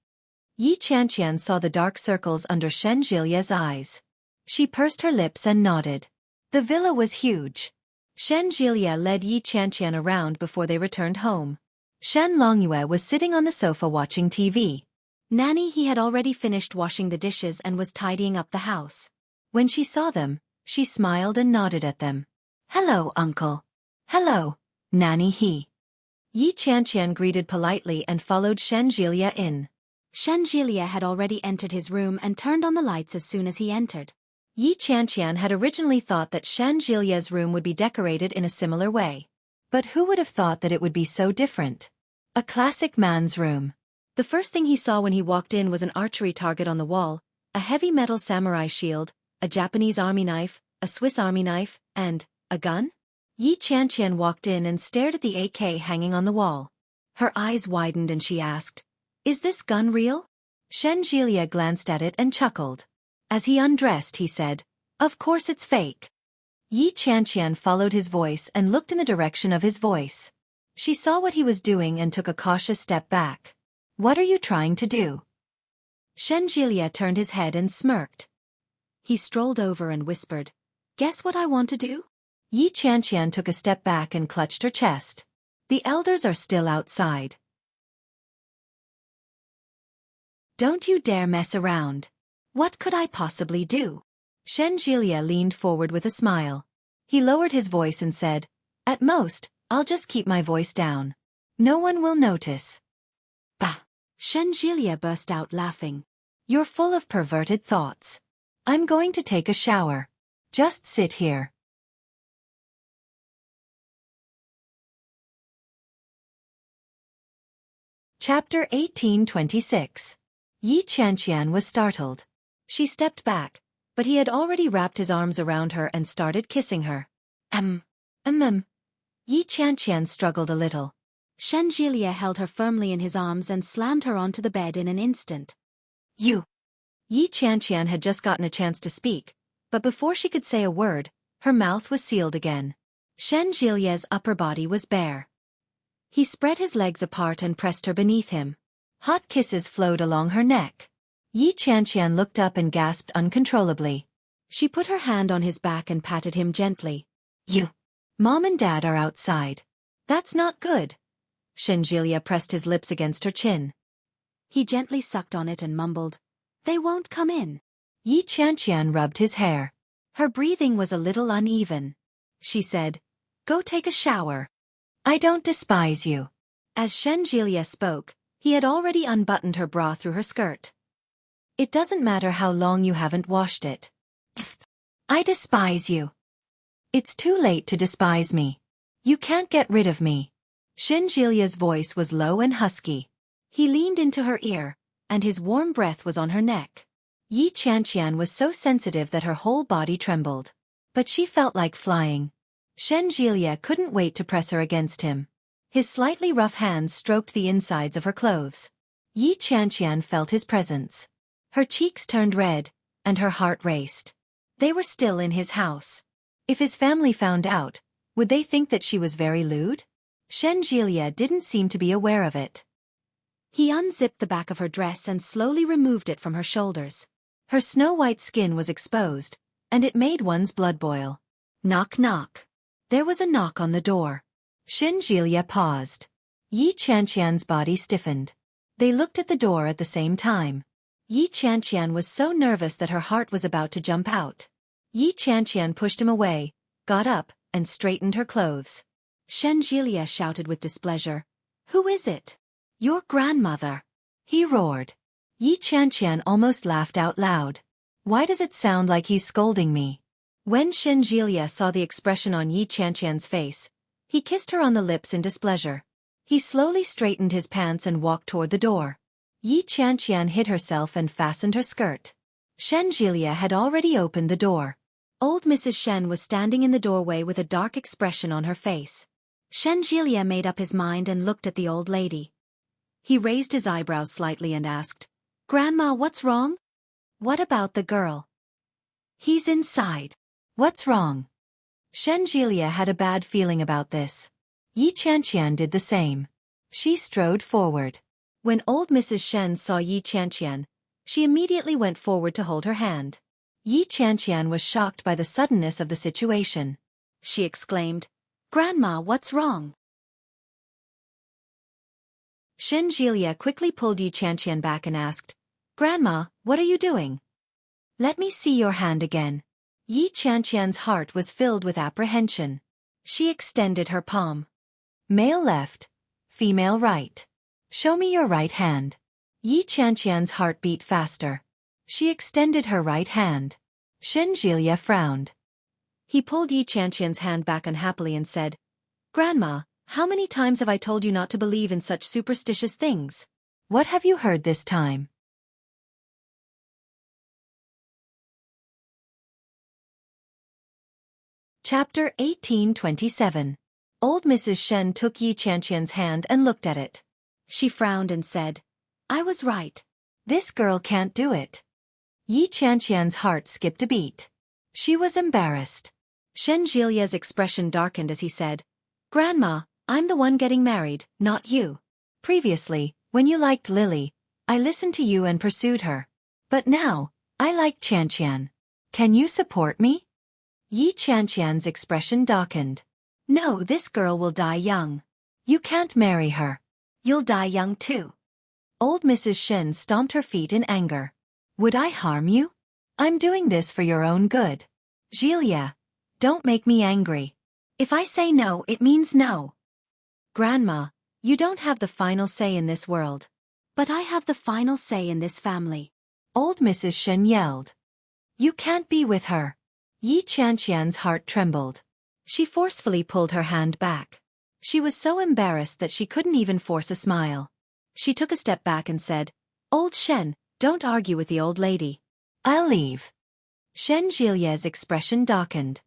Yi Qianqian saw the dark circles under Shen Jilia's eyes. She pursed her lips and nodded. The villa was huge. Shen Jilia led Yi Qianqian around before they returned home. Shen Longyue was sitting on the sofa watching TV. Nanny he had already finished washing the dishes and was tidying up the house. When she saw them, she smiled and nodded at them. "Hello, uncle." "Hello, Nanny he." Yi Qianqian greeted politely and followed Shen Jilia in. Shen Jilia had already entered his room and turned on the lights as soon as he entered. Yi Qianqian had originally thought that Shen Jilia's room would be decorated in a similar way. But who would have thought that it would be so different? A classic man's room. The first thing he saw when he walked in was an archery target on the wall, a heavy metal samurai shield, a Japanese army knife, a Swiss army knife, and a gun? Yi Qianqian walked in and stared at the AK hanging on the wall. Her eyes widened and she asked, "Is this gun real?" Shen Jilia glanced at it and chuckled. As he undressed he said, "Of course it's fake." Yi Qianqian followed his voice and looked in the direction of his voice. She saw what he was doing and took a cautious step back. "What are you trying to do?" Shen Jilia turned his head and smirked. He strolled over and whispered, "Guess what I want to do?" Yi Qianqian took a step back and clutched her chest. "The elders are still outside. Don't you dare mess around." "What could I possibly do?" Shen Jilia leaned forward with a smile. He lowered his voice and said, "At most, I'll just keep my voice down. No one will notice." "Bah!" Shen Jilia burst out laughing. "You're full of perverted thoughts. I'm going to take a shower. Just sit here." Chapter 1826. Yi Qianqian was startled. She stepped back, but he had already wrapped his arms around her and started kissing her. Yi Qianqian struggled a little. Shen Jilie held her firmly in his arms and slammed her onto the bed in an instant. You! Yi Qianqian had just gotten a chance to speak, but before she could say a word, her mouth was sealed again. Shen Jilie's upper body was bare. He spread his legs apart and pressed her beneath him. Hot kisses flowed along her neck. Yi Qianqian looked up and gasped uncontrollably. She put her hand on his back and patted him gently. You! Mom and Dad are outside. That's not good. Shen Jilie pressed his lips against her chin. He gently sucked on it and mumbled, "They won't come in." Yi Qianqian rubbed his hair. Her breathing was a little uneven. She said, "Go take a shower. I don't despise you." As Shen Jilie spoke, he had already unbuttoned her bra through her skirt. "It doesn't matter how long you haven't washed it. I despise you. It's too late to despise me. You can't get rid of me." Shen Jilie's voice was low and husky. He leaned into her ear, and his warm breath was on her neck. Yi Qianqian was so sensitive that her whole body trembled. But she felt like flying. Shen Jilie couldn't wait to press her against him. His slightly rough hands stroked the insides of her clothes. Yi Qianqian felt his presence. Her cheeks turned red, and her heart raced. They were still in his house. If his family found out, would they think that she was very lewd? Shen Jilie didn't seem to be aware of it. He unzipped the back of her dress and slowly removed it from her shoulders. Her snow-white skin was exposed, and it made one's blood boil. Knock knock. There was a knock on the door. Shen Jilie paused. Yi Qianqian's body stiffened. They looked at the door at the same time. Yi Qianqian was so nervous that her heart was about to jump out. Yi Qianqian pushed him away, got up, and straightened her clothes. Shen Jilie shouted with displeasure, "Who is it?" "Your grandmother," he roared. Yi Qianqian almost laughed out loud. "Why does it sound like he's scolding me?" When Shen Jilie saw the expression on Yi Qianqian's face, he kissed her on the lips in displeasure. He slowly straightened his pants and walked toward the door. Yi Qianqian hid herself and fastened her skirt. Shen Jilie had already opened the door. Old Mrs. Shen was standing in the doorway with a dark expression on her face. Shen Jilie made up his mind and looked at the old lady. He raised his eyebrows slightly and asked, "Grandma, what's wrong?" "What about the girl?" "He's inside." "What's wrong?" Shen Jilie had a bad feeling about this. Yi Qianqian did the same. She strode forward. When old Mrs. Shen saw Yi Qianqian, she immediately went forward to hold her hand. Yi Qianqian was shocked by the suddenness of the situation. She exclaimed, "Grandma, what's wrong?" Shen Jilie quickly pulled Yi Qianqian back and asked, "Grandma, what are you doing?" "Let me see your hand again." Yi Qianqian's heart was filled with apprehension. She extended her palm. "Male left, female right. Show me your right hand." Yi Qianqian's heart beat faster. She extended her right hand. Shen Jilie frowned. He pulled Yi Qianqian's hand back unhappily and said, "Grandma, how many times have I told you not to believe in such superstitious things? What have you heard this time?" Chapter 1827. Old Mrs. Shen took Yi Qianqian's hand and looked at it. She frowned and said, "I was right. This girl can't do it." Yi Qianqian's heart skipped a beat. She was embarrassed. Shen Jilie's expression darkened as he said, "Grandma, I'm the one getting married, not you. Previously, when you liked Lily, I listened to you and pursued her. But now, I like Qianqian. Can you support me?" Yi Qianqian's expression darkened. "No, this girl will die young. You can't marry her. You'll die young too." Old Mrs. Shen stomped her feet in anger. "Would I harm you? I'm doing this for your own good. Jilie, don't make me angry. If I say no, it means no." "Grandma, you don't have the final say in this world." "But I have the final say in this family," old Mrs. Shen yelled. "You can't be with her." Yi Qianqian's heart trembled. She forcefully pulled her hand back. She was so embarrassed that she couldn't even force a smile. She took a step back and said, "Old Shen, don't argue with the old lady. I'll leave." Shen Jilie's expression darkened.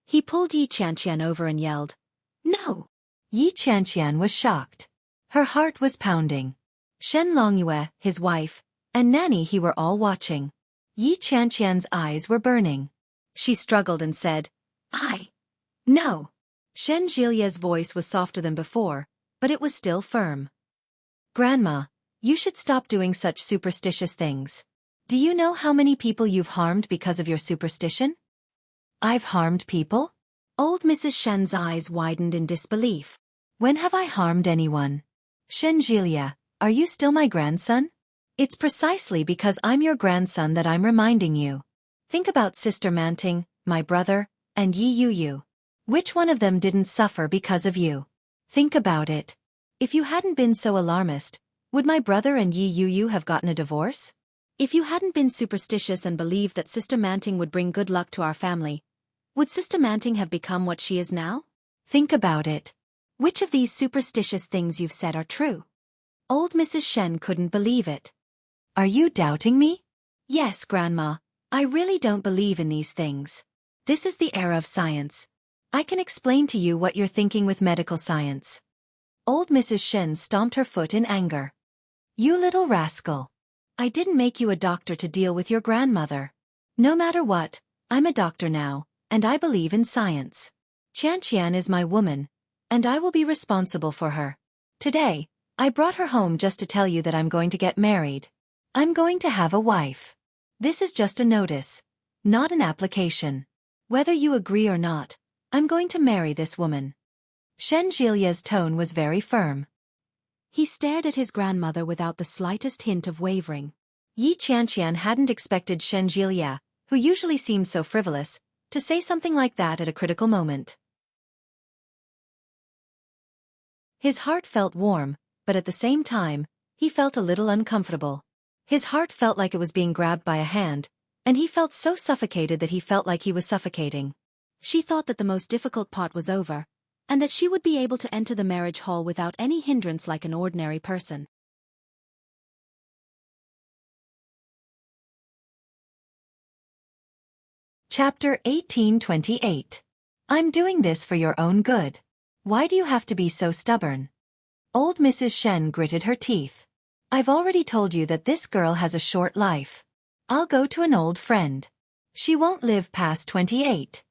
He pulled Yi Qianqian over and yelled, "No! Yi Qianqian was shocked. Her heart was pounding. Shen Longyue, his wife, and Nanny he were all watching. Yi Qianqian's eyes were burning. She struggled and said, No. Shen Jilia's voice was softer than before, but it was still firm. Grandma, you should stop doing such superstitious things. Do you know how many people you've harmed because of your superstition? I've harmed people? Old Mrs. Shen's eyes widened in disbelief. When have I harmed anyone? Shen Jilia, are you still my grandson? It's precisely because I'm your grandson that I'm reminding you. Think about Sister Manting, my brother, and Yi Yu. Which one of them didn't suffer because of you? Think about it. If you hadn't been so alarmist, would my brother and Yi Yu have gotten a divorce? If you hadn't been superstitious and believed that Sister Manting would bring good luck to our family, would Sister Manting have become what she is now? Think about it. Which of these superstitious things you've said are true? Old Mrs. Shen couldn't believe it. Are you doubting me? Yes, Grandma. I really don't believe in these things. This is the era of science. I can explain to you what you're thinking with medical science. Old Mrs. Shen stomped her foot in anger. You little rascal. I didn't make you a doctor to deal with your grandmother. No matter what, I'm a doctor now, and I believe in science. Qianqian is my woman, and I will be responsible for her. Today, I brought her home just to tell you that I'm going to get married. I'm going to have a wife. This is just a notice, not an application. Whether you agree or not, I'm going to marry this woman. Shen Jilia's tone was very firm. He stared at his grandmother without the slightest hint of wavering. Yi Qianqian hadn't expected Shen Jilia, who usually seemed so frivolous, to say something like that at a critical moment. His heart felt warm, but at the same time, he felt a little uncomfortable. His heart felt like it was being grabbed by a hand, and he felt so suffocated that he felt like he was suffocating. She thought that the most difficult part was over, and that she would be able to enter the marriage hall without any hindrance like an ordinary person. Chapter 1828. I'm doing this for your own good. Why do you have to be so stubborn? Old Mrs. Shen gritted her teeth. I've already told you that this girl has a short life. I'll go to an old friend. She won't live past 28.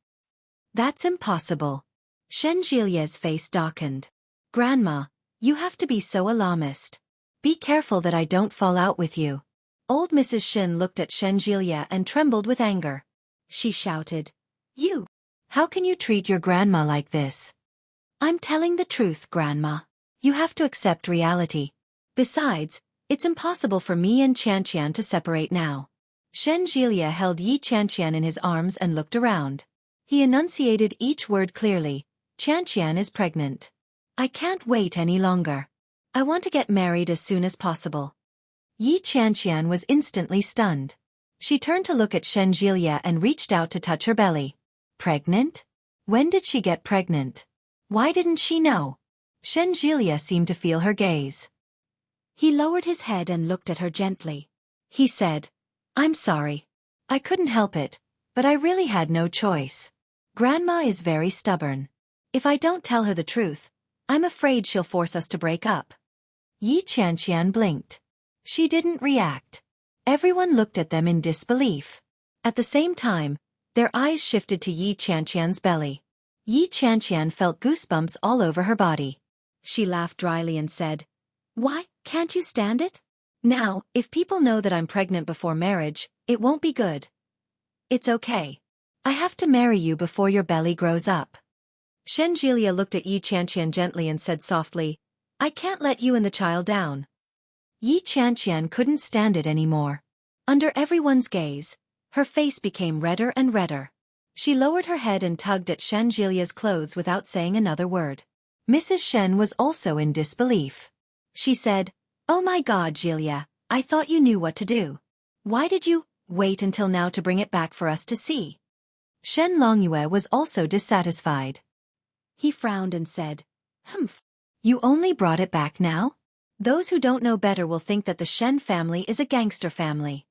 That's impossible. Shen Jilia's face darkened. Grandma, you have to be so alarmist. Be careful that I don't fall out with you. Old Mrs. Shen looked at Shen Jilia and trembled with anger. She shouted, You! How can you treat your grandma like this? I'm telling the truth, Grandma. You have to accept reality. Besides, it's impossible for me and Qianqian to separate now. Shen Jilia held Yi Qianqian in his arms and looked around. He enunciated each word clearly. Qianqian is pregnant. I can't wait any longer. I want to get married as soon as possible. Yi Qianqian was instantly stunned. She turned to look at Shen Jilia and reached out to touch her belly. Pregnant? When did she get pregnant? Why didn't she know? Shen Jilia seemed to feel her gaze. He lowered his head and looked at her gently. He said, I'm sorry. I couldn't help it, but I really had no choice. Grandma is very stubborn. If I don't tell her the truth, I'm afraid she'll force us to break up. Yi Qianqian blinked. She didn't react. Everyone looked at them in disbelief. At the same time, their eyes shifted to Yi Qianqian's belly. Yi Qianqian felt goosebumps all over her body. She laughed dryly and said, Why, can't you stand it? Now, if people know that I'm pregnant before marriage, it won't be good. It's okay. I have to marry you before your belly grows up. Shen Jilia looked at Yi Qianqian gently and said softly, I can't let you and the child down. Yi Qianqian couldn't stand it anymore. Under everyone's gaze, her face became redder and redder. She lowered her head and tugged at Shen Jilia's clothes without saying another word. Mrs. Shen was also in disbelief. She said, Oh my God, Jilia, I thought you knew what to do. Why did you wait until now to bring it back for us to see? Shen Longyue was also dissatisfied. He frowned and said, Humph. You only brought it back now? Those who don't know better will think that the Shen family is a gangster family.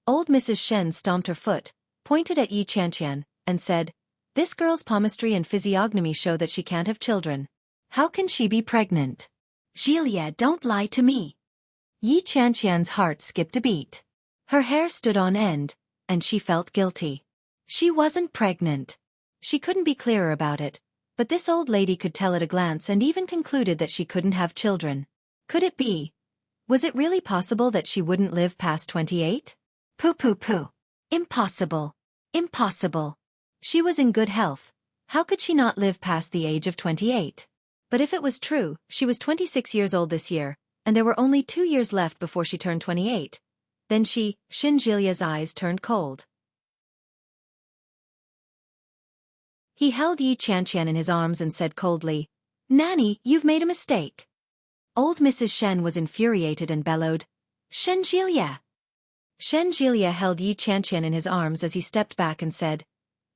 Old Mrs. Shen stomped her foot, pointed at Yi Qianqian, and said, This girl's palmistry and physiognomy show that she can't have children. How can she be pregnant? Julia, don't lie to me. Yi Qianqian's heart skipped a beat. Her hair stood on end, and she felt guilty. She wasn't pregnant. She couldn't be clearer about it, but this old lady could tell at a glance and even concluded that she couldn't have children. Could it be? Was it really possible that she wouldn't live past 28? Pooh. Impossible. Impossible. She was in good health. How could she not live past the age of 28? But if it was true, she was 26 years old this year, and there were only 2 years left before she turned 28. Then Xin Jilia's eyes turned cold. He held Yi Qianqian in his arms and said coldly, "Nanny, you've made a mistake." Old Mrs. Shen was infuriated and bellowed, "Shen Jilia!" Shen Jilia held Yi Qianqian in his arms as he stepped back and said,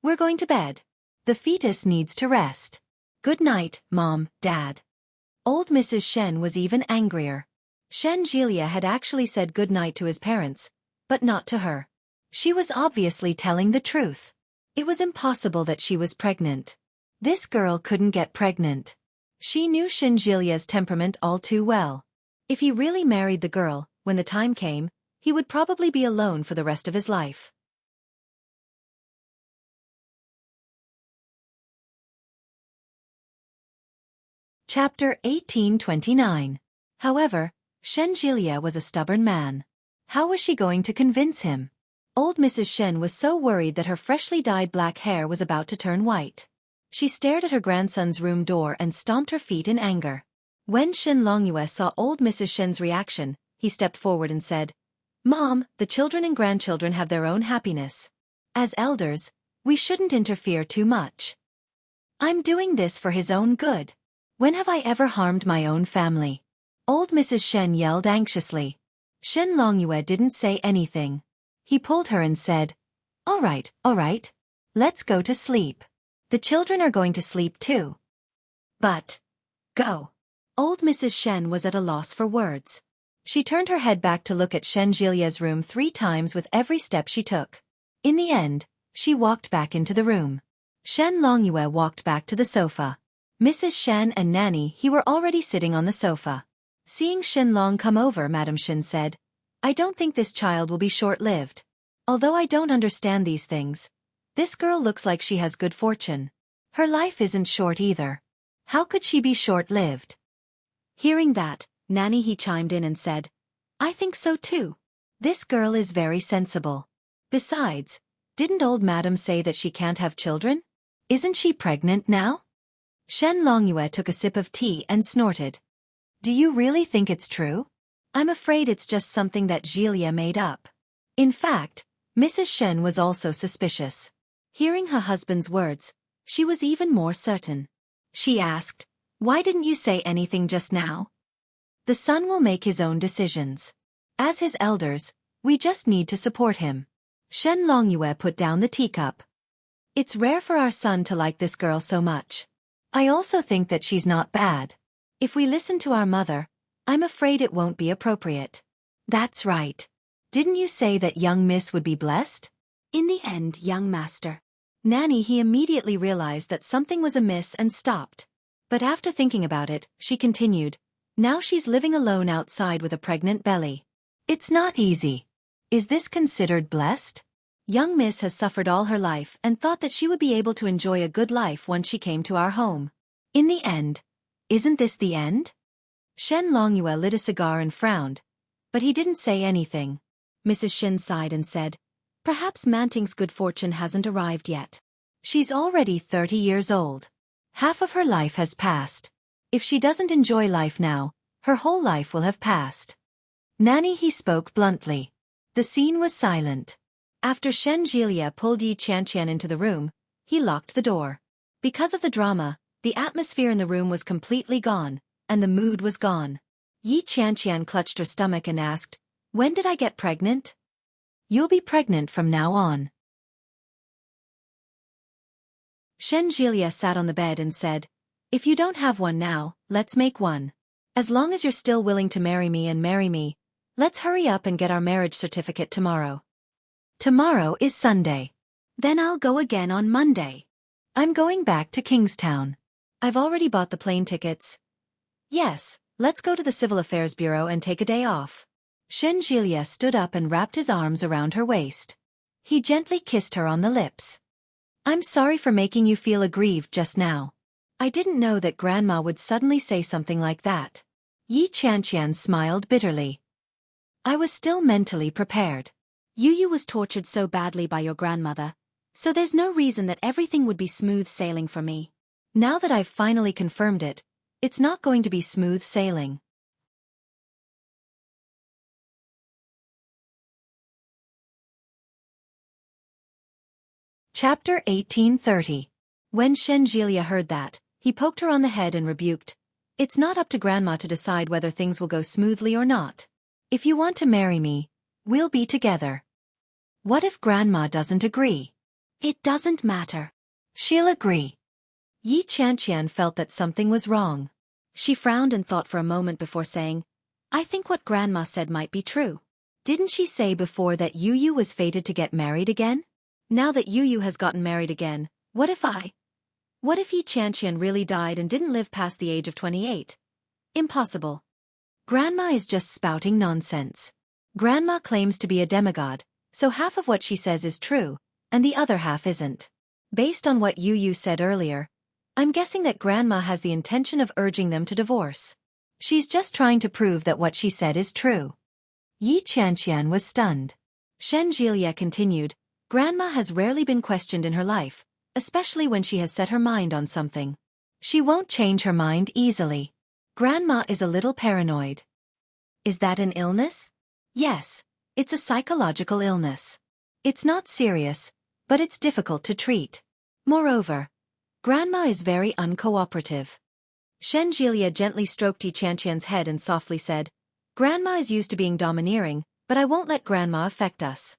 "We're going to bed. The fetus needs to rest. Good night, Mom, Dad." Old Mrs. Shen was even angrier. Shen Jilia had actually said good night to his parents, but not to her. She was obviously telling the truth. It was impossible that she was pregnant. This girl couldn't get pregnant. She knew Shen Jilia's temperament all too well. If he really married the girl, when the time came, he would probably be alone for the rest of his life. Chapter 1829. However, Shen Jilia was a stubborn man. How was she going to convince him? Old Mrs. Shen was so worried that her freshly dyed black hair was about to turn white. She stared at her grandson's room door and stomped her feet in anger. When Shen Longyue saw old Mrs. Shen's reaction, he stepped forward and said, "Mom, the children and grandchildren have their own happiness. As elders, we shouldn't interfere too much. I'm doing this for his own good. When have I ever harmed my own family?" Old Mrs. Shen yelled anxiously. Shen Longyue didn't say anything. He pulled her and said, all right. Let's go to sleep. The children are going to sleep too." "But, go." Old Mrs. Shen was at a loss for words. She turned her head back to look at Shen Jilia's room 3 times with every step she took. In the end, she walked back into the room. Shen Longyue walked back to the sofa. Mrs. Shen and Nanny He were already sitting on the sofa. Seeing Shen Long come over, Madam Shen said, "I don't think this child will be short-lived. Although I don't understand these things, this girl looks like she has good fortune. Her life isn't short either. How could she be short-lived?" Hearing that, Nanny He chimed in and said, "I think so too. This girl is very sensible. Besides, didn't old Madam say that she can't have children? Isn't she pregnant now?" Shen Longyue took a sip of tea and snorted. "Do you really think it's true? I'm afraid it's just something that Jilia made up." In fact, Mrs. Shen was also suspicious. Hearing her husband's words, she was even more certain. She asked, "Why didn't you say anything just now?" "The son will make his own decisions. As his elders, we just need to support him." Shen Longyue put down the teacup. "It's rare for our son to like this girl so much. I also think that she's not bad. If we listen to our mother, I'm afraid it won't be appropriate." "That's right. Didn't you say that young miss would be blessed?" "In the end, young master." Nanny He immediately realized that something was amiss and stopped. But after thinking about it, she continued, "Now she's living alone outside with a pregnant belly. It's not easy. Is this considered blessed? Young miss has suffered all her life and thought that she would be able to enjoy a good life once she came to our home. In the end, isn't this the end?" Shen Longyue lit a cigar and frowned, but he didn't say anything. Mrs. Shen sighed and said, "Perhaps Manting's good fortune hasn't arrived yet. She's already 30 years old. Half of her life has passed. If she doesn't enjoy life now, her whole life will have passed." Nanny He spoke bluntly. The scene was silent. After Shen Jilia pulled Yi Qianqian into the room, he locked the door. Because of the drama, the atmosphere in the room was completely gone, and the mood was gone. Yi Qianqian clutched her stomach and asked, "When did I get pregnant?" "You'll be pregnant from now on." Shen Jilia sat on the bed and said, "If you don't have one now, let's make one. As long as you're still willing to marry me, let's hurry up and get our marriage certificate tomorrow." "Tomorrow is Sunday. Then I'll go again on Monday. I'm going back to Kingstown. I've already bought the plane tickets. Yes, let's go to the Civil Affairs Bureau and take a day off. Xueqi stood up and wrapped his arms around her waist. He gently kissed her on the lips. I'm sorry for making you feel aggrieved just now. I didn't know that Grandma would suddenly say something like that. Yi Qianqian smiled bitterly. I was still mentally prepared. Yu was tortured so badly by your grandmother, so there's no reason that everything would be smooth sailing for me. Now that I've finally confirmed it, it's not going to be smooth sailing. Chapter 1830. When Xueqi heard that, he poked her on the head and rebuked. It's not up to Grandma to decide whether things will go smoothly or not. If you want to marry me, we'll be together. What if Grandma doesn't agree? It doesn't matter. She'll agree. Yi Qianqian felt that something was wrong. She frowned and thought for a moment before saying, I think what Grandma said might be true. Didn't she say before that Yu was fated to get married again? Now that Yu has gotten married again, what if Yi Qianqian really died and didn't live past the age of 28? Impossible. Grandma is just spouting nonsense. Grandma claims to be a demigod, so half of what she says is true, and the other half isn't. Based on what Yu said earlier, I'm guessing that Grandma has the intention of urging them to divorce. She's just trying to prove that what she said is true. Yi Qianqian was stunned. Xueqi continued, Grandma has rarely been questioned in her life, especially when she has set her mind on something. She won't change her mind easily. Grandma is a little paranoid. Is that an illness? Yes, it's a psychological illness. It's not serious, but it's difficult to treat. Moreover, Grandma is very uncooperative. Xueqi gently stroked Yi Qianqian's head and softly said, Grandma is used to being domineering, but I won't let Grandma affect us.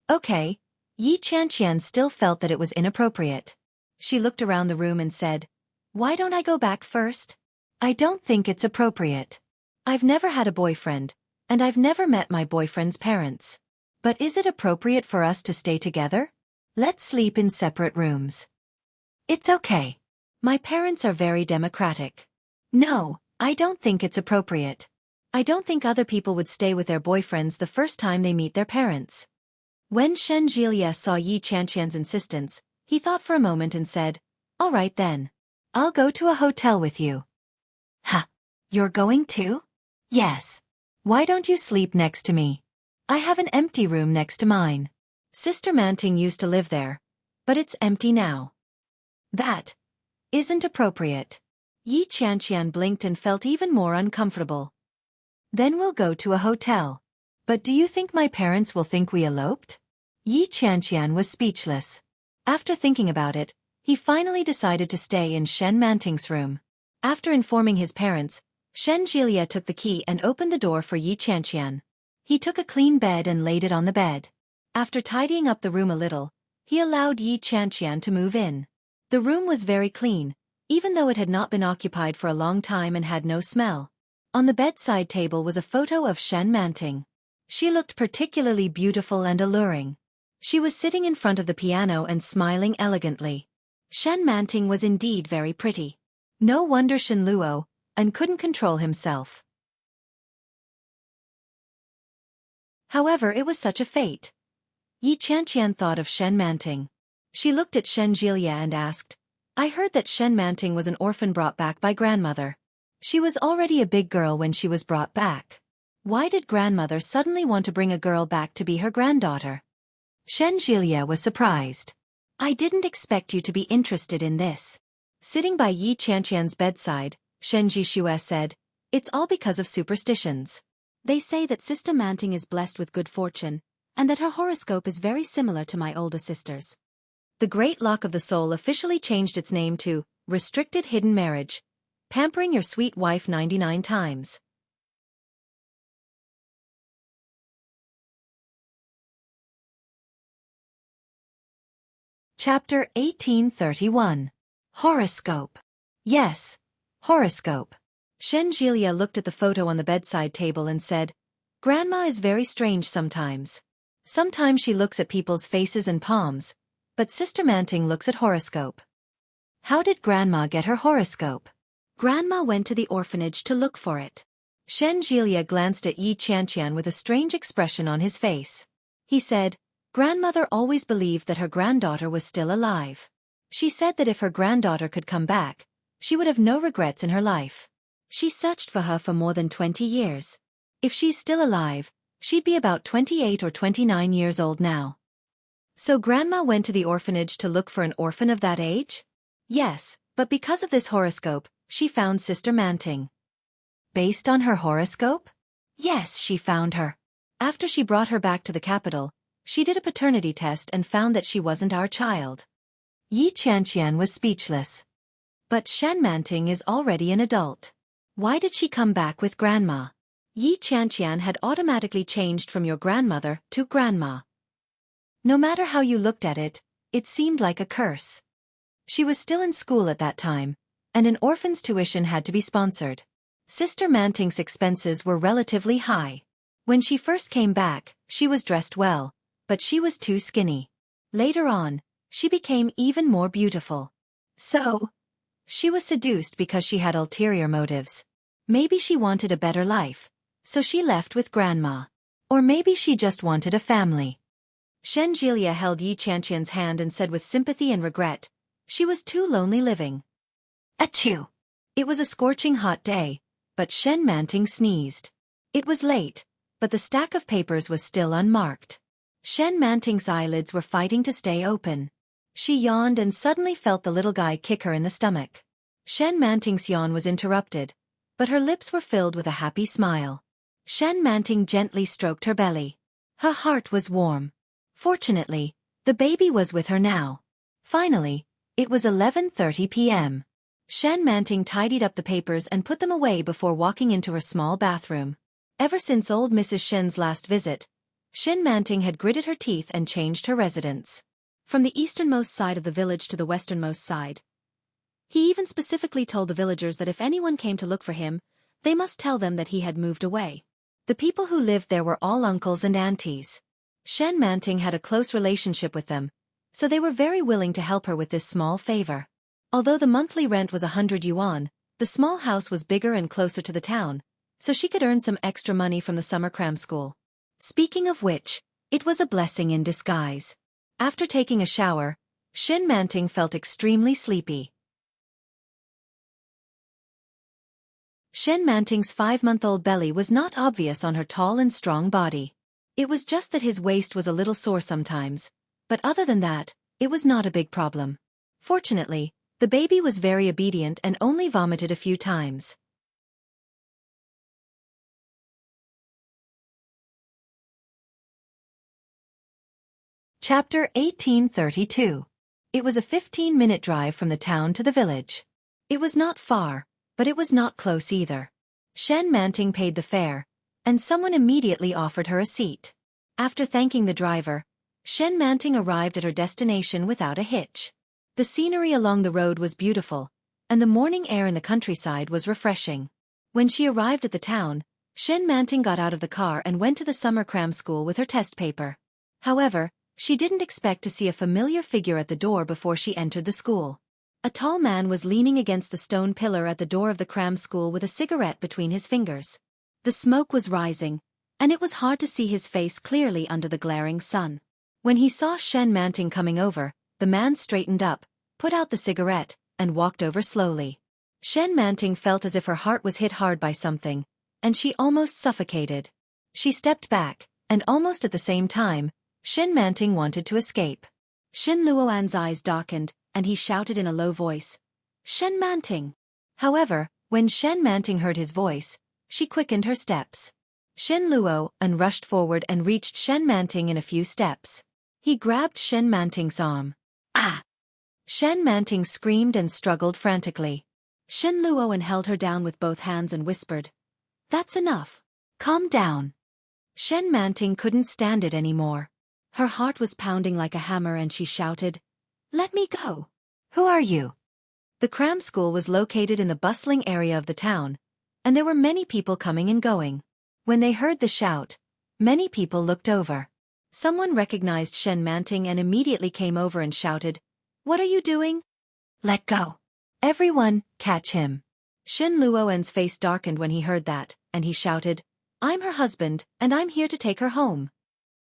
Okay. Yi Qianqian still felt that it was inappropriate. She looked around the room and said, Why don't I go back first? I don't think it's appropriate. I've never had a boyfriend, and I've never met my boyfriend's parents. But is it appropriate for us to stay together? Let's sleep in separate rooms. It's okay. My parents are very democratic. No, I don't think it's appropriate. I don't think other people would stay with their boyfriends the first time they meet their parents. When Xueqi saw Yi Qianqian's insistence, he thought for a moment and said, All right then. I'll go to a hotel with you. Ha! You're going too? Yes. Why don't you sleep next to me? I have an empty room next to mine. Sister Manting used to live there, but it's empty now. That isn't appropriate. Yi Qianqian blinked and felt even more uncomfortable. Then we'll go to a hotel. But do you think my parents will think we eloped? Yi Qianqian was speechless. After thinking about it, he finally decided to stay in Shen Manting's room. After informing his parents, Xueqi took the key and opened the door for Yi Qianqian. He took a clean bed and laid it on the bed. After tidying up the room a little, he allowed Yi Qianqian to move in. The room was very clean, even though it had not been occupied for a long time and had no smell. On the bedside table was a photo of Shen Manting. She looked particularly beautiful and alluring. She was sitting in front of the piano and smiling elegantly. Shen Manting was indeed very pretty. No wonder Shen Luo and couldn't control himself. However, it was such a fate. Yi Qianqian thought of Shen Manting. She looked at Xueqi and asked, I heard that Shen Manting was an orphan brought back by grandmother. She was already a big girl when she was brought back. Why did grandmother suddenly want to bring a girl back to be her granddaughter? Xueqi was surprised. I didn't expect you to be interested in this. Sitting by Yi Qianqian's bedside, Xueqi said, It's all because of superstitions. They say that Sister Manting is blessed with good fortune, and that her horoscope is very similar to my older sister's. The Great Lock of the Soul officially changed its name to Restricted Hidden Marriage. Pampering your sweet wife 99 times. Chapter 1831. Horoscope. Yes, horoscope. Xueqi looked at the photo on the bedside table and said, Grandma is very strange sometimes. Sometimes she looks at people's faces and palms, but Sister Manting looks at horoscope. How did Grandma get her horoscope? Grandma went to the orphanage to look for it. Shen Jielia glanced at Yi Qianqian with a strange expression on his face. He said, Grandmother always believed that her granddaughter was still alive. She said that if her granddaughter could come back, she would have no regrets in her life. She searched for her for more than 20 years. If she's still alive, she'd be about 28 or 29 years old now. So Grandma went to the orphanage to look for an orphan of that age? Yes, but because of this horoscope, she found Sister Manting. Based on her horoscope? Yes, she found her. After she brought her back to the capital, she did a paternity test and found that she wasn't our child. Yi Qianqian was speechless. But Shen Manting is already an adult. Why did she come back with Grandma? Yi Qianqian had automatically changed from your grandmother to Grandma. No matter how you looked at it, it seemed like a curse. She was still in school at that time, and an orphan's tuition had to be sponsored. Sister Manting's expenses were relatively high. When she first came back, she was dressed well, but she was too skinny. Later on, she became even more beautiful. So, she was seduced because she had ulterior motives. Maybe she wanted a better life, so she left with Grandma. Or maybe she just wanted a family. Shen Jielia held Yi Qianqian's hand and said with sympathy and regret, she was too lonely living. Achoo! It was a scorching hot day, but Shen Manting sneezed. It was late, but the stack of papers was still unmarked. Shen Manting's eyelids were fighting to stay open. She yawned and suddenly felt the little guy kick her in the stomach. Shen Manting's yawn was interrupted, but her lips were filled with a happy smile. Shen Manting gently stroked her belly. Her heart was warm. Fortunately, the baby was with her now. Finally, it was 11:30 p.m. Shen Manting tidied up the papers and put them away before walking into her small bathroom. Ever since old Mrs. Shen's last visit, Shen Manting had gritted her teeth and changed her residence. From the easternmost side of the village to the westernmost side. He even specifically told the villagers that if anyone came to look for him, they must tell them that he had moved away. The people who lived there were all uncles and aunties. Shen Manting had a close relationship with them, so they were very willing to help her with this small favor. Although the monthly rent was 100 yuan, the small house was bigger and closer to the town, so she could earn some extra money from the summer cram school. Speaking of which, it was a blessing in disguise. After taking a shower, Shen Manting felt extremely sleepy. Shen Manting's 5-month-old belly was not obvious on her tall and strong body. It was just that his waist was a little sore sometimes, but other than that, it was not a big problem. Fortunately, the baby was very obedient and only vomited a few times. Chapter 1832. It was a 15-minute drive from the town to the village. It was not far, but it was not close either. Shen Manting paid the fare, and someone immediately offered her a seat. After thanking the driver, Shen Manting arrived at her destination without a hitch. The scenery along the road was beautiful, and the morning air in the countryside was refreshing. When she arrived at the town, Shen Manting got out of the car and went to the summer cram school with her test paper. However, she didn't expect to see a familiar figure at the door before she entered the school. A tall man was leaning against the stone pillar at the door of the cram school with a cigarette between his fingers. The smoke was rising, and it was hard to see his face clearly under the glaring sun. When he saw Shen Manting coming over, the man straightened up, put out the cigarette, and walked over slowly. Shen Manting felt as if her heart was hit hard by something, and she almost suffocated. She stepped back, and almost at the same time, Shen Manting wanted to escape. Shen Luoan's eyes darkened, and he shouted in a low voice, "Shen Manting!" However, when Shen Manting heard his voice, she quickened her steps. Shen Luoan rushed forward and reached Shen Manting in a few steps. He grabbed Shen Manting's arm. Ah! Shen Manting screamed and struggled frantically. Shen Luoan held her down with both hands and whispered, "That's enough. Calm down." Shen Manting couldn't stand it anymore. Her heart was pounding like a hammer and she shouted, "Let me go." Who are you? The cram school was located in the bustling area of the town, and there were many people coming and going. When they heard the shout, many people looked over. Someone recognized Shen Manting and immediately came over and shouted, "What are you doing?" Let go. Everyone, catch him. Shen Luoen's face darkened when he heard that, and he shouted, I'm her husband, and I'm here to take her home.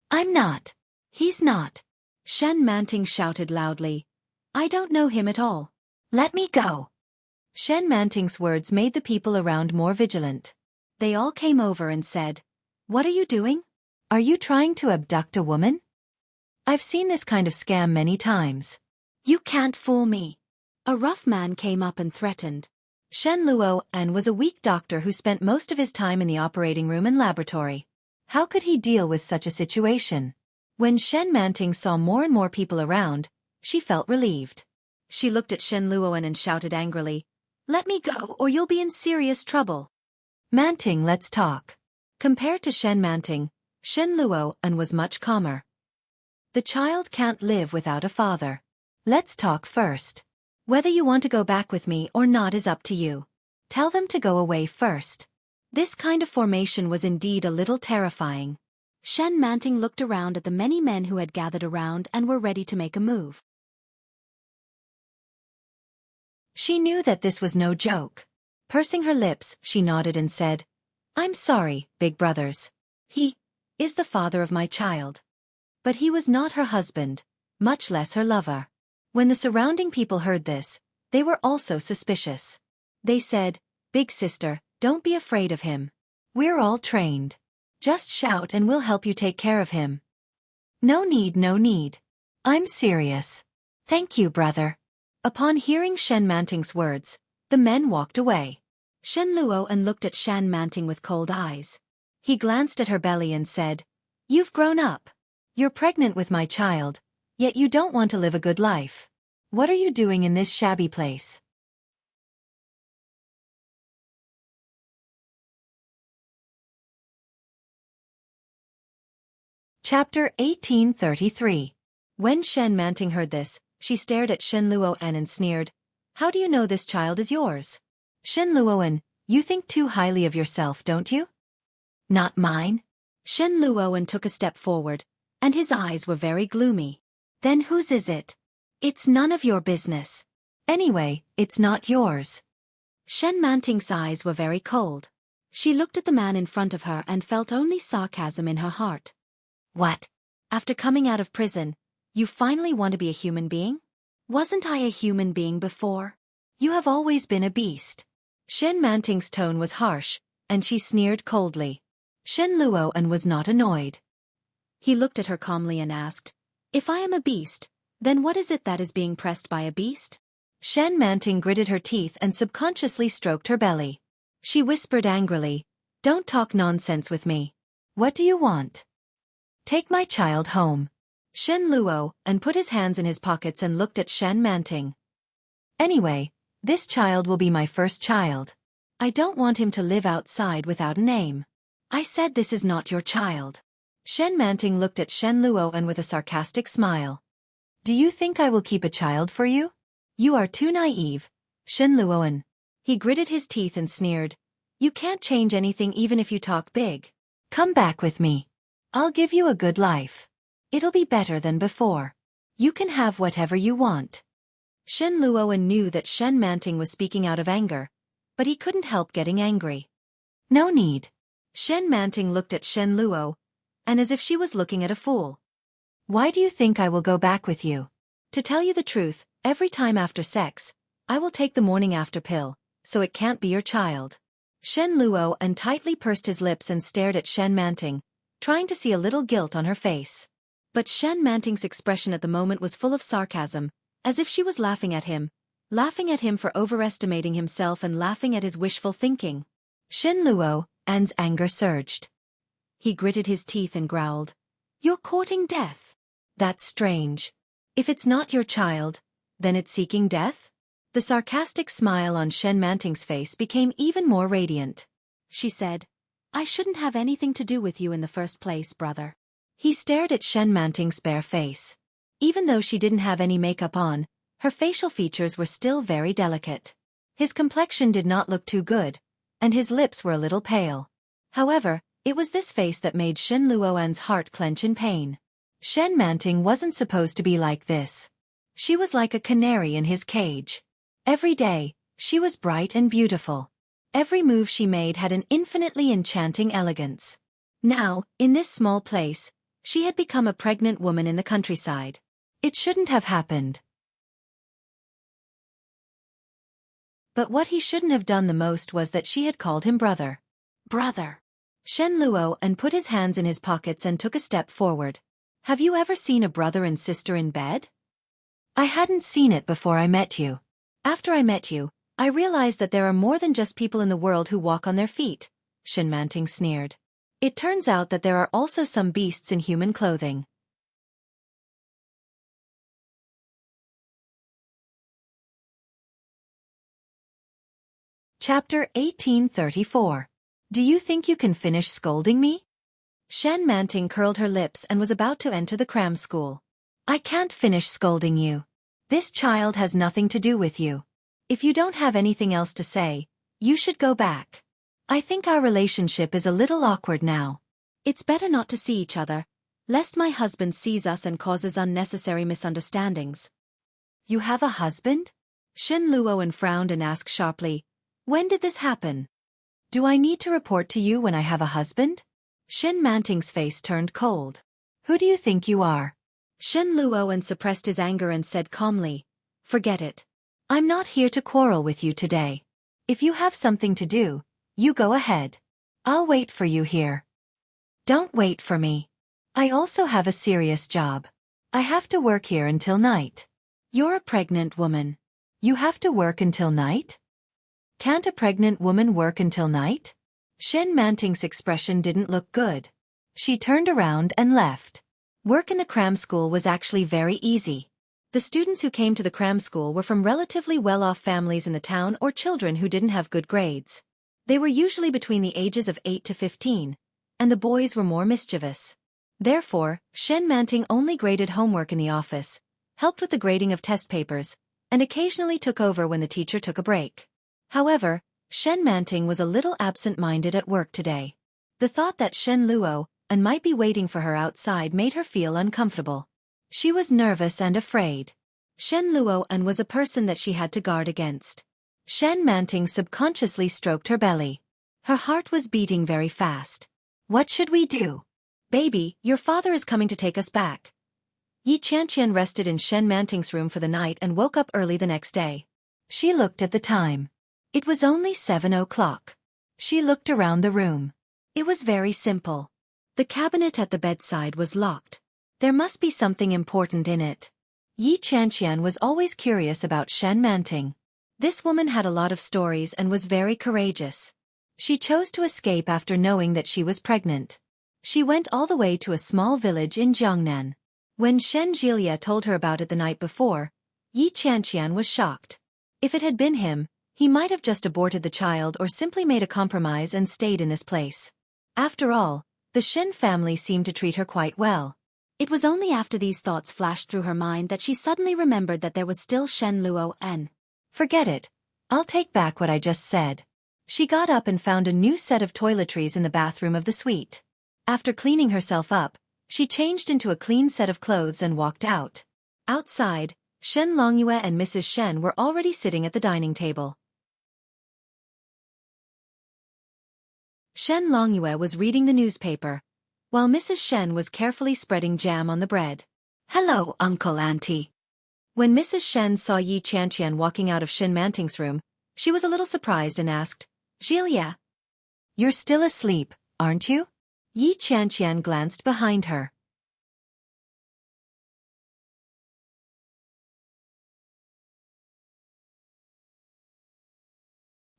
I'm not. He's not. Shen Manting shouted loudly. I don't know him at all. Let me go. Shen Manting's words made the people around more vigilant. They all came over and said, What are you doing? Are you trying to abduct a woman? I've seen this kind of scam many times. You can't fool me. A rough man came up and threatened. Shen Luoen was a weak doctor who spent most of his time in the operating room and laboratory. How could he deal with such a situation? When Shen Manting saw more and more people around, she felt relieved. She looked at Shen Luoen and shouted angrily, Let me go or you'll be in serious trouble. Manting, let's talk. Compared to Shen Manting, Shen Luoen was much calmer. The child can't live without a father. Let's talk first. Whether you want to go back with me or not is up to you. Tell them to go away first. This kind of formation was indeed a little terrifying. Shen Manting looked around at the many men who had gathered around and were ready to make a move. She knew that this was no joke. Pursing her lips, she nodded and said, I'm sorry, big brothers. He is the father of my child. But he was not her husband, much less her lover. When the surrounding people heard this, they were also suspicious. They said, Big sister, don't be afraid of him. We're all trained. Just shout and we'll help you take care of him. No need, no need. I'm serious. Thank you, brother. Upon hearing Shen Manting's words, the men walked away. Shen Luoen looked at Shen Manting with cold eyes. He glanced at her belly and said, You've grown up. You're pregnant with my child, yet you don't want to live a good life. What are you doing in this shabby place? Chapter 1833. When Shen Manting heard this, she stared at Shen Luoen and sneered, How do you know this child is yours? Shen Luoen, you think too highly of yourself, don't you? Not mine. Shen Luoen took a step forward, and his eyes were very gloomy. Then whose is it? It's none of your business. Anyway, it's not yours. Shen Manting's eyes were very cold. She looked at the man in front of her and felt only sarcasm in her heart. What? After coming out of prison, you finally want to be a human being? Wasn't I a human being before? You have always been a beast. Shen Manting's tone was harsh, and she sneered coldly. Shen Luoen was not annoyed. He looked at her calmly and asked, If I am a beast, then what is it that is being pressed by a beast? Shen Manting gritted her teeth and subconsciously stroked her belly. She whispered angrily, Don't talk nonsense with me. What do you want? Take my child home. Shen Luoen put his hands in his pockets and looked at Shen Manting. Anyway, this child will be my first child. I don't want him to live outside without a name. I said this is not your child. Shen Manting looked at Shen Luoen with a sarcastic smile. Do you think I will keep a child for you? You are too naive, Shen Luoen. He gritted his teeth and sneered. You can't change anything even if you talk big. Come back with me. I'll give you a good life. It'll be better than before. You can have whatever you want. Shen Luoen knew that Shen Manting was speaking out of anger, but he couldn't help getting angry. No need. Shen Manting looked at Shen Luoen, and as if she was looking at a fool. Why do you think I will go back with you? To tell you the truth, every time after sex, I will take the morning after pill, so it can't be your child. Shen Luoen tightly pursed his lips and stared at Shen Manting, trying to see a little guilt on her face. But Shen Manting's expression at the moment was full of sarcasm, as if she was laughing at him for overestimating himself and laughing at his wishful thinking. Shen Luoen's anger surged. He gritted his teeth and growled, You're courting death. That's strange. If it's not your child, then it's seeking death? The sarcastic smile on Shen Manting's face became even more radiant. She said, I shouldn't have anything to do with you in the first place, brother. He stared at Shen Manting's bare face. Even though she didn't have any makeup on, her facial features were still very delicate. His complexion did not look too good, and his lips were a little pale. However, it was this face that made Shen Luoen's heart clench in pain. Shen Manting wasn't supposed to be like this. She was like a canary in his cage. Every day, she was bright and beautiful. Every move she made had an infinitely enchanting elegance. Now, in this small place, she had become a pregnant woman in the countryside. It shouldn't have happened. But what he shouldn't have done the most was that she had called him brother. Brother. Shen Luo and put his hands in his pockets and took a step forward. Have you ever seen a brother and sister in bed? I hadn't seen it before I met you. After I met you, I realized that there are more than just people in the world who walk on their feet, Shen Manting sneered. It turns out that there are also some beasts in human clothing. Chapter 1834. Do you think you can finish scolding me? Shen Manting curled her lips and was about to enter the cram school. I can't finish scolding you. This child has nothing to do with you. If you don't have anything else to say, you should go back. I think our relationship is a little awkward now. It's better not to see each other, lest my husband sees us and causes unnecessary misunderstandings. You have a husband? Shen Luoan frowned and asked sharply, when did this happen? Do I need to report to you when I have a husband? Shen Manting's face turned cold. Who do you think you are? Shen Luoan suppressed his anger and said calmly, forget it. I'm not here to quarrel with you today. If you have something to do, you go ahead. I'll wait for you here. Don't wait for me. I also have a serious job. I have to work here until night. You're a pregnant woman. You have to work until night? Can't a pregnant woman work until night? Shen Manting's expression didn't look good. She turned around and left. Work in the cram school was actually very easy. The students who came to the cram school were from relatively well-off families in the town or children who didn't have good grades. They were usually between the ages of 8 to 15, and the boys were more mischievous. Therefore, Shen Manting only graded homework in the office, helped with the grading of test papers, and occasionally took over when the teacher took a break. However, Shen Manting was a little absent-minded at work today. The thought that Shen Luo and might be waiting for her outside made her feel uncomfortable. She was nervous and afraid. Shen Luo and was a person that she had to guard against. Shen Manting subconsciously stroked her belly. Her heart was beating very fast. What should we do? Baby, your father is coming to take us back. Yi Qianqian rested in Shen Manting's room for the night and woke up early the next day. She looked at the time. It was only 7 o'clock. She looked around the room. It was very simple. The cabinet at the bedside was locked. There must be something important in it. Yi Qianqian was always curious about Shen Manting. This woman had a lot of stories and was very courageous. She chose to escape after knowing that she was pregnant. She went all the way to a small village in Jiangnan. When Shen Jilia told her about it the night before, Yi Qianqian was shocked. If it had been him, he might have just aborted the child or simply made a compromise and stayed in this place. After all, the Shen family seemed to treat her quite well. It was only after these thoughts flashed through her mind that she suddenly remembered that there was still Shen Luo and. Forget it. I'll take back what I just said. She got up and found a new set of toiletries in the bathroom of the suite. After cleaning herself up, she changed into a clean set of clothes and walked out. Outside, Shen Longyue and Mrs. Shen were already sitting at the dining table. Shen Longyue was reading the newspaper, while Mrs. Shen was carefully spreading jam on the bread. Hello, Uncle Auntie. When Mrs. Shen saw Yi Qianqian walking out of Shen Manting's room, she was a little surprised and asked, Jilia? You're still asleep, aren't you? Yi Qianqian glanced behind her.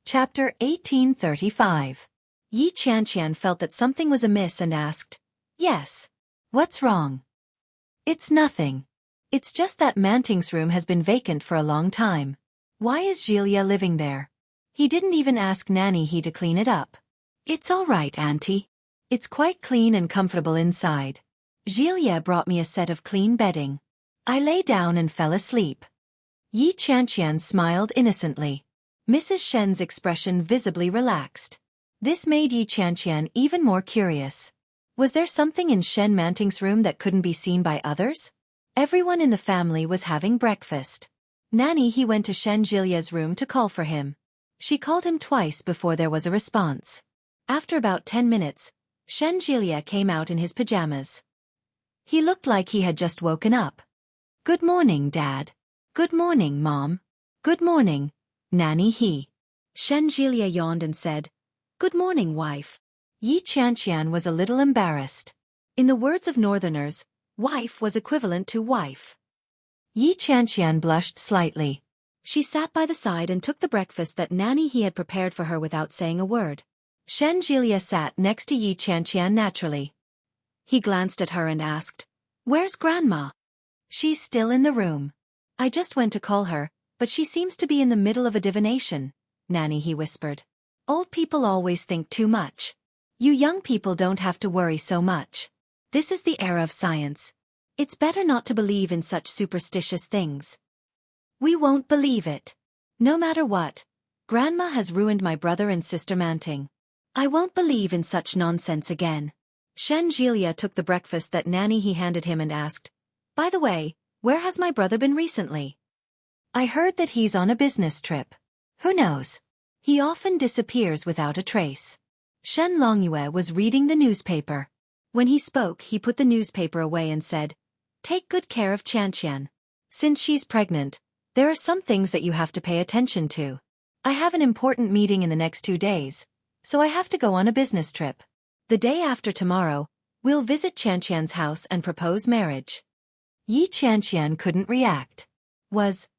Chapter 1835. Yi Qianqian felt that something was amiss and asked, Yes. What's wrong? It's nothing. It's just that Manting's room has been vacant for a long time. Why is Jilia living there? He didn't even ask Nanny He to clean it up. It's all right, Auntie. It's quite clean and comfortable inside. Jilia brought me a set of clean bedding. I lay down and fell asleep. Yi Qianqian smiled innocently. Mrs. Shen's expression visibly relaxed. This made Yi Qianqian even more curious. Was there something in Shen Manting's room that couldn't be seen by others? Everyone in the family was having breakfast. Nanny he went to Shen Jilia's room to call for him. She called him twice before there was a response. After about 10 minutes, Shen Jilia came out in his pajamas. He looked like he had just woken up. "Good morning, Dad." "Good morning, Mom." "Good morning, Nanny he." Shen Jilia yawned and said, "Good morning, wife." Yi Qianqian was a little embarrassed. In the words of Northerners, wife was equivalent to wife. Yi Qianqian blushed slightly. She sat by the side and took the breakfast that Nanny he had prepared for her without saying a word. Shen Jilia sat next to Yi Qianqian naturally. He glanced at her and asked, "Where's Grandma?" "She's still in the room. I just went to call her, but she seems to be in the middle of a divination," Nanny he whispered. "Old people always think too much. You young people don't have to worry so much. This is the era of science. It's better not to believe in such superstitious things." "We won't believe it. No matter what, Grandma has ruined my brother and sister Manting. I won't believe in such nonsense again." Shen Jilia took the breakfast that Nanny he handed him and asked, "By the way, where has my brother been recently? I heard that he's on a business trip. Who knows? He often disappears without a trace." Shen Longyue was reading the newspaper. When he spoke, he put the newspaper away and said, "Take good care of Qianqian. Since she's pregnant, there are some things that you have to pay attention to. I have an important meeting in the next 2 days, so I have to go on a business trip. The day after tomorrow, we'll visit Qianqian's house and propose marriage." Yi Qianqian couldn't react. Was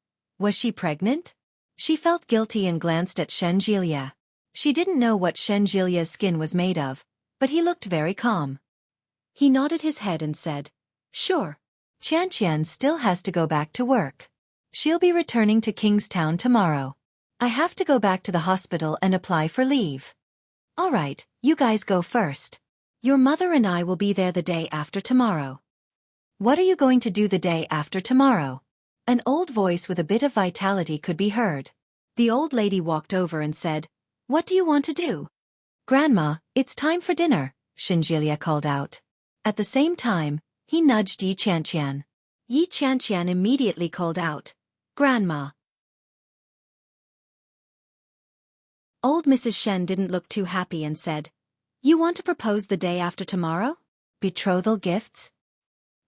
she pregnant? She felt guilty and glanced at Shen Jilia. She didn't know what Shen Jilia's skin was made of, but he looked very calm. He nodded his head and said, "Sure. Qianqian still has to go back to work. She'll be returning to Kingstown tomorrow. I have to go back to the hospital and apply for leave. All right, you guys go first. Your mother and I will be there the day after tomorrow." "What are you going to do the day after tomorrow?" An old voice with a bit of vitality could be heard. The old lady walked over and said, "What do you want to do?" "Grandma, it's time for dinner," Shinjilia called out. At the same time, he nudged Yi Qianqian. Yi Qianqian immediately called out, "Grandma." Old Mrs. Shen didn't look too happy and said, "You want to propose the day after tomorrow? Betrothal gifts?"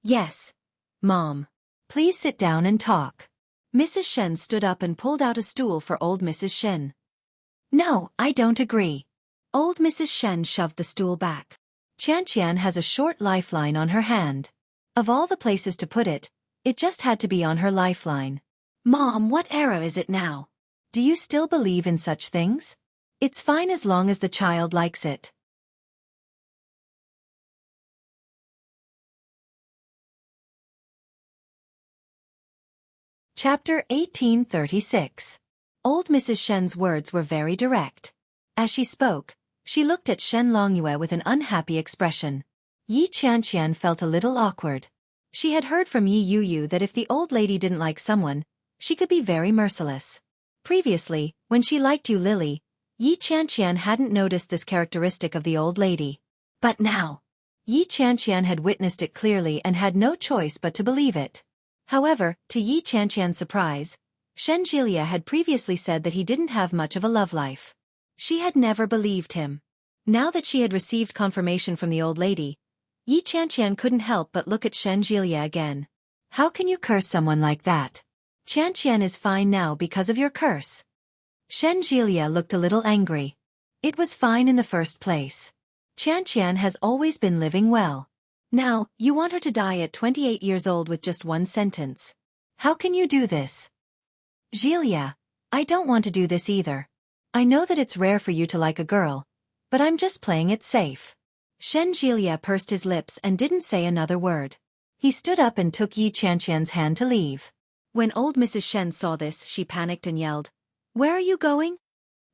"Yes, Mom. Please sit down and talk." Mrs. Shen stood up and pulled out a stool for old Mrs. Shen. "No, I don't agree." Old Mrs. Shen shoved the stool back. Qianqian has a short lifeline on her hand. Of all the places to put it, it just had to be on her lifeline. "Mom, what era is it now? Do you still believe in such things? It's fine as long as the child likes it." Chapter 1836. Old Mrs. Shen's words were very direct. As she spoke, she looked at Shen Longyue with an unhappy expression. Yi Qianqian felt a little awkward. She had heard from Yi Yuyu that if the old lady didn't like someone, she could be very merciless. Previously, when she liked Yu Lily, Yi Qianqian hadn't noticed this characteristic of the old lady. But now, Yi Qianqian had witnessed it clearly and had no choice but to believe it. However, to Yi Qianqian's surprise, Shen Jilia had previously said that he didn't have much of a love life. She had never believed him. Now that she had received confirmation from the old lady, Yi Qianqian couldn't help but look at Shen Jilia again. "How can you curse someone like that? Qianqian is fine now because of your curse." Shen Jilia looked a little angry. It was fine in the first place. Qianqian has always been living well. Now, you want her to die at 28 years old with just one sentence. How can you do this? Jilia, I don't want to do this either. I know that it's rare for you to like a girl, but I'm just playing it safe. Shen Jilia pursed his lips and didn't say another word. He stood up and took Yi Qianqian's hand to leave. When old Mrs. Shen saw this, she panicked and yelled, "Where are you going?"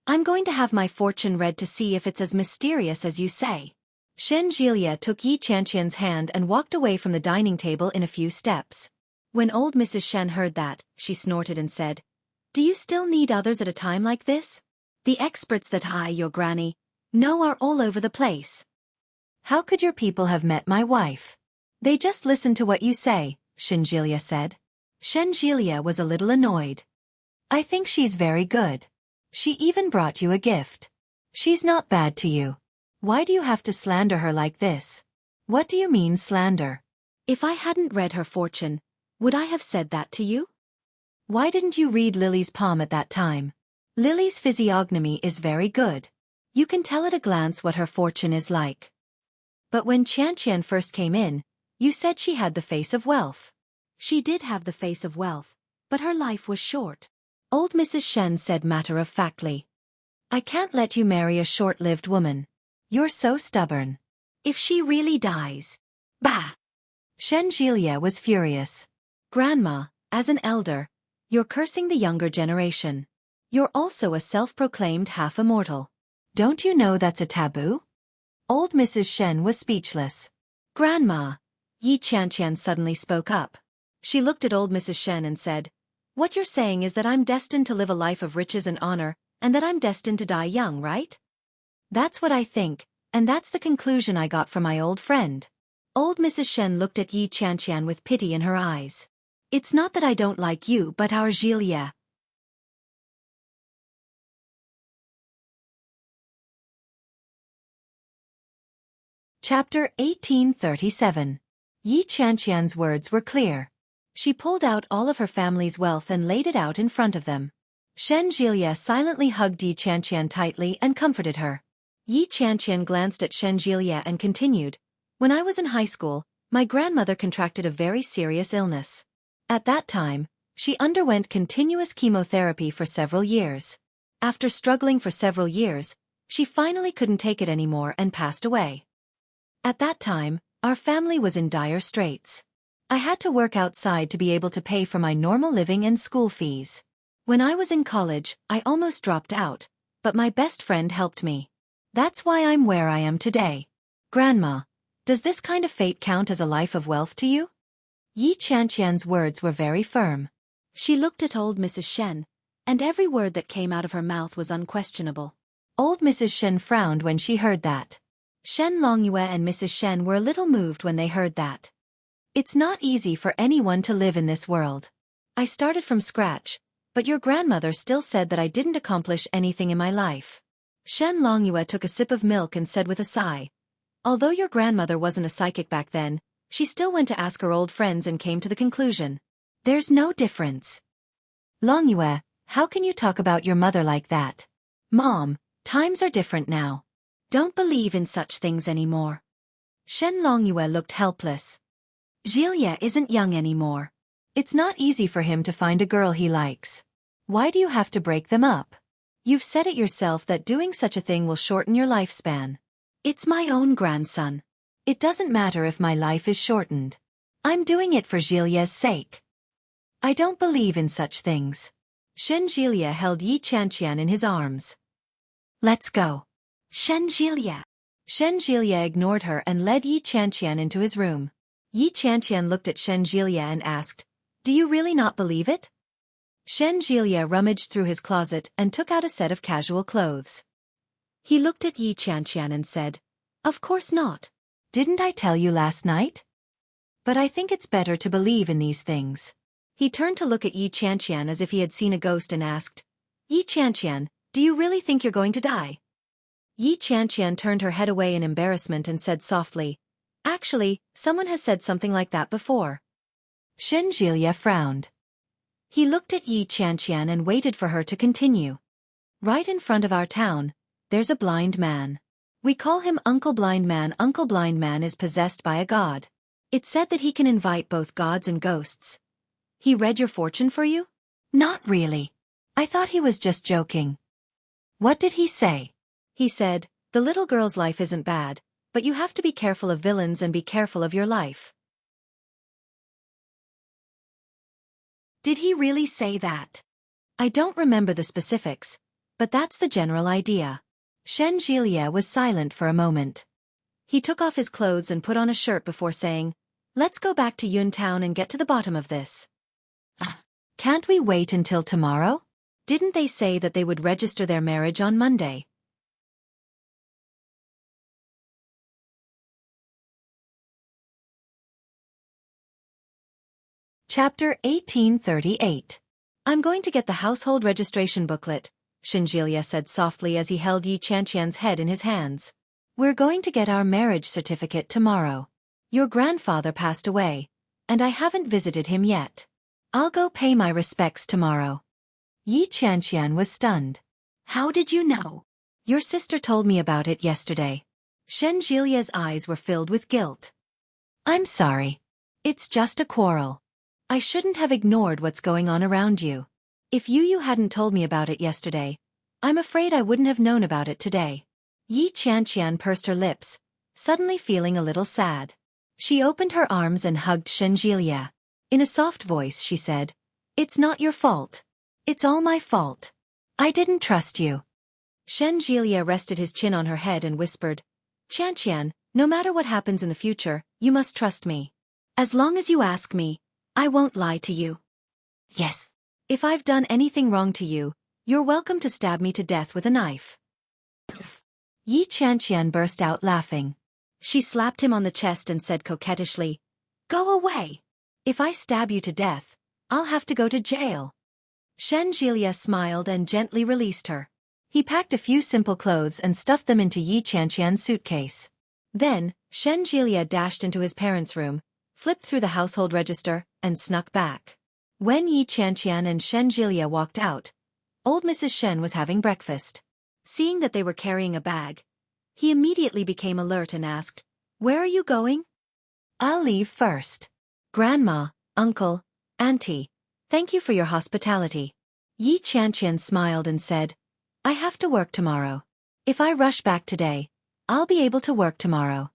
"I'm going to have my fortune read to see if it's as mysterious as you say." Shen Jilia took Yi Qianqian's hand and walked away from the dining table in a few steps. When old Mrs. Shen heard that, she snorted and said, "Do you still need others at a time like this? The experts that your granny know are all over the place." "How could your people have met my wife? They just listen to what you say," Shenjilia said. Shenjilia was a little annoyed. I think she's very good. She even brought you a gift. She's not bad to you. Why do you have to slander her like this? What do you mean slander? If I hadn't read her fortune, would I have said that to you? Why didn't you read Lily's palm at that time? Lily's physiognomy is very good. You can tell at a glance what her fortune is like. But when Qianqian first came in, you said she had the face of wealth. She did have the face of wealth, but her life was short. Old Mrs. Shen said matter-of-factly. I can't let you marry a short-lived woman. You're so stubborn. If she really dies. Bah! Shenjilia was furious. Grandma, as an elder, you're cursing the younger generation. You're also a self-proclaimed half-immortal. Don't you know that's a taboo? Old Mrs. Shen was speechless. Grandma, Yi Qianqian suddenly spoke up. She looked at old Mrs. Shen and said, what you're saying is that I'm destined to live a life of riches and honor, and that I'm destined to die young, right? That's what I think, and that's the conclusion I got from my old friend. Old Mrs. Shen looked at Yi Qianqian with pity in her eyes. It's not that I don't like you, but our Jilia. Chapter 1837. Yi Qianqian's words were clear. She pulled out all of her family's wealth and laid it out in front of them. Shenjilia silently hugged Yi Qianqian tightly and comforted her. Yi Qianqian glanced at Shenjilia and continued, when I was in high school, my grandmother contracted a very serious illness. At that time, she underwent continuous chemotherapy for several years. After struggling for several years, she finally couldn't take it anymore and passed away. At that time, our family was in dire straits. I had to work outside to be able to pay for my normal living and school fees. When I was in college, I almost dropped out, but my best friend helped me. That's why I'm where I am today. Grandma, does this kind of fate count as a life of wealth to you? Yi Qianqian's words were very firm. She looked at old Mrs. Shen, and every word that came out of her mouth was unquestionable. Old Mrs. Shen frowned when she heard that. Shen Longyue and Mrs. Shen were a little moved when they heard that. It's not easy for anyone to live in this world. I started from scratch, but your grandmother still said that I didn't accomplish anything in my life. Shen Longyue took a sip of milk and said with a sigh, although your grandmother wasn't a psychic back then, she still went to ask her old friends and came to the conclusion. There's no difference. Longyue, how can you talk about your mother like that? Mom, times are different now. Don't believe in such things anymore. Shen Longyue looked helpless. Jilia isn't young anymore. It's not easy for him to find a girl he likes. Why do you have to break them up? You've said it yourself that doing such a thing will shorten your lifespan. It's my own grandson. It doesn't matter if my life is shortened. I'm doing it for Jilia's sake. I don't believe in such things. Shenjilia held Yi Qianqian in his arms. Let's go. Shenjilia. Shenjilia ignored her and led Yi Qianqian into his room. Yi Qianqian looked at Shenjilia and asked, do you really not believe it? Shenjilia rummaged through his closet and took out a set of casual clothes. He looked at Yi Qianqian and said, of course not. Didn't I tell you last night? But I think it's better to believe in these things. He turned to look at Yi Qianqian as if he had seen a ghost and asked, Yi Qianqian, do you really think you're going to die? Yi Qianqian turned her head away in embarrassment and said softly, actually, someone has said something like that before. Shenjilia frowned. He looked at Yi Qianqian and waited for her to continue. Right in front of our town, there's a blind man. We call him Uncle Blind Man. Uncle Blind Man is possessed by a god. It's said that he can invite both gods and ghosts. He read your fortune for you? Not really. I thought he was just joking. What did he say? He said, the little girl's life isn't bad, but you have to be careful of villains and be careful of your life. Did he really say that? I don't remember the specifics, but that's the general idea. Shenjilia was silent for a moment. He took off his clothes and put on a shirt before saying, let's go back to Yun Town and get to the bottom of this. Can't we wait until tomorrow? Didn't they say that they would register their marriage on Monday? Chapter 1838. I'm going to get the household registration booklet, Xinjilia said softly as he held Yi Qianqian's head in his hands. We're going to get our marriage certificate tomorrow. Your grandfather passed away, and I haven't visited him yet. I'll go pay my respects tomorrow. Yi Qianqian was stunned. How did you know? Your sister told me about it yesterday. Xinjilia's eyes were filled with guilt. I'm sorry. It's just a quarrel. I shouldn't have ignored what's going on around you. If you hadn't told me about it yesterday, I'm afraid I wouldn't have known about it today. Yi Qianqian pursed her lips, suddenly feeling a little sad. She opened her arms and hugged Xinjilia. In a soft voice she said, It's not your fault. It's all my fault. I didn't trust you. Xinjilia rested his chin on her head and whispered, Qianqian, no matter what happens in the future, you must trust me. As long as you ask me, I won't lie to you. Yes. If I've done anything wrong to you, you're welcome to stab me to death with a knife. Yi Qianqian burst out laughing. She slapped him on the chest and said coquettishly, Go away. If I stab you to death, I'll have to go to jail. Xinjilia smiled and gently released her. He packed a few simple clothes and stuffed them into Yi Qianqian's suitcase. Then, Xinjilia dashed into his parents' room, flipped through the household register, and snuck back. When Yi Qianqian and Xinjilia walked out, old Mrs. Shen was having breakfast. Seeing that they were carrying a bag, he immediately became alert and asked, Where are you going? I'll leave first. Grandma, uncle, auntie, thank you for your hospitality. Yi Qianqian smiled and said, I have to work tomorrow. If I rush back today, I'll be able to work tomorrow.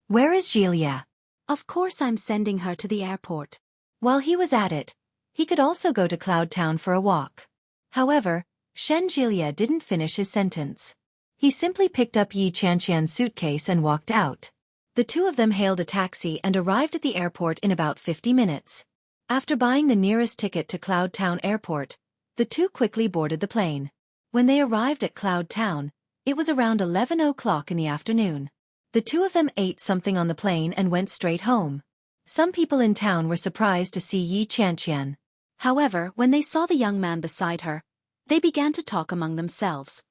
Where is Jilia? Of course I'm sending her to the airport. While he was at it, he could also go to Cloud Town for a walk. However, Xinjilia didn't finish his sentence. He simply picked up Yi Qianqian's suitcase and walked out. The two of them hailed a taxi and arrived at the airport in about 50 minutes. After buying the nearest ticket to Cloud Town Airport, the two quickly boarded the plane. When they arrived at Cloud Town, it was around 11 o'clock in the afternoon. The two of them ate something on the plane and went straight home. Some people in town were surprised to see Yi Qianqian. However, when they saw the young man beside her, they began to talk among themselves.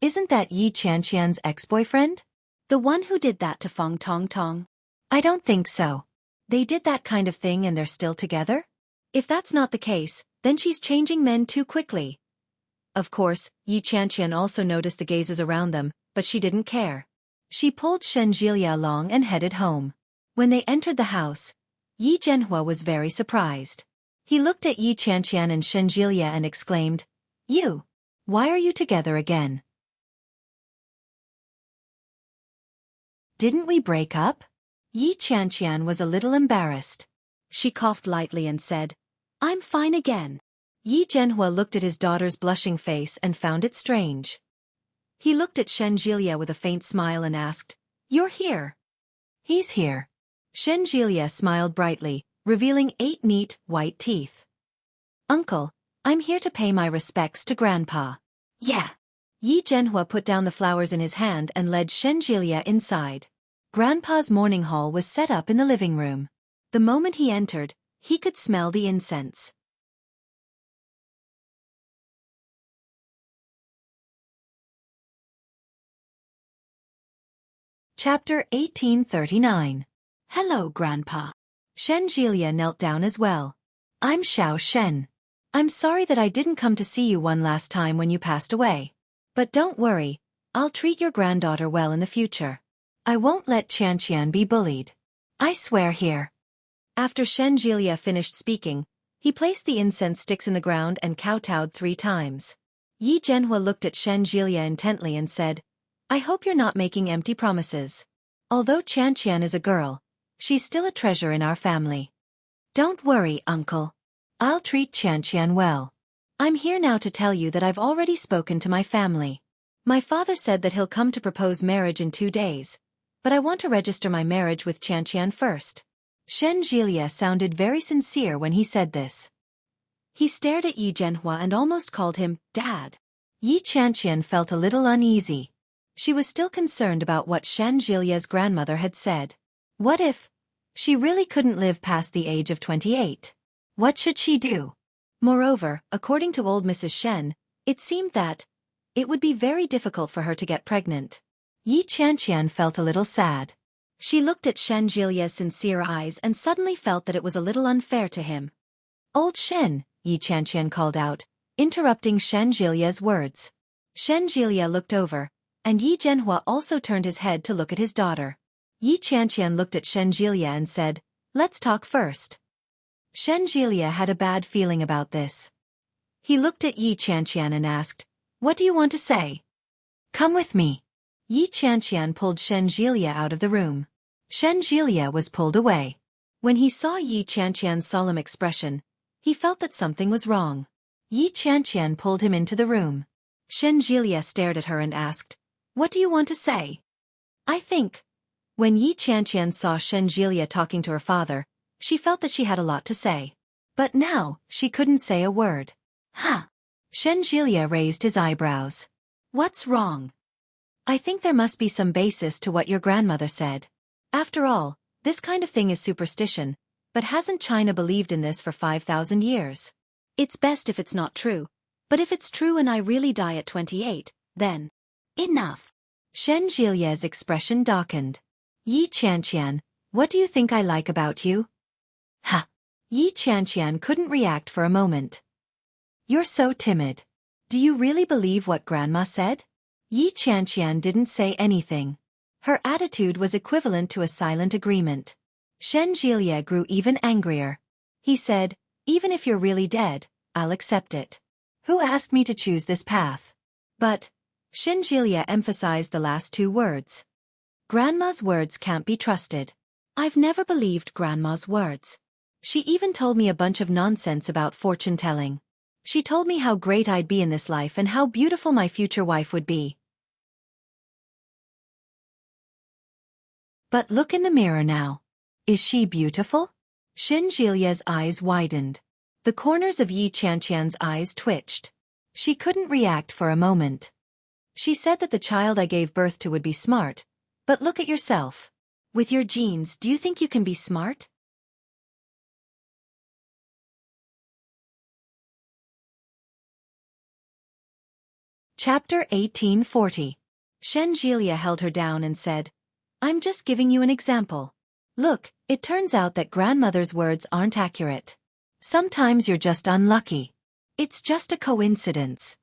Isn't that Yi Qianqian's ex-boyfriend? The one who did that to Feng Tongtong? I don't think so. They did that kind of thing and they're still together? If that's not the case, then she's changing men too quickly. Of course, Yi Qianqian also noticed the gazes around them, but she didn't care. She pulled Xinjilia along and headed home. When they entered the house, Yi Zhenhua was very surprised. He looked at Yi Qianqian and Xinjilia and exclaimed, You! Why are you together again? Didn't we break up? Yi Qianqian was a little embarrassed. She coughed lightly and said, I'm fine again. Yi Zhenhua looked at his daughter's blushing face and found it strange. He looked at Xinjilia with a faint smile and asked, You're here? He's here. Xinjilia smiled brightly, revealing 8 neat, white teeth. Uncle, I'm here to pay my respects to Grandpa. Yeah. Yi Zhenhua put down the flowers in his hand and led Xinjilia inside. Grandpa's morning hall was set up in the living room. The moment he entered, he could smell the incense. Chapter 1839. Hello, Grandpa. Xinjilia knelt down as well. I'm Xiao Shen. I'm sorry that I didn't come to see you one last time when you passed away. But don't worry, I'll treat your granddaughter well in the future. I won't let Qianqian be bullied. I swear here. After Xinjilia finished speaking, he placed the incense sticks in the ground and kowtowed 3 times. Yi Zhenhua looked at Xinjilia intently and said, I hope you're not making empty promises. Although Qianqian is a girl, she's still a treasure in our family. Don't worry, Uncle. I'll treat Qianqian well. I'm here now to tell you that I've already spoken to my family. My father said that he'll come to propose marriage in 2 days, but I want to register my marriage with Qianqian first. Xinjilia sounded very sincere when he said this. He stared at Yi Zhenhua and almost called him Dad. Yi Qianqian felt a little uneasy. She was still concerned about what Xinjilia's grandmother had said. What if she really couldn't live past the age of 28? What should she do? Moreover, according to old Mrs. Shen, it seemed that it would be very difficult for her to get pregnant. Yi Qianqian felt a little sad. She looked at Shen Jilia's sincere eyes and suddenly felt that it was a little unfair to him. Old Shen, Yi Qianqian called out, interrupting Shen Jilia's words. Shen Jilia looked over, and Yi Zhenhua also turned his head to look at his daughter. Yi Qianqian looked at Shen Jilia and said, "Let's talk first." Shen Jilia had a bad feeling about this. He looked at Yi Qianqian and asked, "What do you want to say? Come with me." Yi Qianqian pulled Shen Jilia out of the room. Shen Jilia was pulled away. When he saw Yi Qianqian's solemn expression, he felt that something was wrong. Yi Qianqian pulled him into the room. Shen Jilia stared at her and asked, "What do you want to say?" I think. When Yi Qianqian saw Shen Jilia talking to her father, she felt that she had a lot to say. But now, she couldn't say a word. Huh? Shen Jilia raised his eyebrows. What's wrong? I think there must be some basis to what your grandmother said. After all, this kind of thing is superstition, but hasn't China believed in this for 5,000 years? It's best if it's not true, but if it's true and I really die at 28, then enough. Shen Jilia's expression darkened. Yi Qianqian, what do you think I like about you? Ha! Yi Qianqian couldn't react for a moment. You're so timid. Do you really believe what Grandma said? Yi Qianqian didn't say anything. Her attitude was equivalent to a silent agreement. Shen Jilia grew even angrier. He said, "Even if you're really dead, I'll accept it." Who asked me to choose this path? But Shen Jilia emphasized the last two words. Grandma's words can't be trusted. I've never believed Grandma's words. She even told me a bunch of nonsense about fortune-telling. She told me how great I'd be in this life and how beautiful my future wife would be. But look in the mirror now. Is she beautiful? Shen Jilia's eyes widened. The corners of Yi Qianqian's eyes twitched. She couldn't react for a moment. She said that the child I gave birth to would be smart, but look at yourself. With your genes, do you think you can be smart? Chapter 1840. Shen Jilia held her down and said, "I'm just giving you an example. Look, it turns out that grandmother's words aren't accurate. Sometimes you're just unlucky. It's just a coincidence.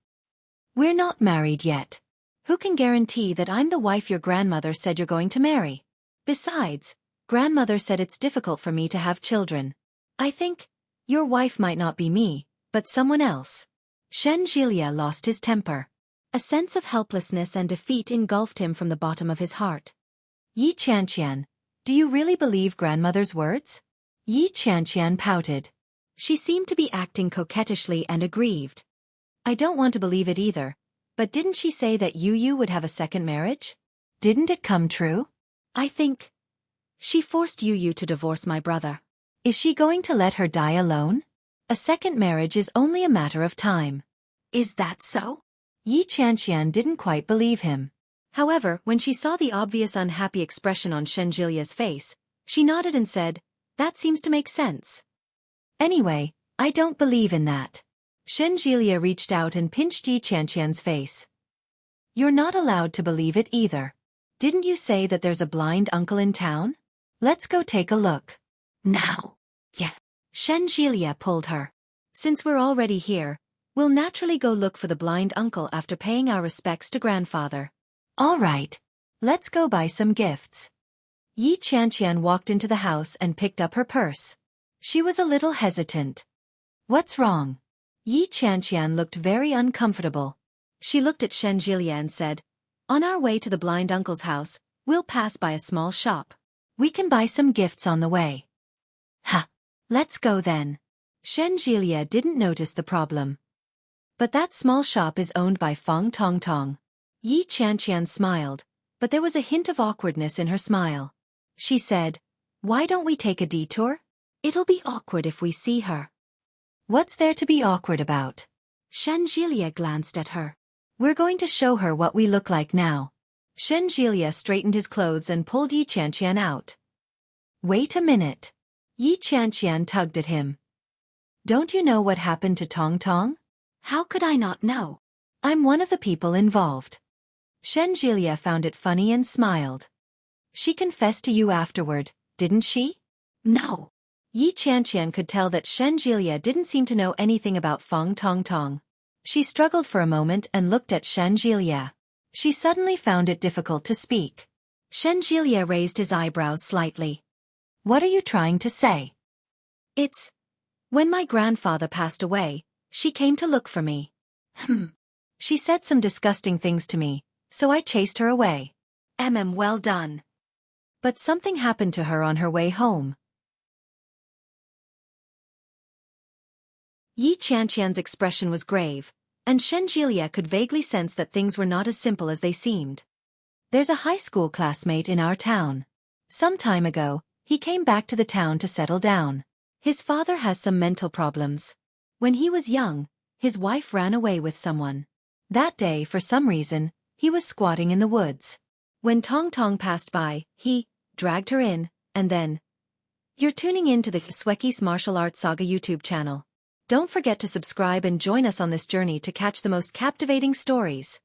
We're not married yet. Who can guarantee that I'm the wife your grandmother said you're going to marry? Besides, grandmother said it's difficult for me to have children. I think your wife might not be me, but someone else." Shen Jilia lost his temper. A sense of helplessness and defeat engulfed him from the bottom of his heart. Yi Qianqian, do you really believe grandmother's words? Yi Qianqian pouted. She seemed to be acting coquettishly and aggrieved. I don't want to believe it either, but didn't she say that Yu would have a second marriage? Didn't it come true? I think she forced Yu to divorce my brother. Is she going to let her die alone? A second marriage is only a matter of time. Is that so? Yi Qianqian didn't quite believe him. However, when she saw the obvious unhappy expression on Shen Jilia's face, she nodded and said, "That seems to make sense." "Anyway, I don't believe in that." Shen Jilia reached out and pinched Yi Qianqian's face. "You're not allowed to believe it either. Didn't you say that there's a blind uncle in town? Let's go take a look." "Now." "Yeah." Shen Jilia pulled her. "Since we're already here, we'll naturally go look for the blind uncle after paying our respects to grandfather." "All right. Let's go buy some gifts." Yi Qianqian walked into the house and picked up her purse. She was a little hesitant. "What's wrong?" Yi Qianqian looked very uncomfortable. She looked at Shen Jilia and said, "On our way to the blind uncle's house, we'll pass by a small shop. We can buy some gifts on the way." "Ha! Let's go then." Shen Jilia didn't notice the problem. "But that small shop is owned by Feng Tongtong." Yi Qianqian smiled, but there was a hint of awkwardness in her smile. She said, "Why don't we take a detour? It'll be awkward if we see her." "What's there to be awkward about?" Shen Jilia glanced at her. "We're going to show her what we look like now." Shen Jilia straightened his clothes and pulled Yi Qianqian out. "Wait a minute." Yi Qianqian tugged at him. Don't you know what happened to Tong Tong? How could I not know? I'm one of the people involved. Shenjilia found it funny and smiled. She confessed to you afterward, didn't she? No. Yi Qianqian could tell that Shenjilia didn't seem to know anything about Feng Tong Tong. She struggled for a moment and looked at Shenjilia. She suddenly found it difficult to speak. Shenjilia raised his eyebrows slightly. What are you trying to say? It's... When my grandfather passed away, she came to look for me. She said some disgusting things to me, so I chased her away. Well done. But something happened to her on her way home. Yi Qianqian's expression was grave, and Shenjilia could vaguely sense that things were not as simple as they seemed. There's a high school classmate in our town. Some time ago, he came back to the town to settle down. His father has some mental problems. When he was young, his wife ran away with someone. That day, for some reason, he was squatting in the woods. When Tong Tong passed by, he dragged her in, and then... You're tuning in to the Xueqi's Martial Arts Saga YouTube channel. Don't forget to subscribe and join us on this journey to catch the most captivating stories.